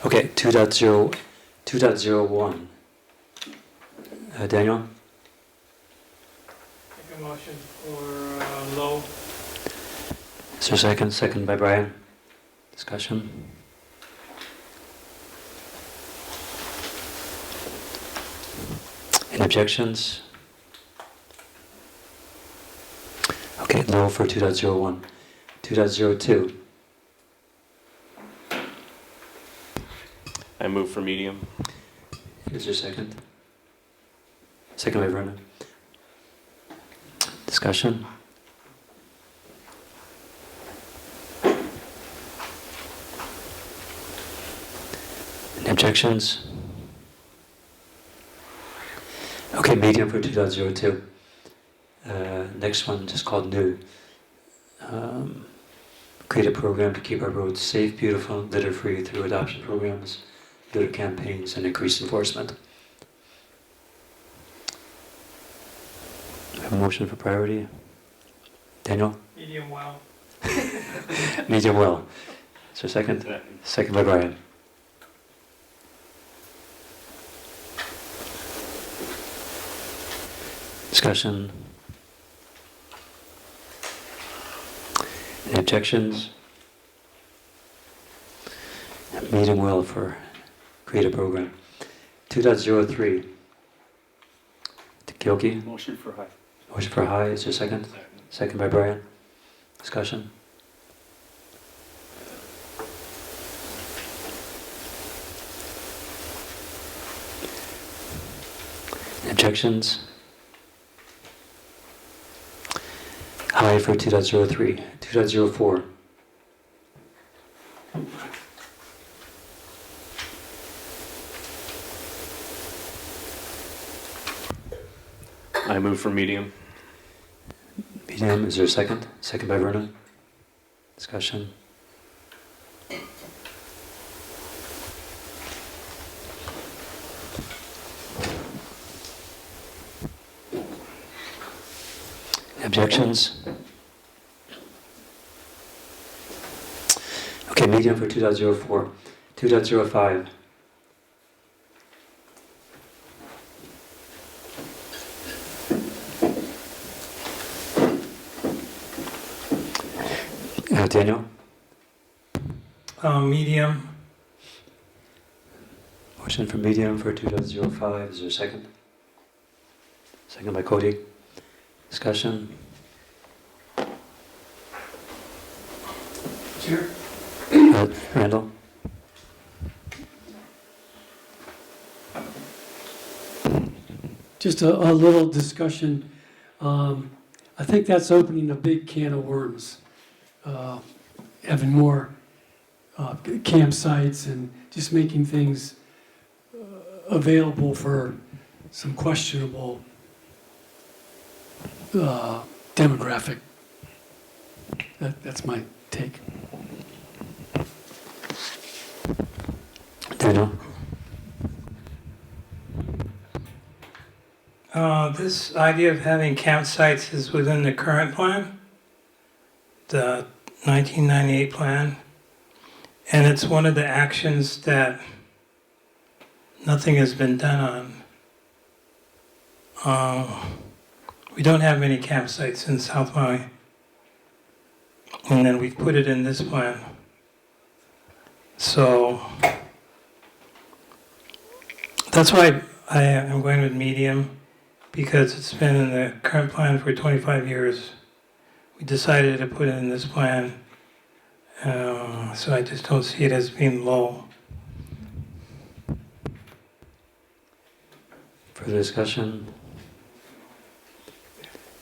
[SPEAKER 1] Okay, 2.0, 2.01. Daniel?
[SPEAKER 3] Make a motion for low.
[SPEAKER 1] Is there a second? Second by Brian. Discussion? Any objections? Okay, low for 2.01. 2.02.
[SPEAKER 6] I move for medium.
[SPEAKER 1] Is there a second? Second by Vernon. Discussion? Any objections? Okay, medium for 2.02. Next one, just called new. Create a program to keep our roads safe, beautiful, litter-free through adoption programs, litter campaigns, and increased enforcement. I have a motion for priority. Daniel?
[SPEAKER 3] Medium well.
[SPEAKER 1] Medium well. Is there a second? Second by Brian. Discussion? Any objections? Medium well for create a program. 2.03. Kyoki?
[SPEAKER 11] Motion for high.
[SPEAKER 1] Motion for high, is there a second? Second by Brian. Discussion? Objections? High for 2.03. 2.04.
[SPEAKER 6] I move for medium.
[SPEAKER 1] Medium, is there a second? Second by Vernon. Discussion? Objections? Okay, medium for 2.04. 2.05. Daniel?
[SPEAKER 3] Medium.
[SPEAKER 1] Motion for medium for 2.05. Is there a second? Second by Cody. Discussion?
[SPEAKER 5] Chair?
[SPEAKER 1] Randall?
[SPEAKER 13] Just a little discussion. I think that's opening a big can of worms. Having more campsites and just making things available for some questionable demographic. That's my take.
[SPEAKER 1] Daniel?
[SPEAKER 3] This idea of having campsites is within the current plan, the 1998 plan, and it's one of the actions that nothing has been done on. We don't have many campsites in South Maui, and then we've put it in this plan. So that's why I am going with medium, because it's been in the current plan for 25 years. We decided to put it in this plan, so I just don't see it as being low.
[SPEAKER 1] Further discussion?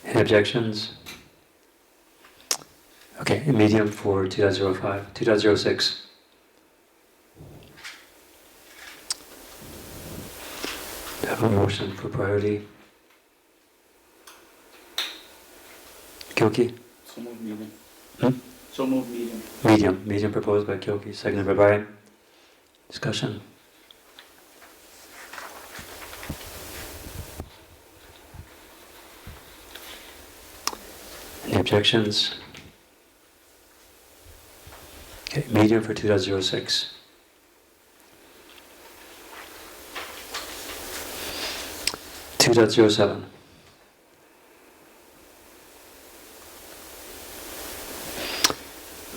[SPEAKER 1] Any objections? Okay, medium for 2.05. 2.06. Do I have a motion for priority? Kyoki?
[SPEAKER 11] So move medium.
[SPEAKER 1] Hmm?
[SPEAKER 11] So move medium.
[SPEAKER 1] Medium. Medium proposed by Kyoki, seconded by Brian. Discussion? Any objections? Okay, medium for 2.06. 2.07.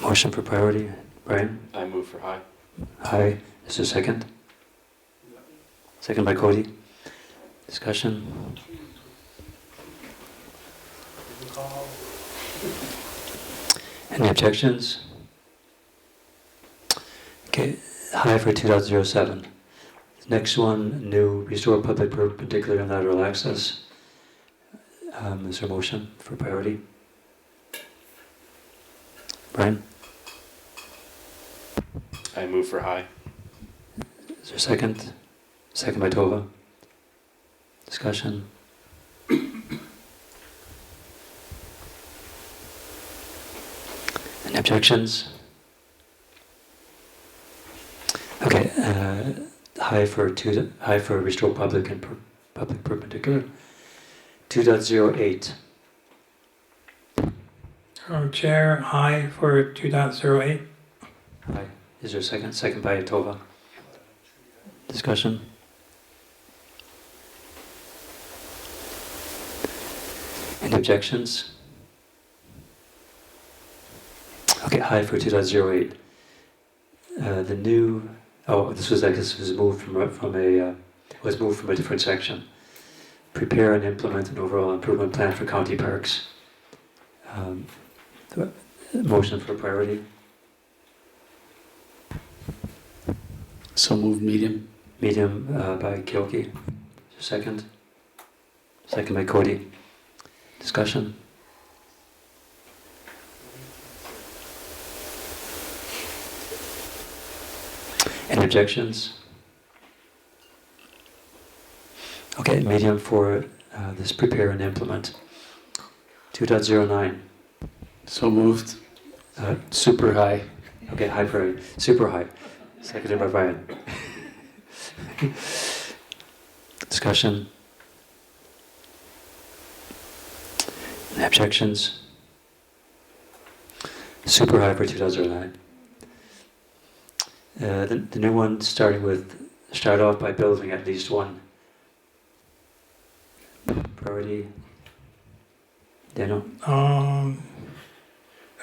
[SPEAKER 1] Motion for priority. Brian?
[SPEAKER 6] I move for high.
[SPEAKER 1] High. Is there a second? Second by Cody. Discussion? Any objections? Okay, high for 2.07. Next one, new restore public perpendicular and lateral access. Is there a motion for priority? Brian?
[SPEAKER 6] I move for high.
[SPEAKER 1] Is there a second? Second by Tova. Discussion? Any objections? Okay, high for restore public and public perpendicular. 2.08.
[SPEAKER 3] Chair, high for 2.08.
[SPEAKER 1] High. Is there a second? Second by Tova. Discussion? Any objections? Okay, high for 2.08. The new, this was moved from a different section. Prepare and implement an overall improvement plan for county parks. Motion for priority.
[SPEAKER 11] So move medium.
[SPEAKER 1] Medium by Kyoki. Second. Second by Cody. Discussion. Any objections? Okay, medium for this prepare and implement. 2.09.
[SPEAKER 11] So moved. Super high.
[SPEAKER 1] Okay, high priority. Super high. Seconded by Brian. Discussion. Any objections? Super high for 2009. The new one start off by building at least one. Priority. Daniel?
[SPEAKER 3] Are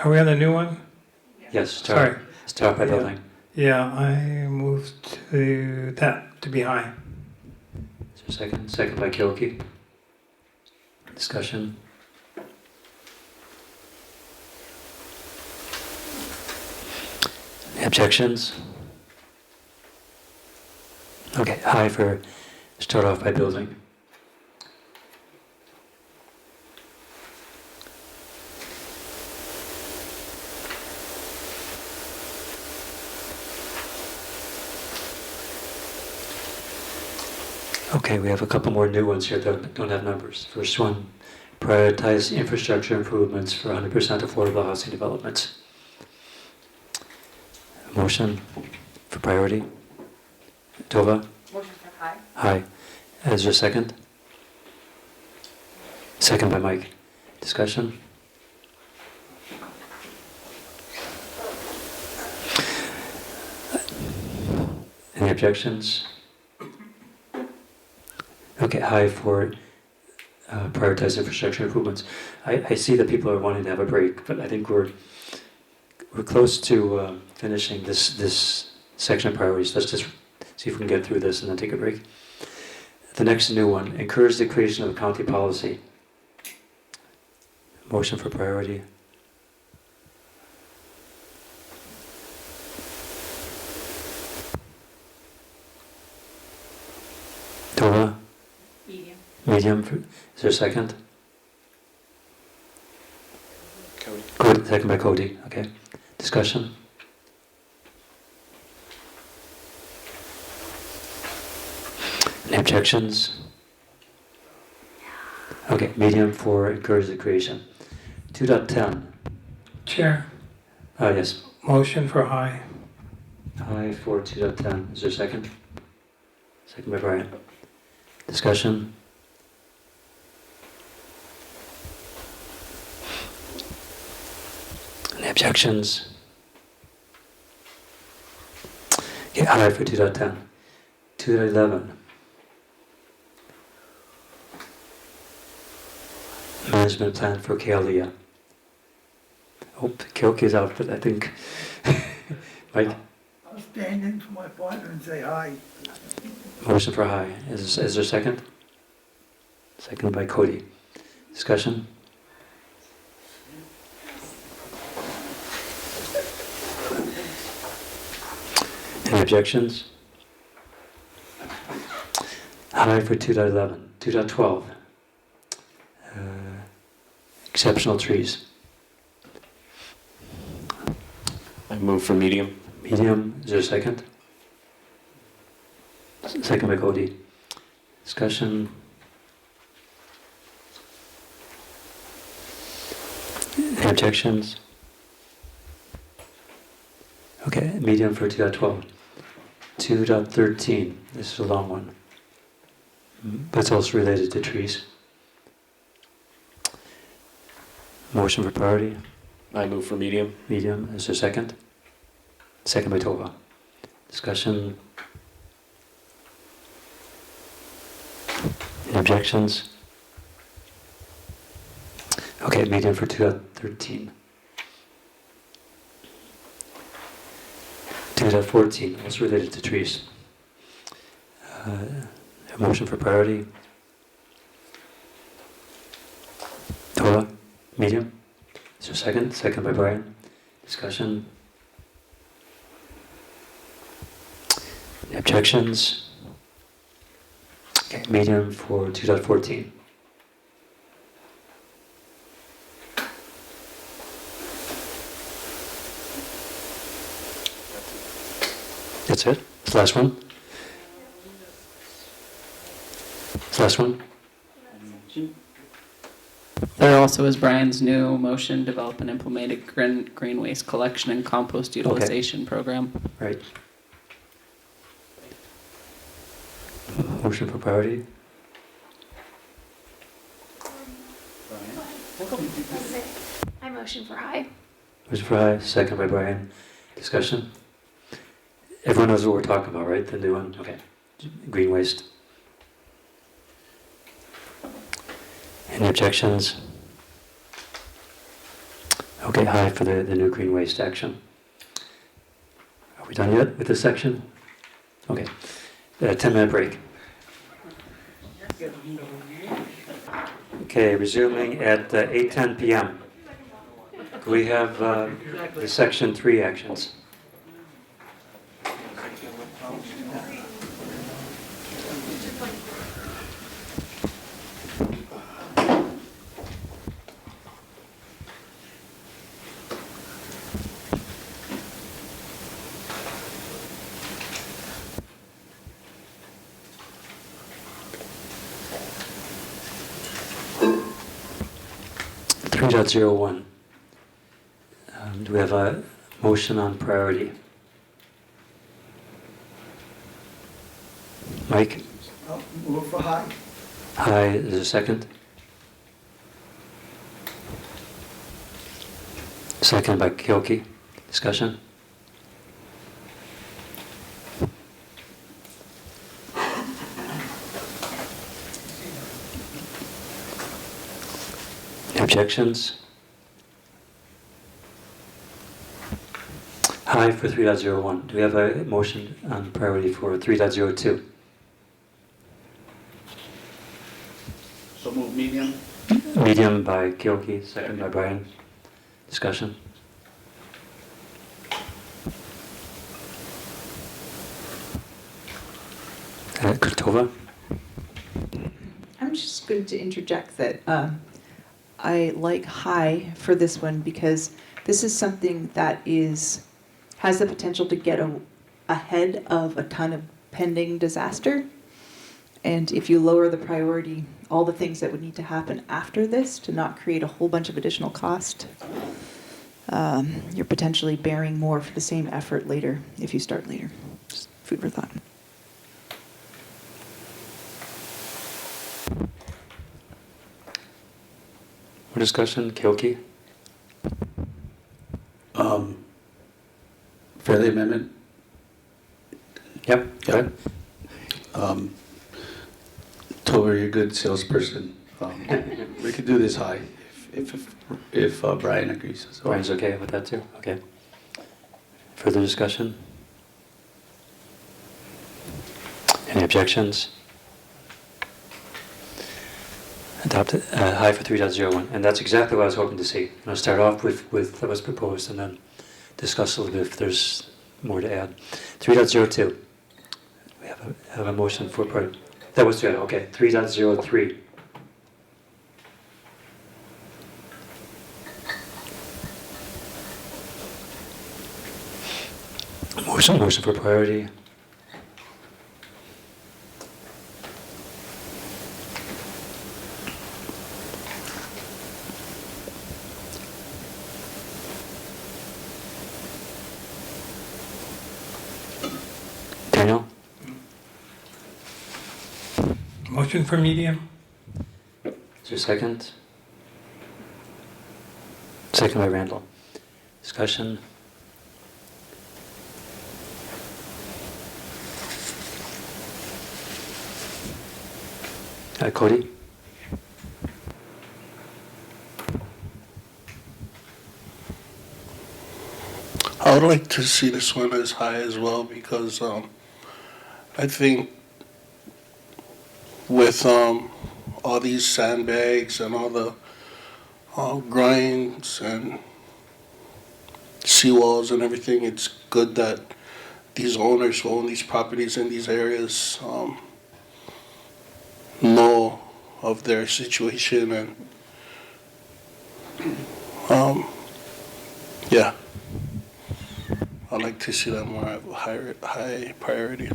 [SPEAKER 3] we on the new one?
[SPEAKER 1] Yes,
[SPEAKER 3] Sorry.
[SPEAKER 1] Start by building.
[SPEAKER 3] Yeah, I moved to that to be high.
[SPEAKER 1] Is there a second? Second by Kyoki. Discussion. Any objections? Okay, high for start off by building. Okay, we have a couple more new ones here that don't have numbers. First one, prioritize infrastructure improvements for 100% affordable housing developments. Motion for priority. Tova?
[SPEAKER 10] Motion for high.
[SPEAKER 1] High. Is there a second? Second by Mike. Discussion? Any objections? Okay, high for prioritize infrastructure improvements. I see that people are wanting to have a break, but I think we're close to finishing this section of priorities. Let's just see if we can get through this and then take a break. The next new one, encourage the creation of a county policy. Motion for priority. Tova?
[SPEAKER 10] Medium.
[SPEAKER 1] Medium. Is there a second?
[SPEAKER 6] Cody.
[SPEAKER 1] Cody. Second by Cody. Okay. Discussion? Any objections? Okay, medium for encourage the creation. 2.10.
[SPEAKER 3] Chair,
[SPEAKER 1] Yes.
[SPEAKER 3] motion for high.
[SPEAKER 1] High for 2.10. Is there a second? Second by Brian. Discussion? Any objections? Okay, high for 2.10. 2.11. management plan for Kealia. Oh, Keoki's out, but I think, Mike,
[SPEAKER 4] I'll stand in for my partner and say hi.
[SPEAKER 1] motion for high. Is there a second? Second by Cody. Discussion? Any objections? High for 2.11. 2.12. Exceptional trees.
[SPEAKER 6] I move for medium.
[SPEAKER 1] Medium, is there a second? Second by Cody. Discussion? Any objections? Okay, medium for 2.12. 2.13, this is a long one. But it's also related to trees. Motion for priority?
[SPEAKER 6] I move for medium.
[SPEAKER 1] Medium, is there a second? Second by Tova. Discussion? Any objections? Okay, medium for 2.13. 2.14, also related to trees. A motion for priority? Tova, medium? Is there a second? Second by Brian. Discussion? Any objections? Okay, medium for 2.14. That's it? It's the last one? It's the last one?
[SPEAKER 7] There also is Brian's new motion, develop and implement a green waste collection and compost utilization program.
[SPEAKER 1] Right. Motion for priority?
[SPEAKER 12] I motion for high.
[SPEAKER 1] Motion for high, second by Brian. Discussion? Everyone knows what we're talking about, right? The new one? Okay. Green waste. Any objections? Okay, high for the new green waste action. Are we done yet with this section? Okay. 10-minute break. Okay, resuming at 8:10 p.m. We have the section 3 actions. .01. Do we have a motion on priority? Mike?
[SPEAKER 4] I'll move for high.
[SPEAKER 1] High, is there a second? Second by Kyoki. Discussion? Objections? High for 3.01. Do we have a motion on priority for 3.02?
[SPEAKER 11] So move medium.
[SPEAKER 1] Medium by Kyoki, second by Brian. Discussion? Kurtova?
[SPEAKER 10] I'm just going to interject that I like high for this one because this is something that has the potential to get ahead of a ton of pending disaster. And if you lower the priority, all the things that would need to happen after this to not create a whole bunch of additional cost, you're potentially bearing more for the same effort later if you start later. Just food for thought.
[SPEAKER 1] More discussion? Kyoki?
[SPEAKER 11] Friendly amendment.
[SPEAKER 1] Yep, go ahead.
[SPEAKER 11] Tova, you're a good salesperson. We could do this high if Brian agrees as well.
[SPEAKER 1] Brian's okay with that too? Okay. Further discussion? Any objections? Adopted, high for 3.01, and that's exactly what I was hoping to see. I'll start off with what was proposed and then discuss a little bit if there's more to add. 3.02, we have a motion for part, that was 3, okay, 3.03. Motion for priority. Daniel?
[SPEAKER 3] Motion for medium?
[SPEAKER 1] Is there a second? Second by Randall. Discussion? Cody?
[SPEAKER 8] I would like to see this one as high as well because I think with all these sandbags and all the grinds and seawalls and everything, it's good that these owners who own these properties in these areas know of their situation and yeah. I'd like to see that more of a high priority.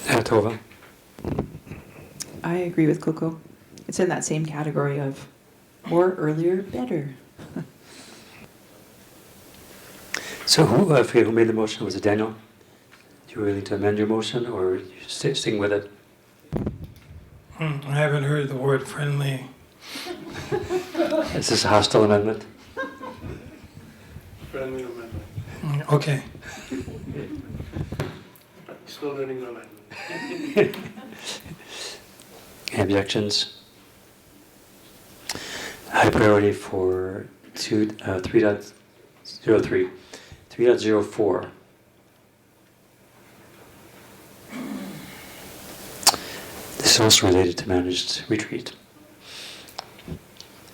[SPEAKER 1] Tova?
[SPEAKER 10] I agree with Coco. It's in that same category of more, earlier, better.
[SPEAKER 1] So I forget who made the motion? Was it Daniel? You were willing to amend your motion or you sticking with it?
[SPEAKER 3] I haven't heard the word friendly.
[SPEAKER 1] Is this a hostile amendment?
[SPEAKER 8] Friendly amendment.
[SPEAKER 3] Okay.
[SPEAKER 8] Still learning the language.
[SPEAKER 1] Any objections? High priority for 3.03. 3.04. This is also related to managed retreat.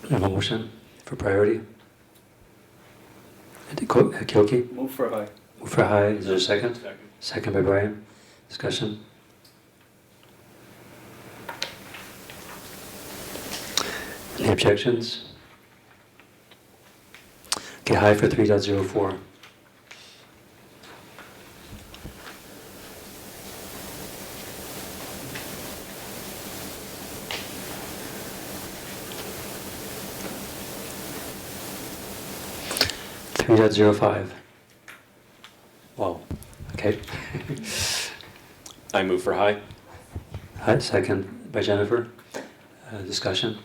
[SPEAKER 1] I have a motion for priority. Kyoki?
[SPEAKER 6] Move for high.
[SPEAKER 1] Move for high. Is there a second?
[SPEAKER 6] Second.
[SPEAKER 1] Second by Brian. Discussion. Any objections? Okay, high for 3.04. $3.05. Wow. Okay.
[SPEAKER 6] I move for high.
[SPEAKER 1] High, second by Jennifer. Discussion.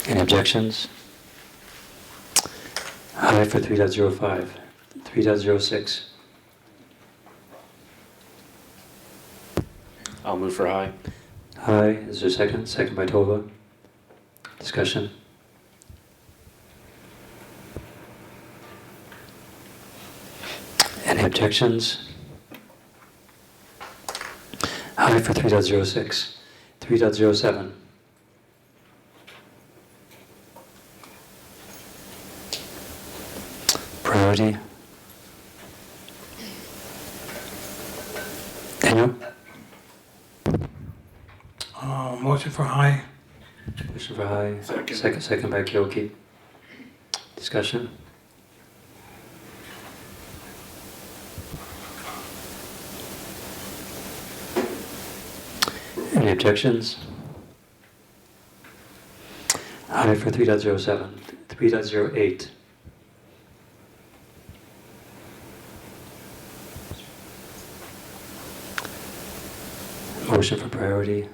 [SPEAKER 1] Any objections? High for 3.05. 3.06.
[SPEAKER 6] I'll move for high.
[SPEAKER 1] High. Is there a second? Second by Tova. Discussion. Any objections? High for 3.06. 3.07. Priority. Daniel?
[SPEAKER 3] Motion for high.
[SPEAKER 1] Motion for high. Second by Kyoki. Discussion. Any objections? High for 3.07. 3.08. Motion for priority.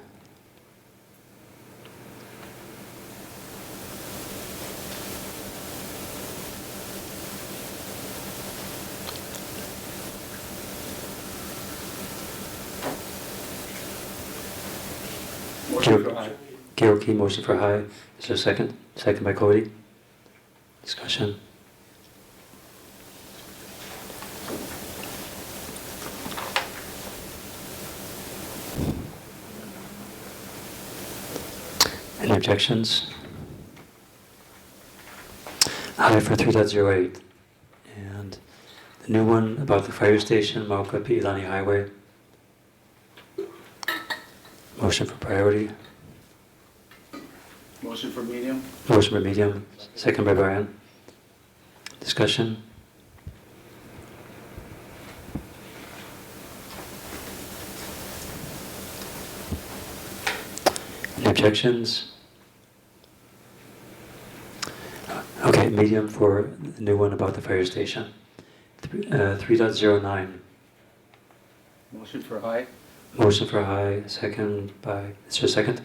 [SPEAKER 11] Motion for high.
[SPEAKER 1] Keoki, motion for high. Is there a second? Second by Cody. Discussion. Any objections? High for 3.08. And the new one about the fire station, Maukapi Ilani Highway. Motion for priority.
[SPEAKER 11] Motion for medium.
[SPEAKER 1] Motion by medium. Second by Brian. Discussion. Any objections? Okay, medium for the new one about the fire station. 3.09.
[SPEAKER 11] Motion for high.
[SPEAKER 1] Motion for high, second by, is there a second?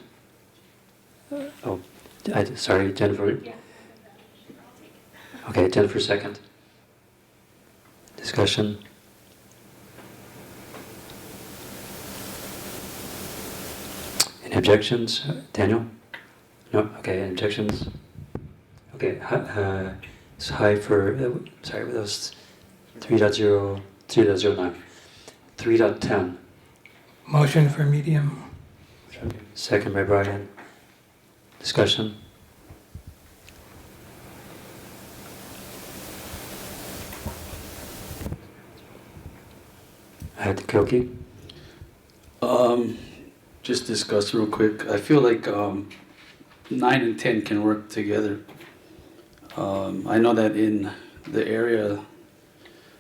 [SPEAKER 1] Oh, sorry, Jennifer. Okay, Jennifer second. Discussion. Any objections? Daniel? No? Okay, any objections? Okay, it's high for, sorry, that was 3.0, 3.09. 3.10.
[SPEAKER 3] Motion for medium.
[SPEAKER 1] Second by Brian. Discussion. Koki?
[SPEAKER 11] Just discuss real quick. I feel like 9 and 10 can work together. I know that in the area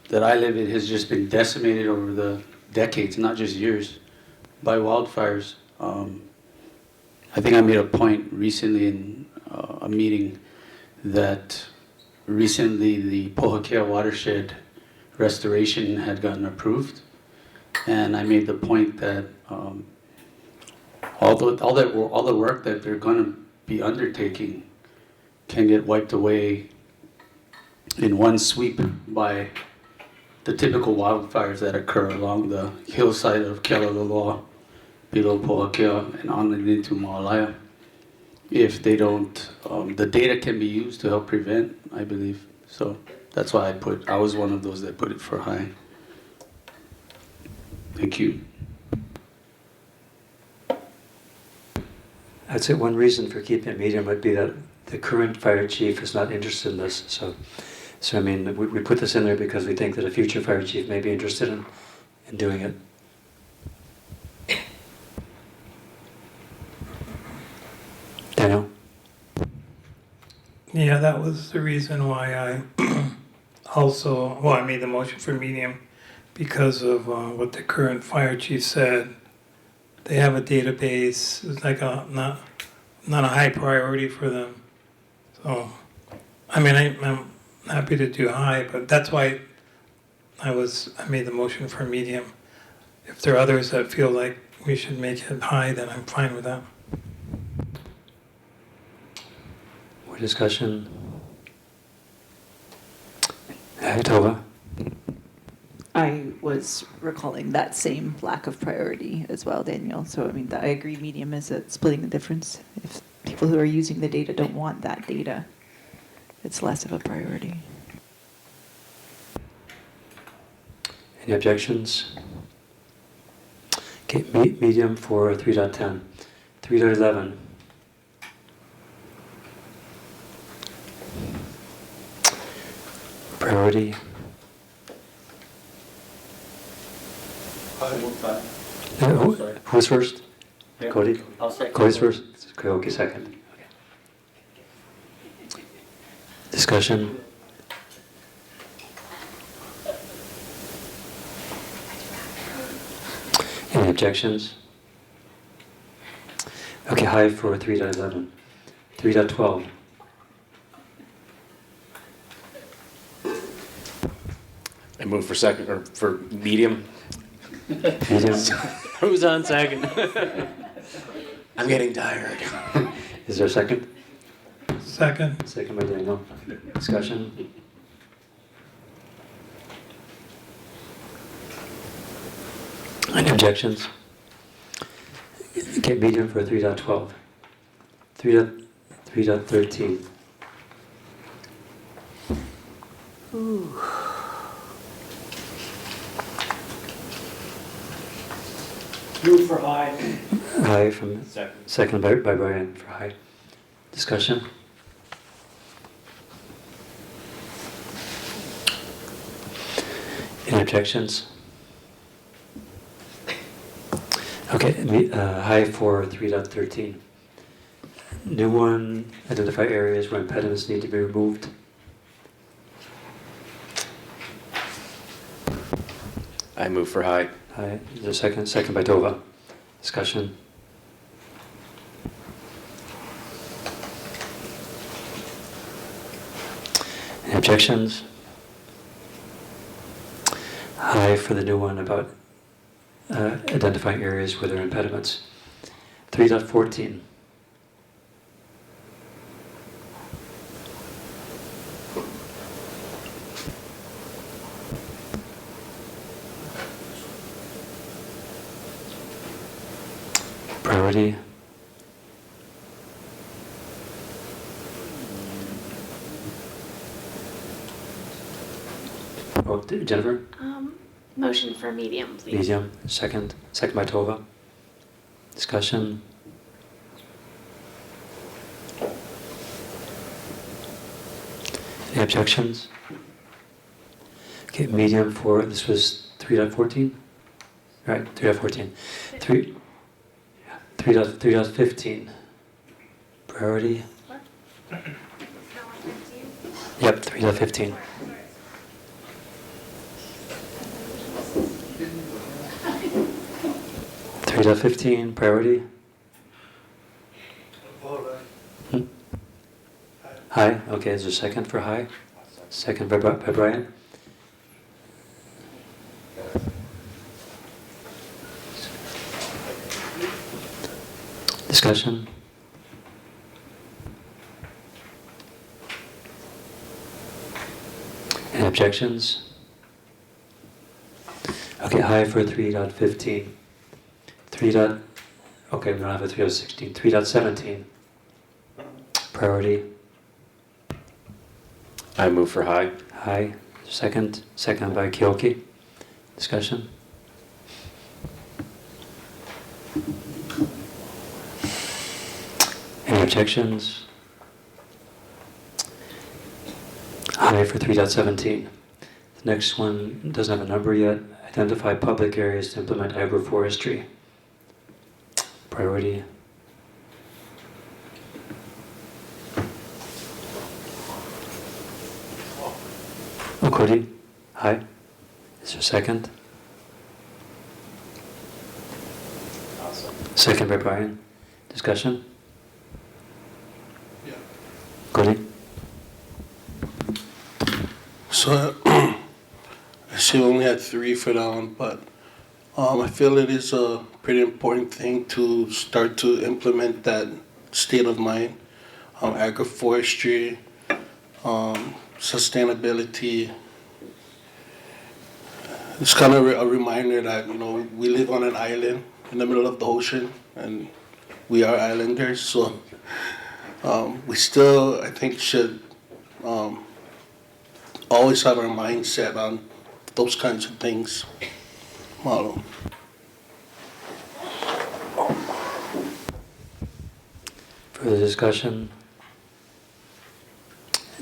[SPEAKER 11] that I live in has just been decimated over the decades, not just years, by wildfires. I think I made a point recently in a meeting that recently the Pohakea watershed restoration had gotten approved, and I made the point that all the work that they're going to be undertaking can get wiped away in one sweep by the typical wildfires that occur along the hillside of Kealakekua, below Pohakea, and on and into Maui. If they don't, the data can be used to help prevent, I believe. So that's why I was one of those that put it for high. Thank you.
[SPEAKER 1] I'd say one reason for keeping it medium would be that the current fire chief is not interested in this. So I mean, we put this in there because we think that a future fire chief may be interested in doing it. Daniel?
[SPEAKER 3] Yeah, that was the reason why I I made the motion for medium because of what the current fire chief said. They have a database. It's like not a high priority for them. So, I mean, I'm happy to do high, but that's why I made the motion for medium. If there are others that feel like we should make it high, then I'm fine with that.
[SPEAKER 1] More discussion? Tova?
[SPEAKER 10] I was recalling that same lack of priority as well, Daniel. So, I mean, I agree medium is splitting the difference. If people who are using the data don't want that data, it's less of a priority.
[SPEAKER 1] Any objections? Okay, medium for 3.10. 3.11. Priority. Who's first?
[SPEAKER 11] Yeah.
[SPEAKER 1] Cody?
[SPEAKER 11] I'll second.
[SPEAKER 1] Cody's first? Okay, second. Okay. Discussion? Any objections? Okay, high for 3.11. 3.12.
[SPEAKER 6] I move for second, or for medium.
[SPEAKER 1] Medium.
[SPEAKER 6] Who's on second? I'm getting tired.
[SPEAKER 1] Is there a second?
[SPEAKER 3] Second.
[SPEAKER 1] Second by Daniel. Discussion? Any objections? Okay, medium for 3.12. 3.13.
[SPEAKER 14] Move for high.
[SPEAKER 1] High from
[SPEAKER 14] Second.
[SPEAKER 1] second by Brian for high. Discussion? Any objections? Okay, high for 3.13. New one, identify areas where impediments need to be removed.
[SPEAKER 6] I move for high.
[SPEAKER 1] High, is there a second? Second by Tova. Discussion? Any objections? High for the new one about identifying areas where there are impediments. 3.14. Priority. Oh, Jennifer?
[SPEAKER 12] Motion for medium, please.
[SPEAKER 1] Medium. Second by Tova. Discussion. Any objections? Okay, medium for, this was 3.14? Right, 3.14. 3.15. Priority. Yep, 3.15. Three to 15, priority. High, okay, is there a second for high? Second by Brian. Discussion? Any objections? Okay, high for 3.15. Okay, we don't have a 3.16. 3.17. Priority.
[SPEAKER 6] I move for high.
[SPEAKER 1] High. Second by Kyoki. Discussion? Any objections? High for 3.17. The next one doesn't have a number yet. Identify public areas to implement agroforestry. Priority. Okodi. High. Is there a second? Second by Brian. Discussion?
[SPEAKER 8] Yeah.
[SPEAKER 1] Okodi.
[SPEAKER 8] So I see we only had 3 for that one, but I feel it is a pretty important thing to start to implement that state of mind, agroforestry, sustainability. It's kind of a reminder that, we live on an island in the middle of the ocean, and we are islanders, so we still, I think, should always have our mindset on those kinds of things. Model.
[SPEAKER 1] Further discussion?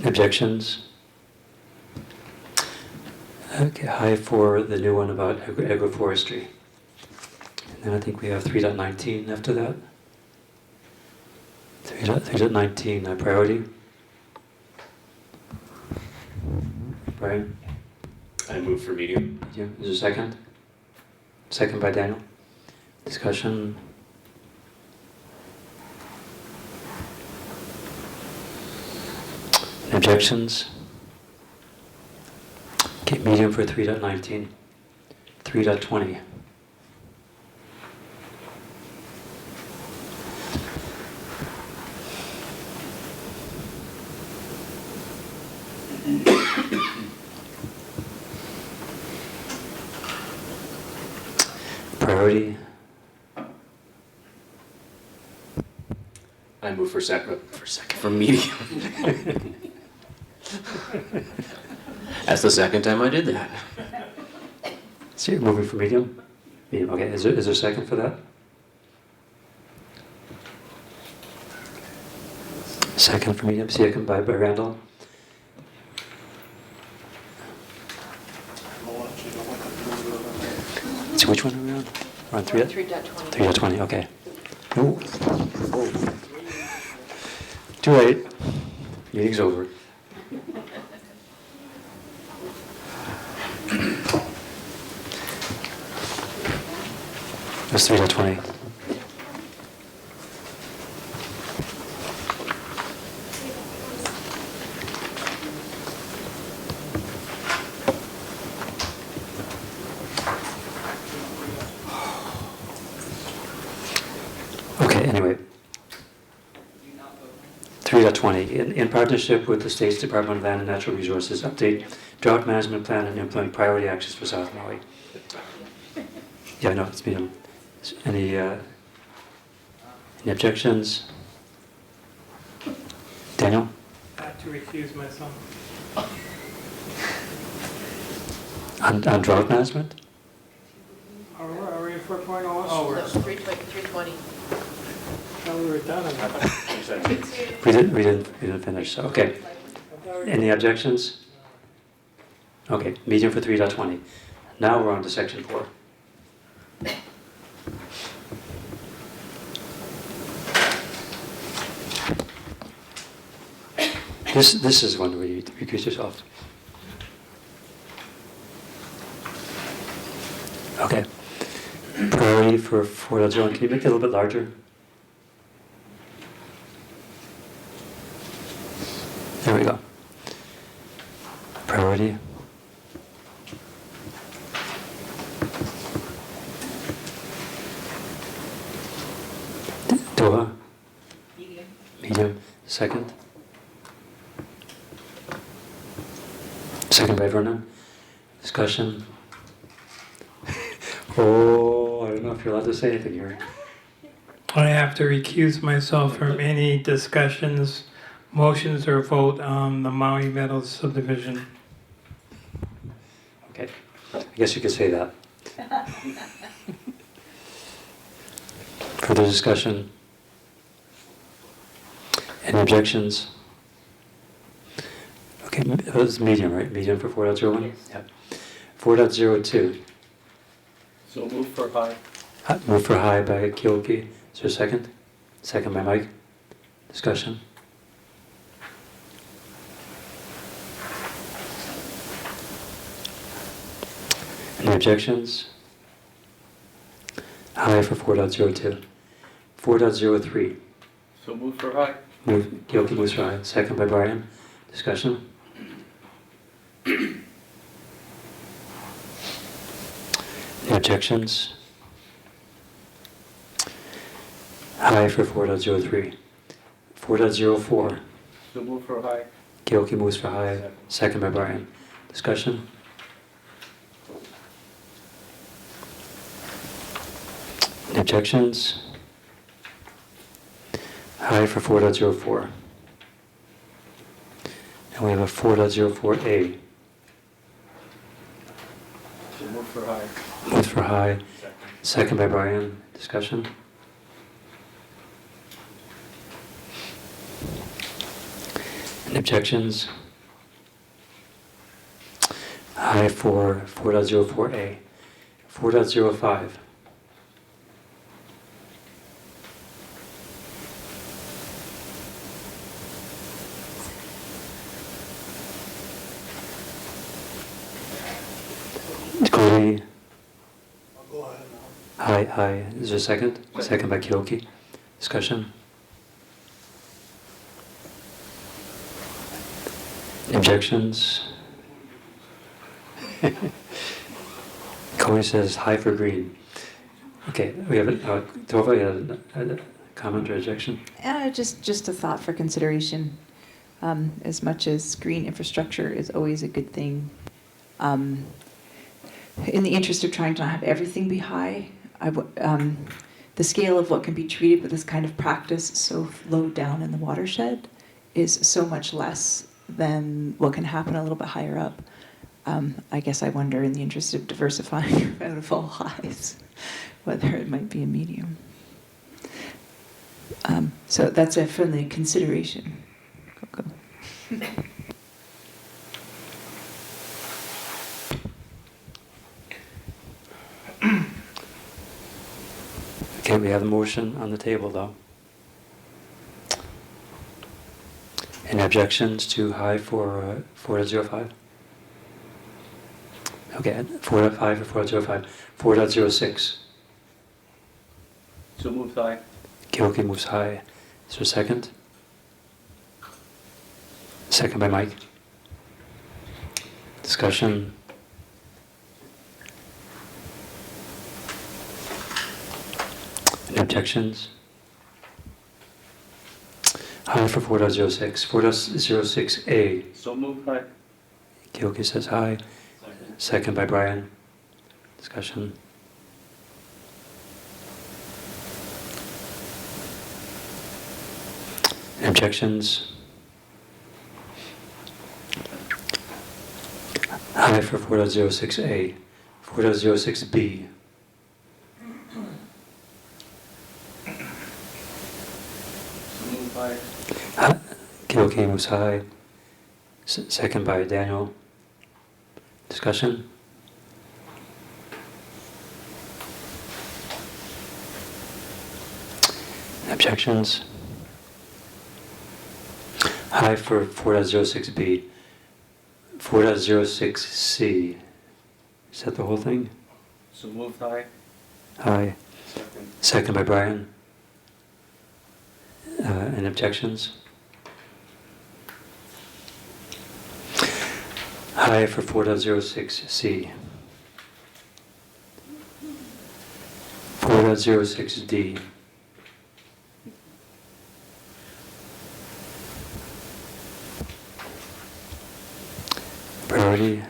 [SPEAKER 1] Objections? Okay, high for the new one about agroforestry. And then I think we have 3.19 after that. 3.19, priority. Brian?
[SPEAKER 6] I move for medium.
[SPEAKER 1] Medium. Is there a second? Second by Daniel. Discussion? Objections? Okay, medium for 3.19. 3.20. Priority.
[SPEAKER 6] I move for medium. That's the second time I did that.
[SPEAKER 1] So you're moving for medium? Medium, okay. Is there a second for that? Second for medium, second by Randall. So which one are we on? We're on
[SPEAKER 2] 3.20.
[SPEAKER 1] 3.20, okay. Oh. Too late. Meeting's over. That's 3.20. Okay, anyway. 3.20, in partnership with the State's Department of Land and Natural Resources, update drought management plan and implement priority actions for South Maui. Yeah, I know, it's medium. Any objections? Daniel?
[SPEAKER 3] I have to recuse myself.
[SPEAKER 1] On drought management?
[SPEAKER 3] Are we at 4.0?
[SPEAKER 2] No, 3.20.
[SPEAKER 3] No, we were done.
[SPEAKER 1] We didn't finish, so, okay. Any objections? Okay, medium for 3.20. Now we're on to section 4. This is one where you recuse yourself. Okay. Priority for 4.0. Can you make it a little bit larger? There we go. Priority. Doha? Medium. Medium. Second? Second by Vernon. Discussion. Oh, I don't know if you're allowed to say anything here.
[SPEAKER 3] I have to recuse myself from any discussions, motions, or vote on the Maui Meadows subdivision.
[SPEAKER 1] Okay. I guess you could say that. Further discussion? Any objections? Okay, it was medium, right? Medium for 4.01? Yes. Yep. 4.02.
[SPEAKER 11] So move for high.
[SPEAKER 1] Move for high by Kyoki. Is there a second? Second by Mike. Discussion? Any objections? High for 4.02. 4.03.
[SPEAKER 11] So move for high.
[SPEAKER 1] Kyoki moves for high. Second by Brian. Discussion? Any objections? High for 4.03. 4.04.
[SPEAKER 11] So move for high.
[SPEAKER 1] Kyoki moves for high. Second by Brian. Discussion? Any objections? High for 4.04. And we have a 4.04A.
[SPEAKER 11] So move for high.
[SPEAKER 1] Moves for high. Second by Brian. Discussion? Any objections? High for 4.04A. 4.05. Cody.
[SPEAKER 5] I'll go ahead now.
[SPEAKER 1] High. Is there a second? Second by Kyoki. Discussion? Objections? Cody says high for green. Okay, we have Tova, you had a comment or objection?
[SPEAKER 10] Just a thought for consideration. As much as green infrastructure is always a good thing, in the interest of trying to not have everything be high, the scale of what can be treated with this kind of practice so low down in the watershed is so much less than what can happen a little bit higher up. I guess I wonder, in the interest of diversifying out of all highs, whether it might be a medium. So that's a friendly consideration. Coco.
[SPEAKER 1] Okay, we have a motion on the table, though. Any objections to high for 4.05? Okay, 4.5 or 4.05. 4.06.
[SPEAKER 11] So moved high.
[SPEAKER 1] Keoki moves high. Is there a second? Second by Mike. Discussion. Any objections? High for 4.06. 4.06A.
[SPEAKER 11] So moved high.
[SPEAKER 1] Keoki says aye. Second by Brian. Discussion. Any objections? High for 4.06A. 4.06B.
[SPEAKER 11] So moved high.
[SPEAKER 1] Keoki moves high. Second by Daniel. Discussion? Objections? High for 4.06B. 4.06C. Is that the whole thing?
[SPEAKER 11] So moved high.
[SPEAKER 1] Aye.
[SPEAKER 11] Second.
[SPEAKER 1] Second by Brian. Any objections? High for 4.06C. 4.06D. Priority.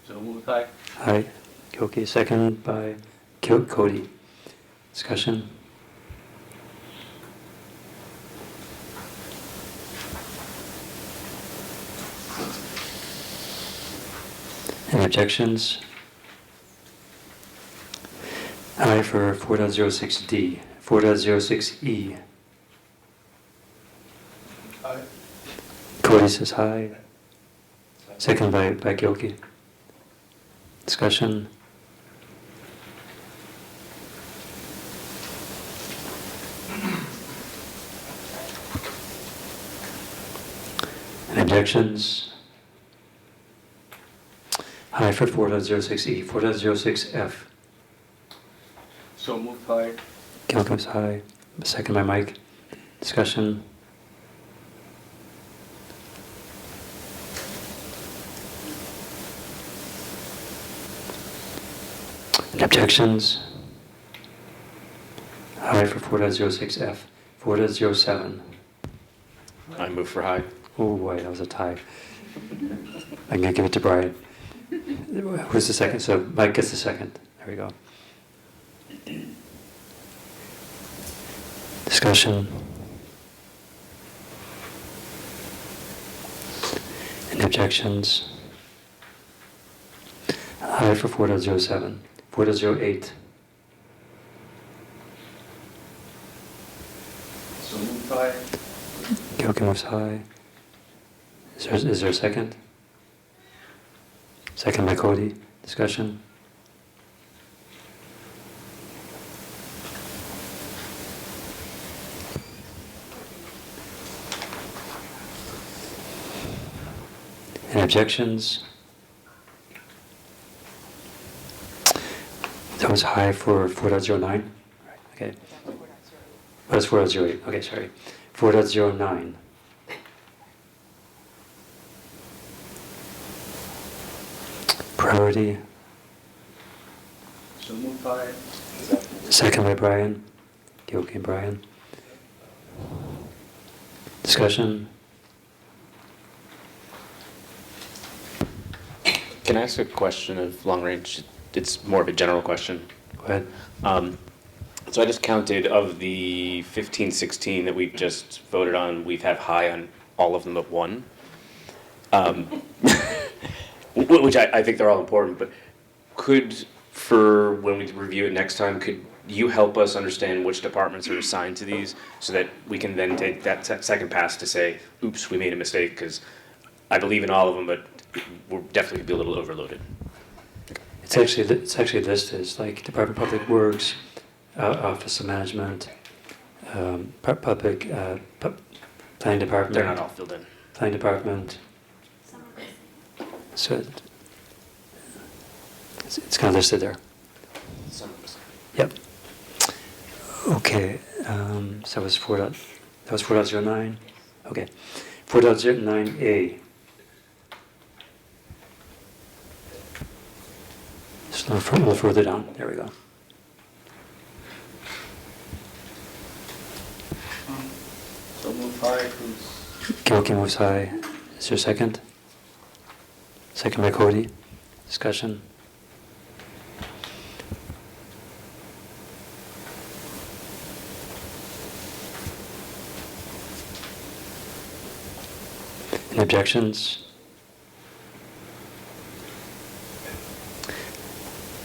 [SPEAKER 11] So moved high.
[SPEAKER 1] Aye. Keoki, second by Cody. Discussion? Any objections? Aye for 4.06D. 4.06E.
[SPEAKER 11] Aye.
[SPEAKER 1] Cody says aye. Second by Gyoki. Discussion? Any objections? Aye for 4.06E. 4.06F.
[SPEAKER 11] So moved high.
[SPEAKER 1] Gyoki's aye. Second by Mike. Discussion? Any objections? Aye for 4.06F. 4.07.
[SPEAKER 6] I move for high.
[SPEAKER 1] Oh boy, that was a tie. I'm going to give it to Brian. Who's the second? So Mike gets the second. There we go. Discussion. Any objections? Aye for 4.07. 4.08.
[SPEAKER 11] So moved high.
[SPEAKER 1] Gyoki moves high. Is there a second? Second by Cody. Discussion. Any objections? That was high for 4.09? Right, okay. What is 4.08? Okay, sorry. 4.09. Priority.
[SPEAKER 11] So moved high.
[SPEAKER 1] Second by Brian. Gyoki and Brian. Discussion.
[SPEAKER 6] Can I ask a question of long range? It's more of a general question.
[SPEAKER 1] Go ahead.
[SPEAKER 6] So I just counted of the 15, 16 that we've just voted on, we've had high on all of them but one. Which I think they're all important, but for when we review it next time, could you help us understand which departments are assigned to these so that we can then take that second pass to say, oops, we made a mistake, because I believe in all of them, but we're definitely be a little overloaded.
[SPEAKER 1] It's actually listed. It's like Department of Public Works, Office of Management, Public Planning Department.
[SPEAKER 6] They're not all filled in.
[SPEAKER 1] Planning Department. So it's kind of listed there. Yep. Okay. So that was 4.09. Okay. 4.09A. Just a little further down. There we go.
[SPEAKER 11] So move high, please.
[SPEAKER 1] Kyoki moves high. Is there a second? Second by Cody. Discussion. Any objections?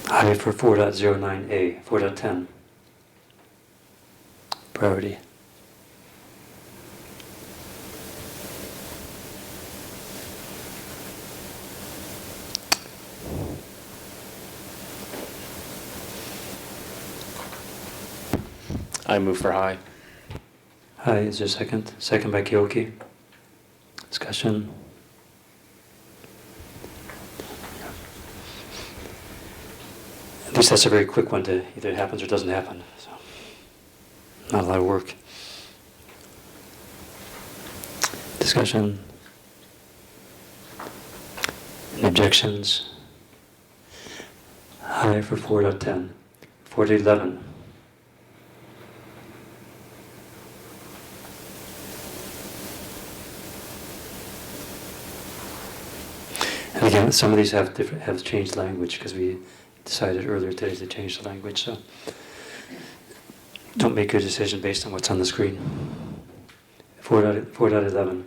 [SPEAKER 1] High for 4.09A, 4.10. Priority.
[SPEAKER 6] I move for high.
[SPEAKER 1] High, is there a second? Second by Kyoki. Discussion. At least that's a very quick one to either it happens or doesn't happen. So, not a lot of work. Discussion. Any objections? High for 4.10. 4.11. And again, some of these have changed language because we decided earlier today to change the language. So don't make your decision based on what's on the screen. 4.11.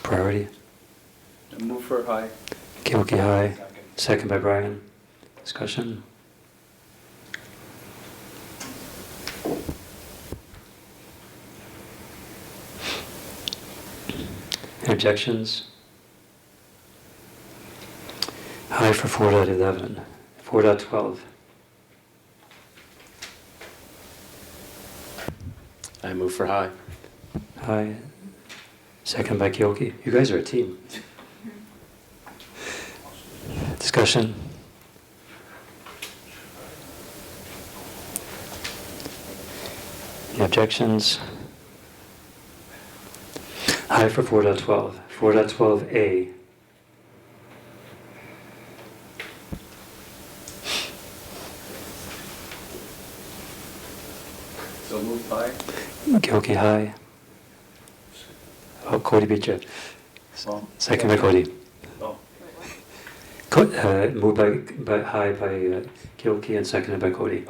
[SPEAKER 1] Priority.
[SPEAKER 11] Move for high.
[SPEAKER 1] Kyoki high. Second by Brian. Discussion. Any objections? High for 4.11. 4.12.
[SPEAKER 6] I move for high.
[SPEAKER 1] High. Second by Kyoki. You guys are a team. Discussion. Any objections? High for 4.12. 4.12A.
[SPEAKER 11] So move high.
[SPEAKER 1] Kyoki high. Oh, Cody beat you.
[SPEAKER 11] Oh.
[SPEAKER 1] Second by Cody.
[SPEAKER 11] Oh.
[SPEAKER 1] Moved by high by Kyoki and seconded by Cody.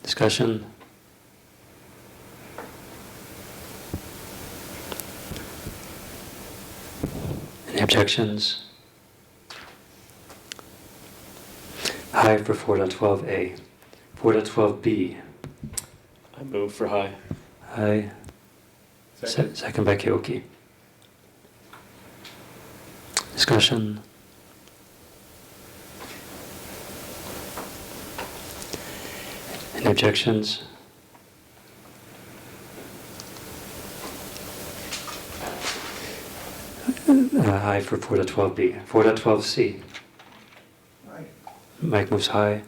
[SPEAKER 1] Discussion. Any objections? High for 4.12A. 4.12B.
[SPEAKER 6] I move for high.
[SPEAKER 1] High. Second by Kyoki. Discussion. Any objections? High for 4.12B. 4.12C.
[SPEAKER 11] High.
[SPEAKER 1] Mike moves high.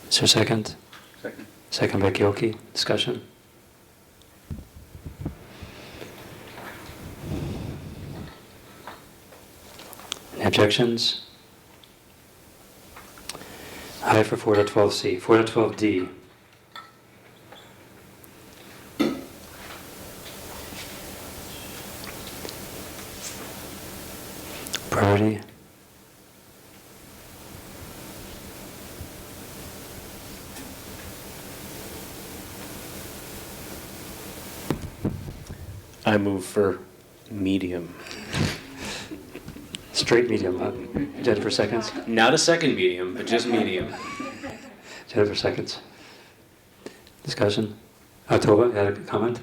[SPEAKER 1] Is there a second?
[SPEAKER 11] Second.
[SPEAKER 1] Second by Kyoki. Discussion. Any objections? High for 4.12C. 4.12D. Priority.
[SPEAKER 6] I move for medium.
[SPEAKER 1] Straight medium. Jennifer seconds.
[SPEAKER 6] Not a second medium, but just medium.
[SPEAKER 1] Jennifer seconds. Discussion. Tova, you had a comment?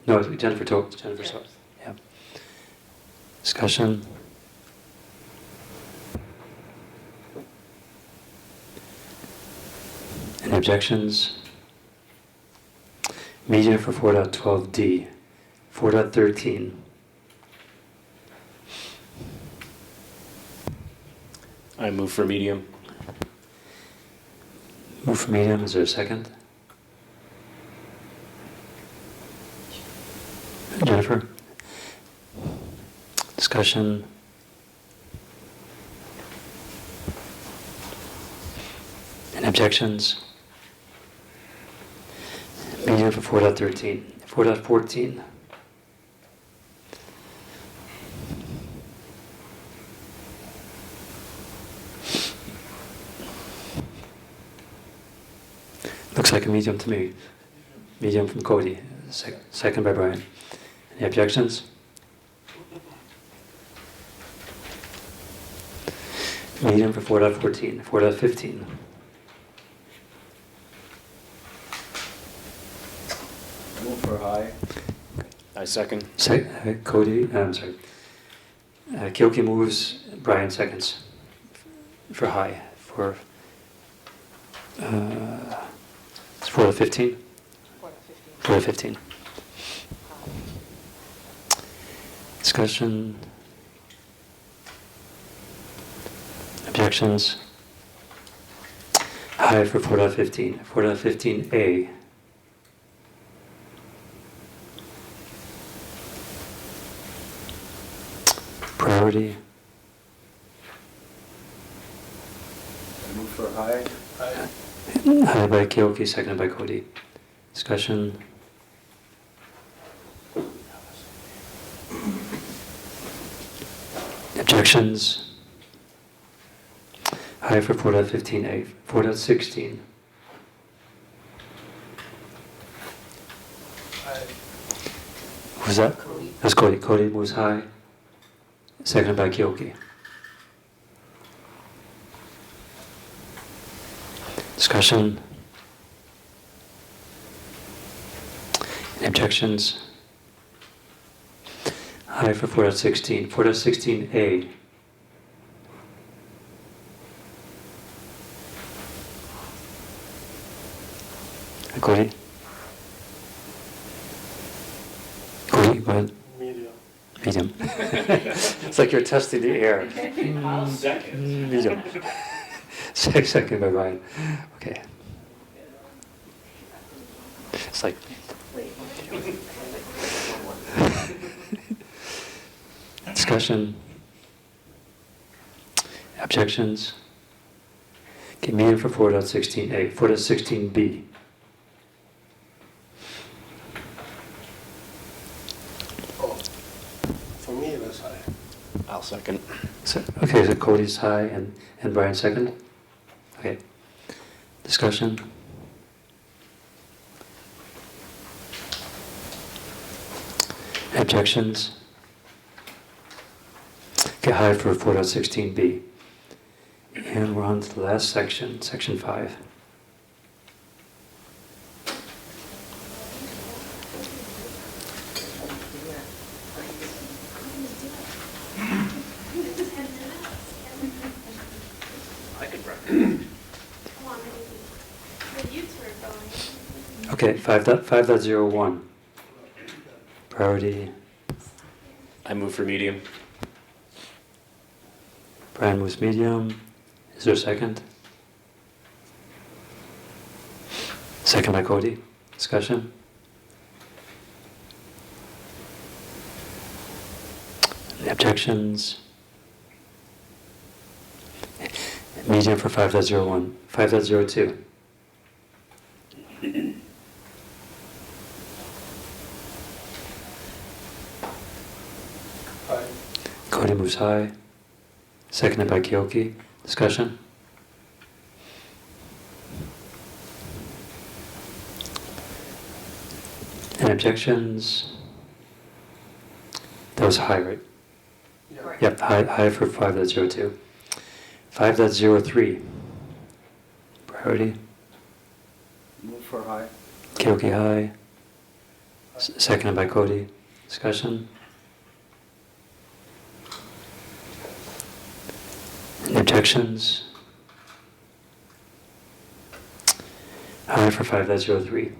[SPEAKER 1] No, Jennifer Tova. Jennifer, sorry. Yeah. Discussion. Any objections? Medium for 4.12D. 4.13.
[SPEAKER 6] I move for medium.
[SPEAKER 1] Move for medium. Is there a second? Jennifer? Discussion? Any objections? Medium for 4.13. 4.14. Looks like a medium to me. Medium from Cody. Second by Brian. Any objections? Medium for 4.14. 4.15.
[SPEAKER 6] Move for high. I second.
[SPEAKER 1] Cody, I'm sorry. Kyoki moves, Brian seconds. For high. For it's 4.15? 4.15. Discussion. Objections. High for 4.15. 4.15A. Priority.
[SPEAKER 6] Move for high.
[SPEAKER 1] High by Kyoki, seconded by Cody. Discussion. Objections. High for 4.15A. 4.16. Who's that? That's Cody. Cody moves high, seconded by Kyoki. Discussion. Any objections? High for 4.16. 4.16A. Cody? Cody, go ahead.
[SPEAKER 5] Medium.
[SPEAKER 1] Medium. It's like you're testing the air. Medium. Second by Ryan. Okay. It's like. Discussion. Objections. Okay, medium for 4.16A. 4.16B.
[SPEAKER 8] For me, that's high.
[SPEAKER 6] I'll second.
[SPEAKER 1] Okay, so Cody's high and Brian second? Okay. Discussion? Objections? Okay, high for 4.16B. And we're on to the last section, section 5. Okay, 5.01. Priority.
[SPEAKER 6] I move for medium.
[SPEAKER 1] Brian moves medium. Is there a second? Second by Cody. Discussion? Any objections? Medium for 5.01. 5.02. Cody moves high. Seconded by Kyoki. Discussion? Any objections? That was high, right? Yep, high for 5.02. 5.03. Priority.
[SPEAKER 14] Move for high.
[SPEAKER 1] Keoki high. Seconded by Cody. Discussion. Any objections? High for 5.03.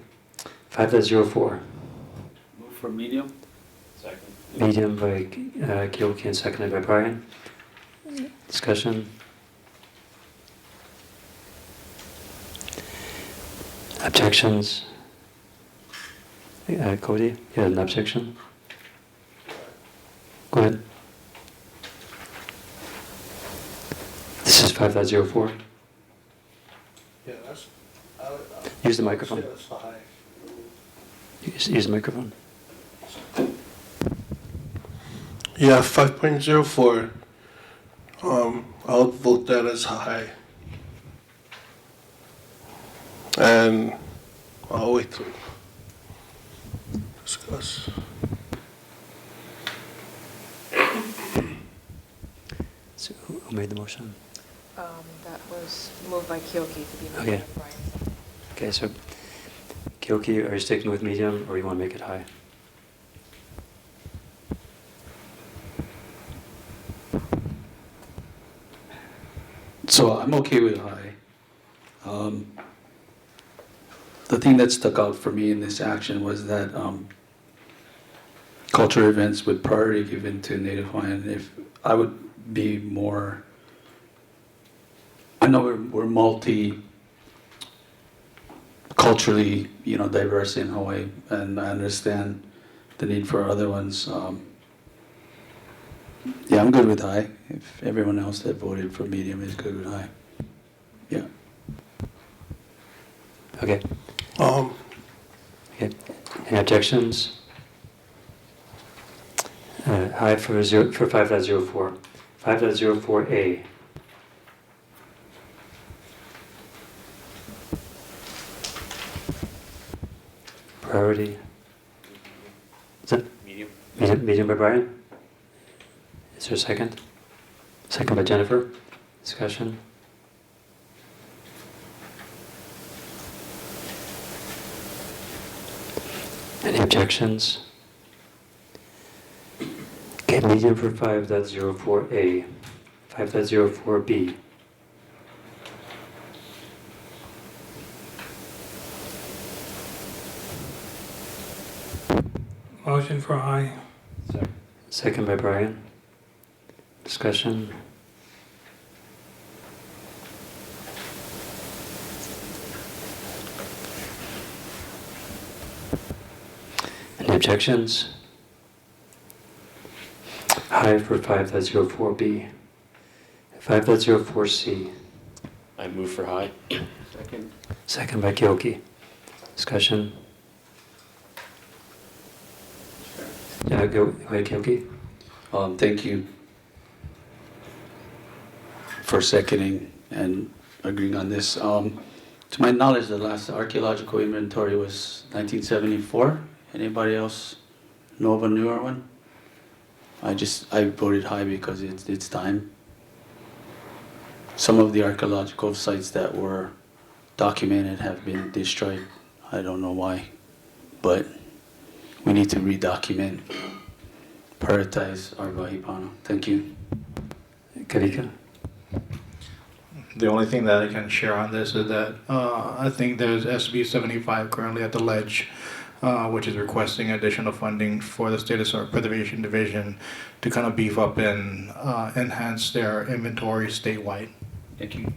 [SPEAKER 1] 5.04.
[SPEAKER 11] Move for medium.
[SPEAKER 6] Second.
[SPEAKER 1] Medium by Keoki and seconded by Brian. Discussion. Objections? Cody, you had an objection? Go ahead. This is 5.04.
[SPEAKER 8] Yeah, that's.
[SPEAKER 1] Use the microphone.
[SPEAKER 8] That's the high.
[SPEAKER 1] Use the microphone.
[SPEAKER 8] Yeah, 5.04. I'll vote that as high. And I'll wait to discuss.
[SPEAKER 1] So who made the motion?
[SPEAKER 2] That was moved by Kyoki to be moved
[SPEAKER 1] Okay.
[SPEAKER 2] by Brian.
[SPEAKER 1] Okay, so Kyoki, are you sticking with medium or you want to make it high?
[SPEAKER 11] So I'm okay with high. The thing that stuck out for me in this action was that cultural events with priority given to Native Hawaiian. If I would be more, I know we're culturally, diverse in Hawaii, and I understand the need for other ones. Yeah, I'm good with high. If everyone else that voted for medium is good with high. Yeah.
[SPEAKER 1] Okay. Okay. Any objections? High for 5.04. 5.04A. Priority. Is that
[SPEAKER 6] Medium.
[SPEAKER 1] medium by Brian? Is there a second? Second by Jennifer. Discussion. Any objections? Okay, medium for 5.04A. 5.04B.
[SPEAKER 3] Motion for high.
[SPEAKER 1] Second by Brian. Discussion. Any objections? High for 5.04B. 5.04C.
[SPEAKER 6] I move for high.
[SPEAKER 11] Second.
[SPEAKER 1] Second by Kyoki. Discussion. Yeah, go ahead, Kyoki.
[SPEAKER 11] Thank you for seconding and agreeing on this. To my knowledge, the last archaeological inventory was 1974. Anybody else know of a newer one? I voted high because it's time. Some of the archaeological sites that were documented have been destroyed. I don't know why, but we need to redocument, prioritize our Vahipano. Thank you.
[SPEAKER 1] Kavika.
[SPEAKER 15] The only thing that I can share on this is that I think there's SB 75 currently at the ledge, which is requesting additional funding for the State Historic Preservation Division to kind of beef up and enhance their inventory statewide.
[SPEAKER 11] Thank you.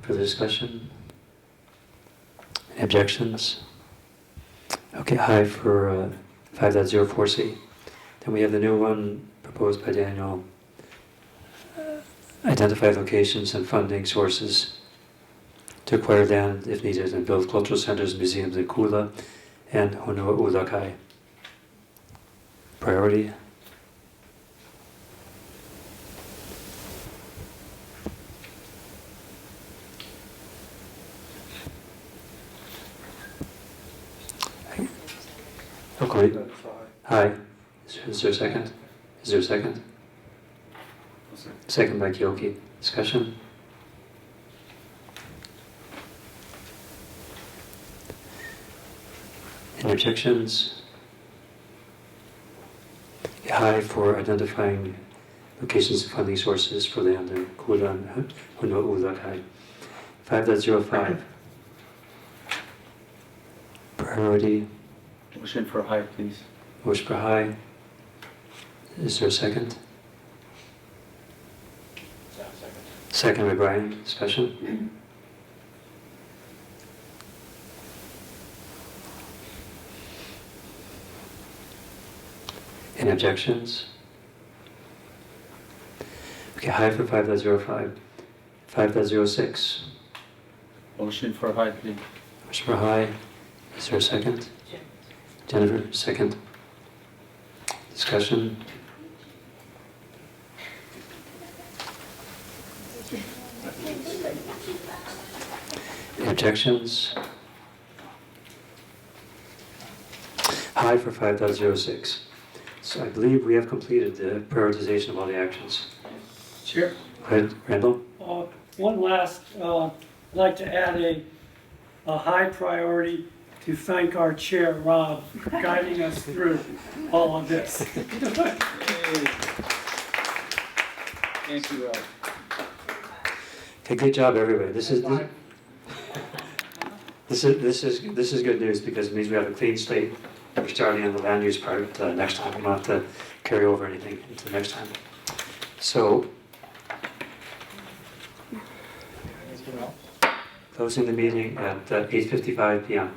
[SPEAKER 1] Further discussion? Any objections? Okay, high for 5.04C. Then we have the new one proposed by Daniel. Identify locations and funding sources to acquire land if needed and build cultural centers, museums in Kula and Honua Ulakai. Priority. Okay. Is there a second? Is there a second? Second by Kyoki. Discussion? Any objections? Aye for identifying locations and funding sources for land in Kuran Huno Ulakai. 5.05. Priority.
[SPEAKER 14] Motion for high, please.
[SPEAKER 1] Motion for high. Is there a second? Second by Brian. Discussion? Any objections? Okay, high for 5.05. 5.06.
[SPEAKER 14] Motion for high, please.
[SPEAKER 1] Motion for high. Is there a second? Jennifer, second. Discussion? Any objections? High for 5.06. So I believe we have completed the prioritization of all the actions.
[SPEAKER 13] Chair,
[SPEAKER 1] Go ahead, Randall.
[SPEAKER 13] one last, I'd like to add a high priority to thank our chair, Rob, for guiding us through all of this.
[SPEAKER 14] Thank you, Rob.
[SPEAKER 1] Okay, good job, everybody. This is good news because it means we have a clean slate. We're starting on the land use part next time. We don't have to carry over anything into the next time. So, closing the meeting at 8:55 p.m.